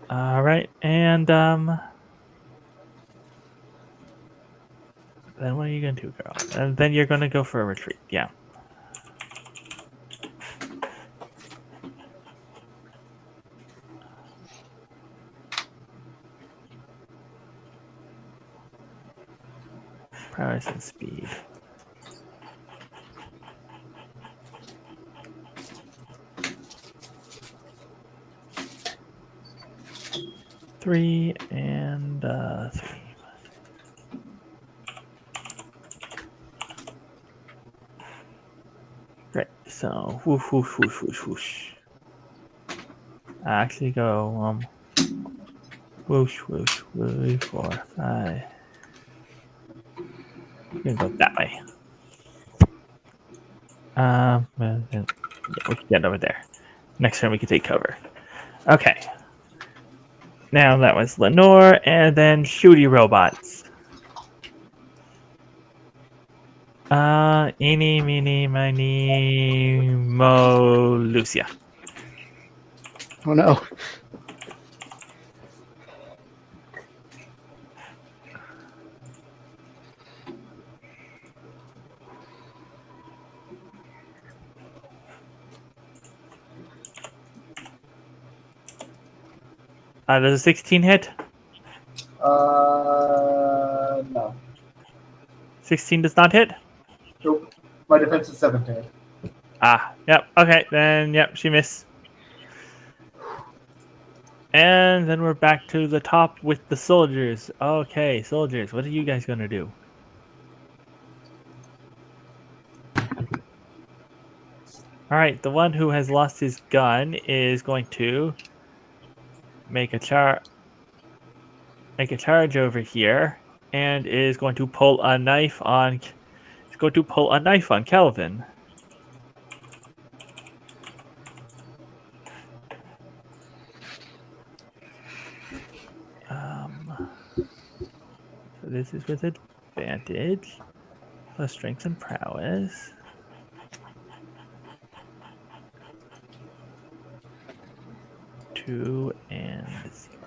All right, and then what are you gonna do, girl? And then you're gonna go for a retreat. Yeah. Prowess and speed. Three and 3. Great. So whoosh whoosh whoosh whoosh whoosh. I actually go whoosh whoosh whoosh 4, 5. We're gonna go that way. Yeah, we can get over there. Next turn we can take cover. Okay. Now that was Lenore, and then shooty robots. Eeny, meeny, miny, mo, Lucia. Oh no. Does a 16 hit? No. 16 does not hit? Nope. My defense is 17. Yep. Okay, then, yep, she missed. And then we're back to the top with the soldiers. Okay, soldiers, what are you guys going to do? Alright, the one who has lost his gun is going to make a charge over here, and is going to pull a knife on Kelvin. So this is with advantage plus strength and prowess. Two and 0.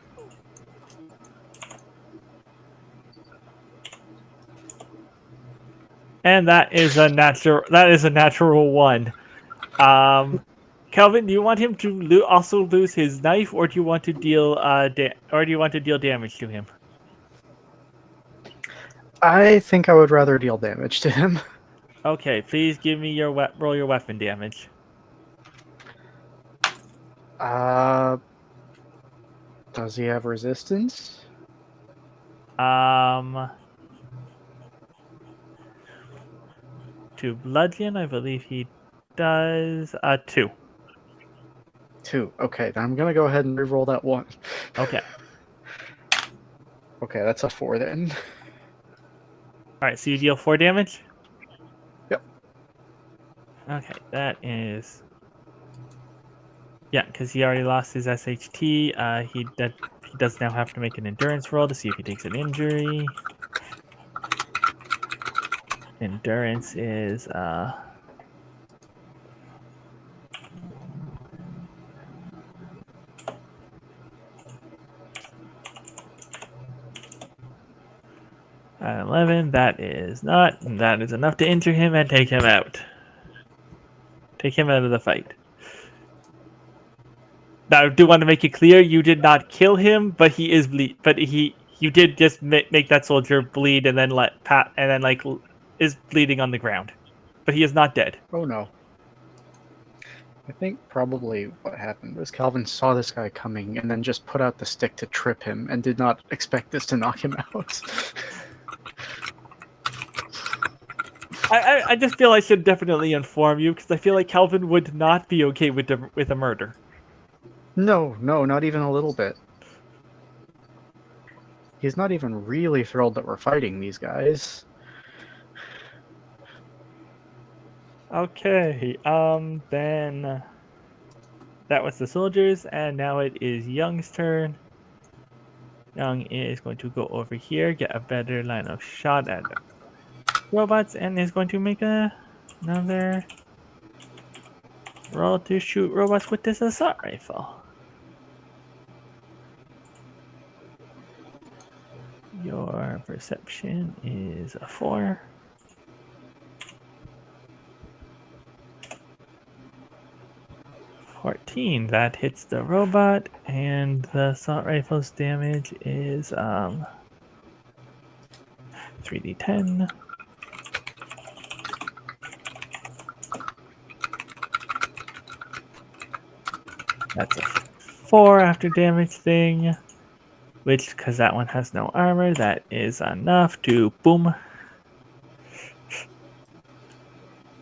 And that is a natural 1. Kelvin, do you want him to also lose his knife, or do you want to deal damage to him? I think I would rather deal damage to him. Okay, please give me your roll your weapon damage. Does he have resistance? To bludgeon, I believe he does 2. 2. Okay, then I'm gonna go ahead and reroll that 1. Okay. Okay, that's a 4 then. Alright, so you deal 4 damage? Yep. Okay, that is... Yeah, because he already lost his SHT. He does now have to make an endurance roll to see if he takes an injury. Endurance is... 11, that is enough to injure him and take him out. Take him out of the fight. Now, I do want to make it clear, you did not kill him, but he is you did just make that soldier bleed and then is bleeding on the ground. But he is not dead. Oh no. I think probably what happened was Calvin saw this guy coming and then just put out the stick to trip him and did not expect this to knock him out. I just feel I should definitely inform you, because I feel like Calvin would not be okay with a murder. No, not even a little bit. He's not even really thrilled that we're fighting these guys. Okay, then that was the soldiers, and now it is Young's turn. Young is going to go over here, get a better line of shot at the robots, and is going to make another roll to shoot robots with this assault rifle. Your perception is a 4. $14. That hits the robot, and the assault rifle's damage is 3d10. That's a 4 after damage thing, which, because that one has no armor, that is enough to boom.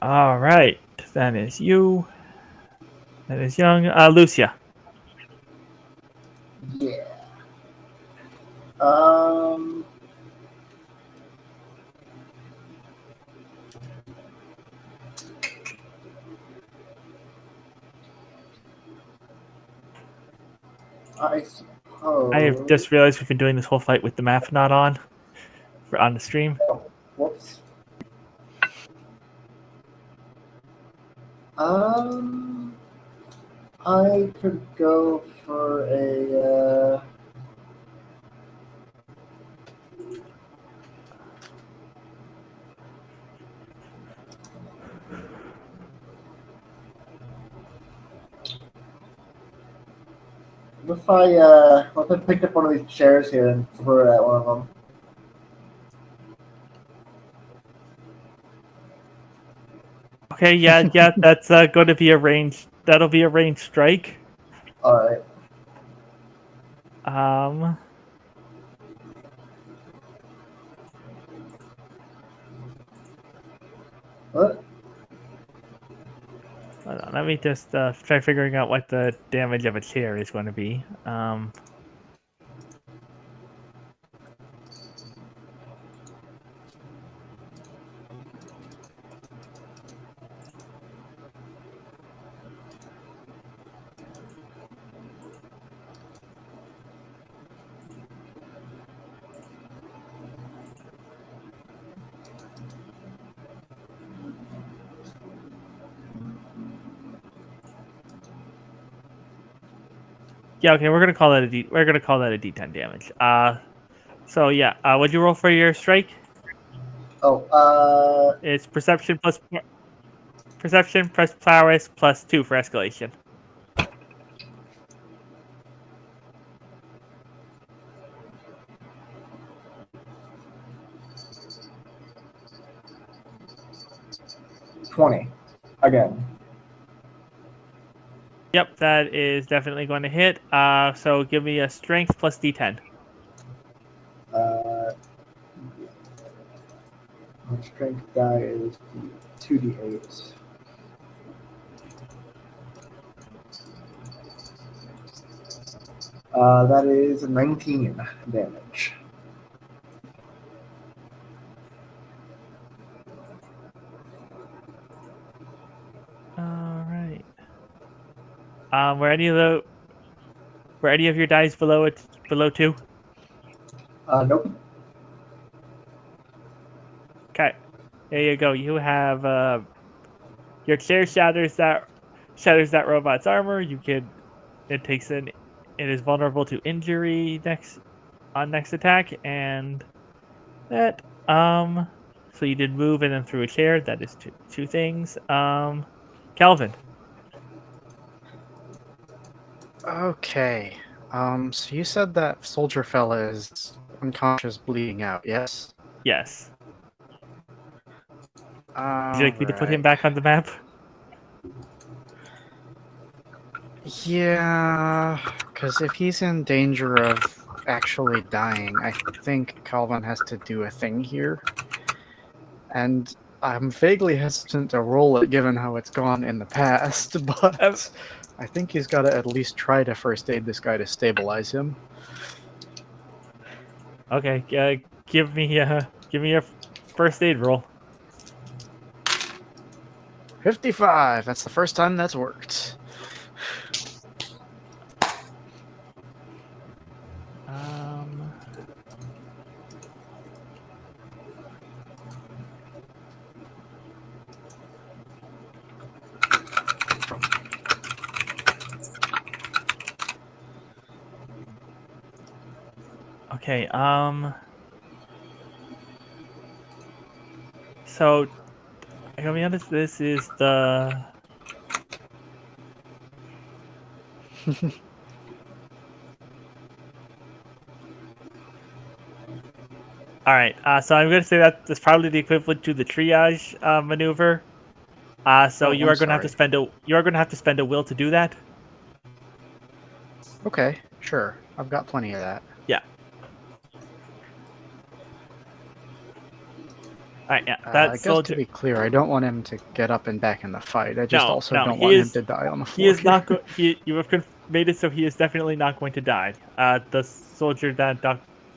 Alright, That is you. That is young. Lucia. Yeah. I suppose. I have just realized we've been doing this whole fight with the map not on the stream. Oh, whoops. I could go for a. What if I picked up one of these chairs here and threw it at one of them? Okay, yeah, that's going to be a range. That'll be a range strike. All right. What? Hold on, let me just try figuring out what the damage of a chair is going to be. Yeah, okay, we're gonna call that a D10 damage. So yeah, what'd you roll for your strike? Oh, It's perception plus prowess plus 2 for escalation. $20 again. Yep, that is definitely going to hit. So give me a strength plus D10. My strength die is 2d8. That is 19 damage. All right. Were any of your dice below 2? Nope. Okay. There you go. You have your chair shatters that robot's armor. It is vulnerable to injury next attack, and that so you did move and then threw a chair. That is two things. Calvin. Okay. So you said that soldier fella is unconscious, bleeding out. Yes. Yes. Would you like me to put him Right. back on the map? Yeah, because if he's in danger of actually dying, I think Calvin has to do a thing here. And I'm vaguely hesitant to roll it given how it's gone in the past, but I think he's got to at least try to first aid this guy to stabilize him. Okay, give me a first aid roll. 55. That's the first time that's worked. Okay, so I gotta be honest, this is the all right. So I'm gonna say that that's probably the equivalent to the triage maneuver. So you are gonna have to spend a will to do that. Okay, sure. I've got plenty of that. Yeah. right, yeah, that I guess soldier. to be clear, I don't want him to get up and back in the fight. I just No, also no, don't he want him is- to die on the He floor. is not going. You have made it so he is definitely not going to die. The soldier that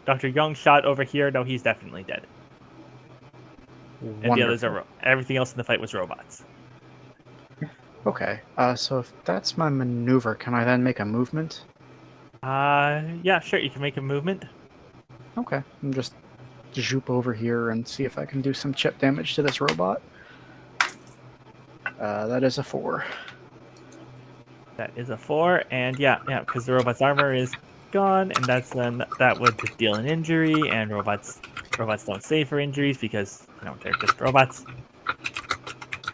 Dr. Young shot over here, no, he's definitely dead. And the others Wonderful. are everything else in the fight was robots. Okay, so if that's my maneuver, can I then make a movement? Yeah, sure, you can make a movement. Okay, and just zoop over here and see if I can do some chip damage to this robot. That is a 4. That is a 4, and yeah, because the robot's armor is gone, and that would just deal an injury, and robots don't save for injuries because they're just robots.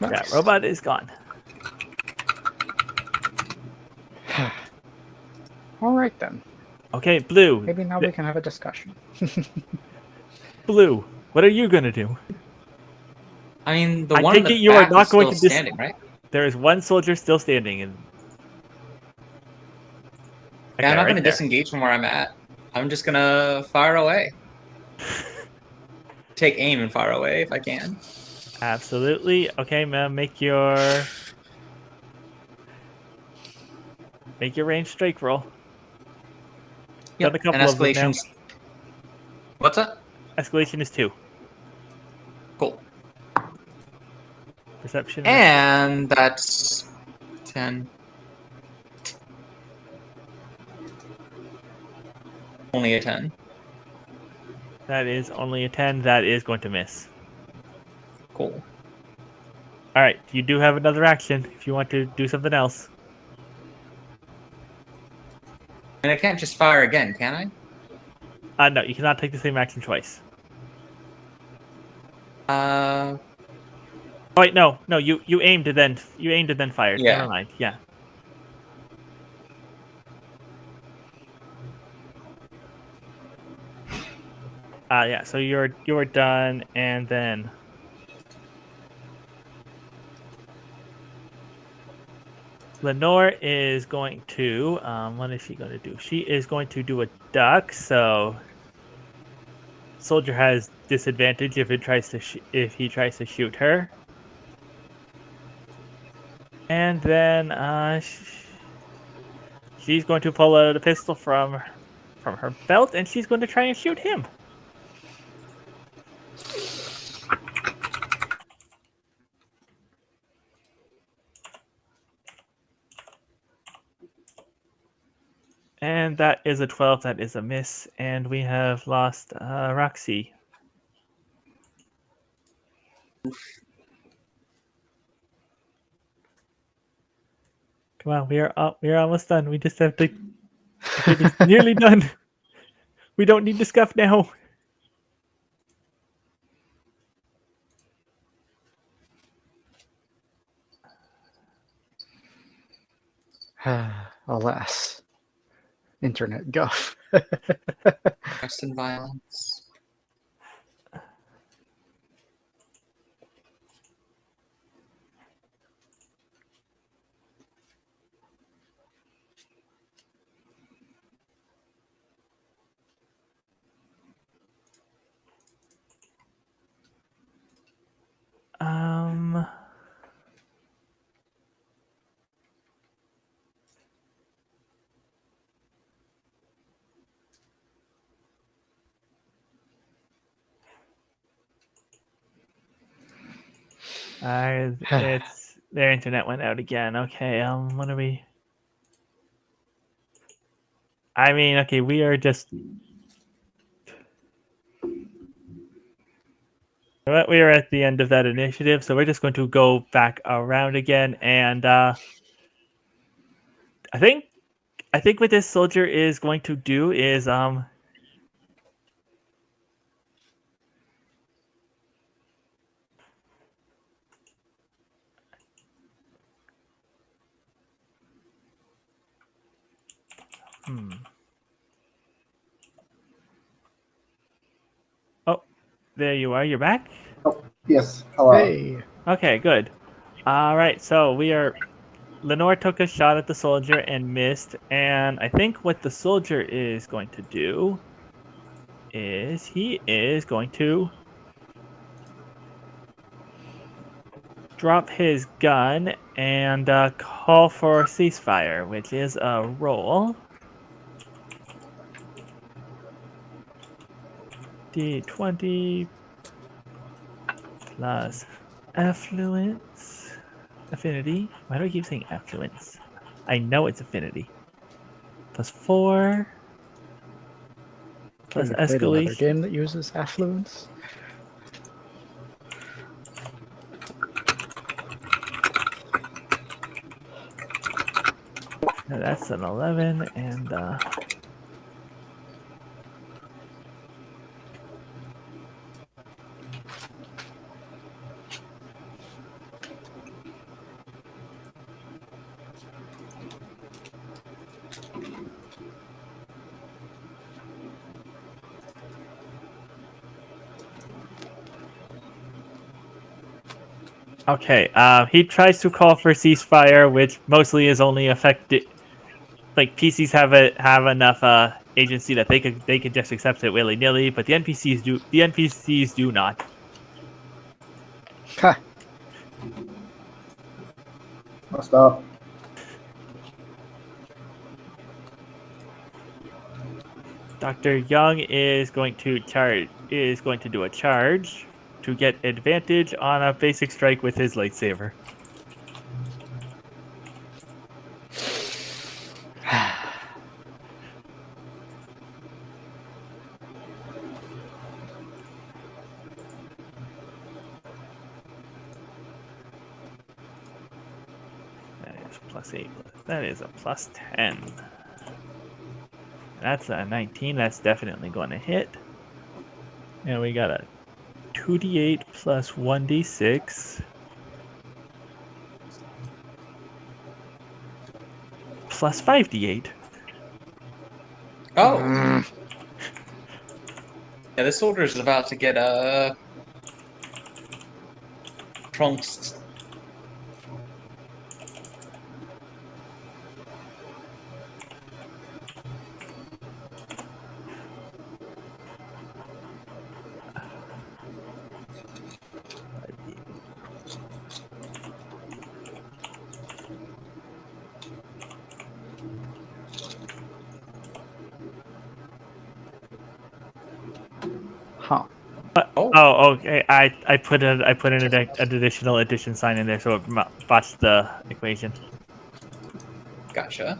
Nice. That robot is gone. All right then. Okay, Blue. Maybe now we can have a discussion. Blue, what are you gonna do? I mean, the I one in take it the you are back not is going still to standing, right? There is one soldier still standing, and Yeah, I'm not right going to there. disengage from where I'm at. I'm just going to fire away. Take aim and fire away if I can. Absolutely. Okay, ma'am, make your range strike roll. Yep, Done a couple and of them now. escalation's... What's that? Escalation is 2. Cool. Perception. And that's 10. Only a 10. That is only a 10. That is going to miss. Cool. All right, you do have another action if you want to do something else. And I can't just fire again, can I? No, you cannot take the same action twice. Uh, Oh, wait, no, you aimed and then fired. Yeah. Never mind. Yeah. Yeah. So you're done, and then Lenore is going to. What is she going to do? She is going to do a duck. So soldier has disadvantage if he tries to shoot her. And then she's going to pull out a pistol from her belt, and she's going to try and shoot him. And that is a 12. That is a miss, and we have lost Roxy. Come on, we are almost done. We just have to. It's nearly done. We don't need to scuff now. Alas. Internet guff. rest in violence. It's their internet went out again. Okay, what are we? I mean, okay, we are just. We are at the end of that initiative, so we're just going to go back around again, and I think what this soldier is going to do is Oh, there you are. You're back? Oh, yes. Hello. Hey. Okay, good. All right, so Lenore took a shot at the soldier and missed, and I think what the soldier is going to do is he is going to drop his gun and call for ceasefire, which is a roll. D20 plus affluence. Affinity. Why do I keep saying affluence? I know it's affinity. Plus 4. Plus Have you played another escalation. game that uses affluence? No, that's an 11, and okay. He tries to call for ceasefire, which mostly is only affected. Like PCs have enough agency that they could just accept it willy nilly, but the NPCs do. The NPCs do not. Ha! Messed up. Dr. Young is going to do a charge to get advantage on a basic strike with his lightsaber. That is plus 8. That is a plus 10. That's a 19. That's definitely going to hit. And we got a 2d8 plus 1d6 plus 5d8. Oh, Mm. yeah, this soldier is about to get Trunks. Huh. Oh, okay. I put an additional addition sign in there, so it botched the equation. Gotcha.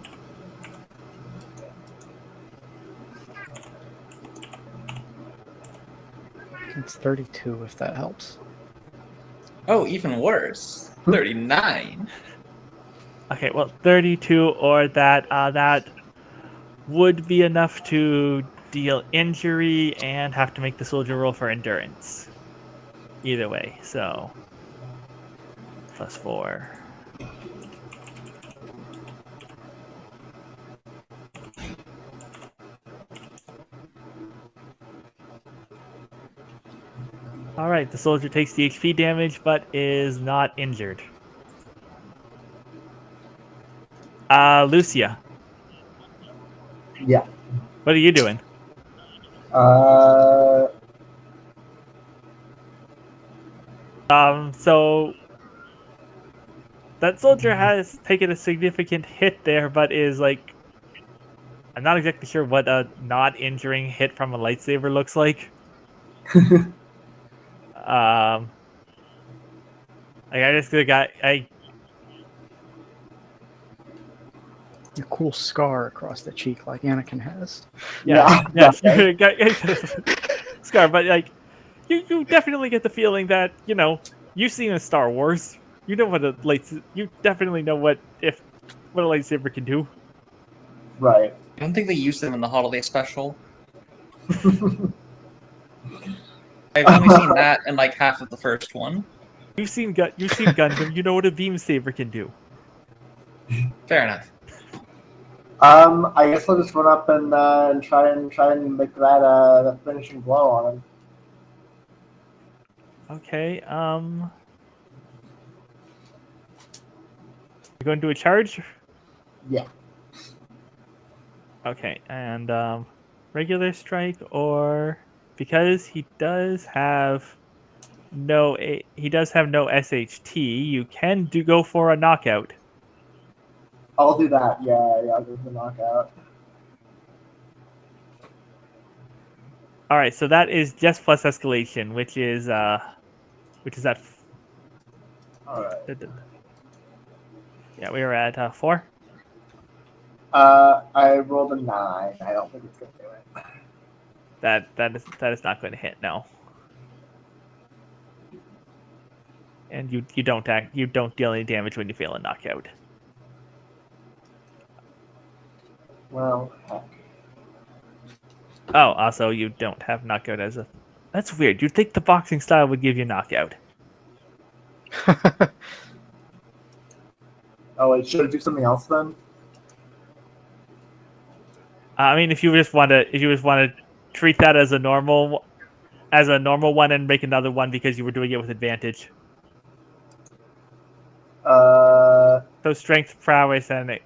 It's 32 if that helps. Oh, even worse. 39. Okay, well, 32 or that would be enough to deal injury and have to make the soldier roll for endurance. Either way, so plus 4. All right, the soldier takes the HP damage but is not injured. Lucia, Yeah. what are you doing? So that soldier has taken a significant hit there, but is like, I'm not exactly sure what a not injuring hit from a lightsaber looks like. I just got A cool scar across the cheek like Anakin has. yes, Scar, but like you definitely get the feeling that you've seen in Star Wars. You know what you definitely know what a lightsaber can do. Right. I don't think they used them in the holiday special. I've only seen that in like half of the first one. You've seen Gundam. You know what a beam saber can do. Fair enough. I guess I'll just run up and try and make that finishing blow on him. Okay. You going to do a charge? Yeah. Okay, and regular strike, or because he does have no SHT. You can go for a knockout. I'll do that. Yeah, I'll go for the knockout. All right, so that is just plus escalation, which is that. All right. Yeah, we were at 4. I rolled a 9. I don't think it's gonna do it. That is not going to hit. No. And you don't deal any damage when you fail a knockout. Well, heck. Oh, also you don't have knockout as a. That's weird. You'd think the boxing style would give you knockout. Oh, wait, should I do something else then? I mean, if you just want to treat that as a normal one and make another one because you were doing it with advantage. So strength, prowess, and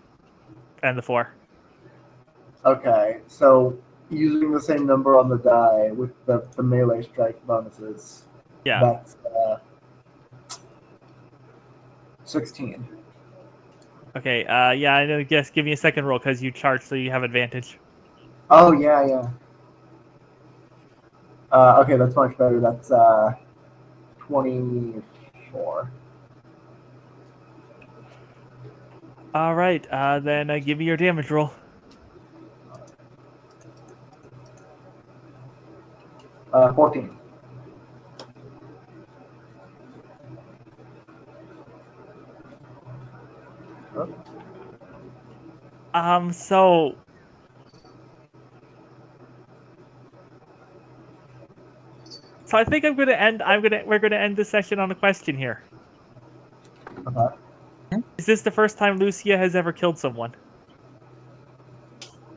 the 4. Okay, so using the same number on the die with the melee strike bonuses. Yeah. That's 16. Okay. Yeah. I guess give me a second roll because you charge, so you have advantage. Oh yeah. Okay, that's much better. That's 24. All right. Then give me your damage roll. 14. So I think we're gonna end the session on a question here. Okay. Is this the first time Lucia has ever killed someone?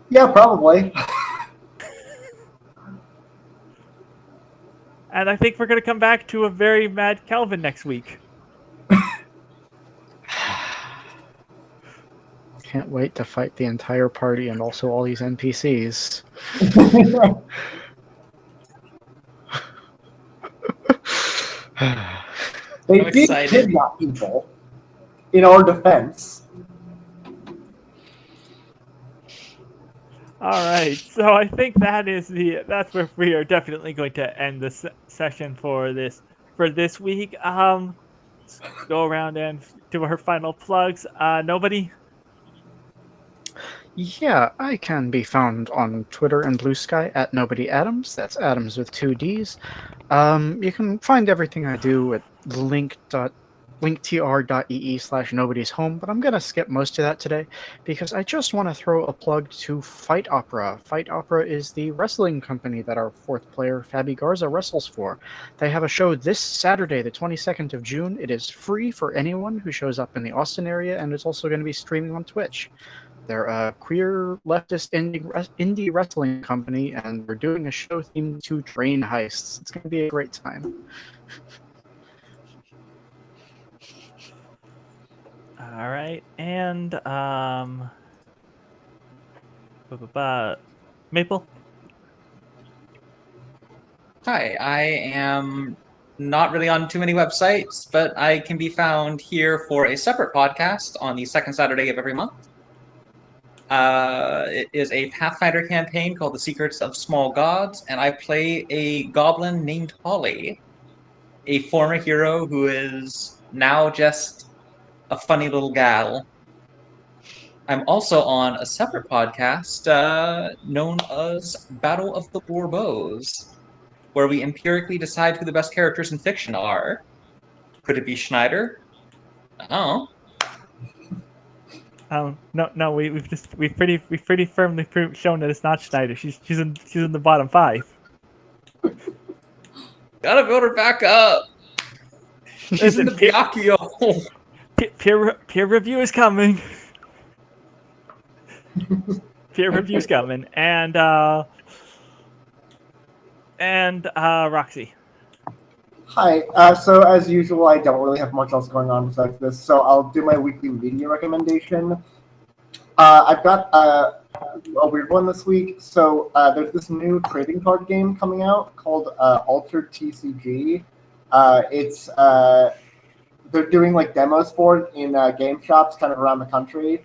Yeah, probably. And I think we're gonna come back to a very mad Calvin next week. Can't wait to fight the entire party and also all these NPCs. They I'm did excited. kidnap people in our defense. All right, so I think that's where we are definitely going to end this session for this week. Let's go around and do our final plugs. Nobody. Yeah, I can be found on Twitter and Blue Sky at Nobody Adams. That's Adams with 2 Ds. You can find everything I do at linktr.ee/nobody's home, but I'm going to skip most of that today because I just want to throw a plug to Fight Opera. Fight Opera is the wrestling company that our 4th player, Fabi Garza, wrestles for. They have a show this Saturday, the 22nd of June. It is free for anyone who shows up in the Austin area, and it's also going to be streaming on Twitch. They're a queer leftist indie wrestling company, and we're doing a show themed to train heists. It's going to be a great time. All right, and Maple. Hi, I am not really on too many websites, but I can be found here for a separate podcast on the second Saturday of every month. It is a Pathfinder campaign called The Secrets of Small Gods, and I play a goblin named Holly, a former hero who is now just a funny little gal. I'm also on a separate podcast known as Battle of the Bourbeaus, where we empirically decide who the best characters in fiction are. Could it be Schneider? Oh. No. We've pretty firmly shown that it's not Schneider. She's in the bottom 5. Gotta build her back up. She's in the Byakuyo. Peer review is coming. Peer review's coming, and Roxy. Hi. So as usual, I don't really have much else going on besides this, so I'll do my weekly media recommendation. I've got a weird one this week. So there's this new trading card game coming out called Altered TCG. It's they're doing like demos for it in game shops kind of around the country.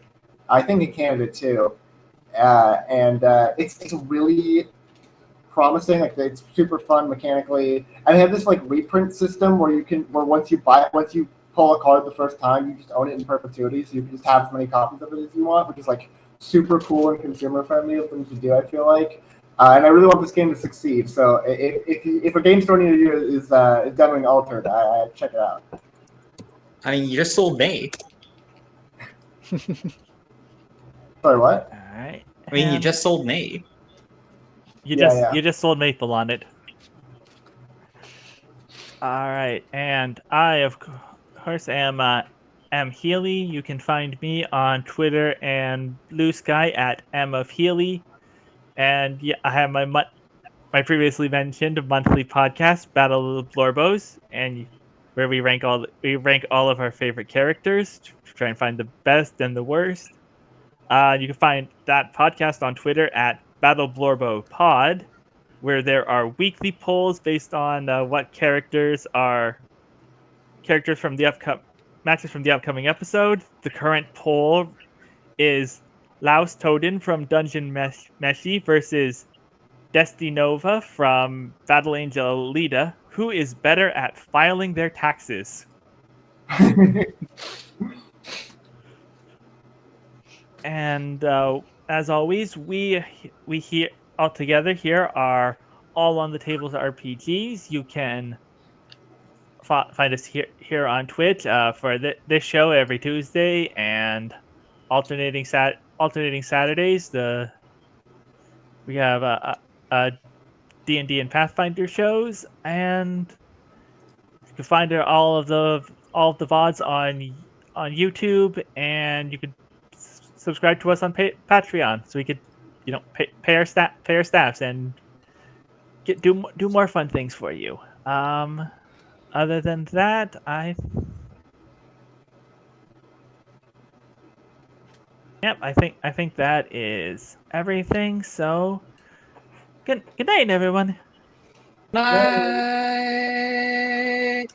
I think in Canada too, and it's really promising. Like it's super fun mechanically, and they have this like reprint system where once you pull a card the first time, you just own it in perpetuity, so you can just have as many copies of it as you want, which is like super cool and consumer friendly of things to do. I feel like. And I really want this game to succeed. So if a game store near you is demoing Altered, I check it out. I mean, you just sold me. Sorry, what? All right. I mean, you just sold me. You Yeah. just sold Maple on it. All right, and I of course am Healy. You can find me on Twitter and Blue Sky at M of Healy, and yeah, I have my previously mentioned monthly podcast, Battle of Blorbos, and where we rank all of our favorite characters to try and find the best and the worst. You can find that podcast on Twitter at Battle Blorbo Pod, where there are weekly polls based on what characters from the matches from the upcoming episode. The current poll is Laus Toden from Dungeon Meshi versus Destinova from Battle Angel Lita. Who is better at filing their taxes? And as always, we here all together here are all on the tables RPGs. You can find us here on Twitch for this show every Tuesday and alternating Saturdays. We have D&D and Pathfinder shows, and you can find all of the VODs on YouTube, and you could subscribe to us on Patreon, so we could, pay our staffs and do more fun things for you. Other than that, I think that is everything. So, good night, everyone. Night.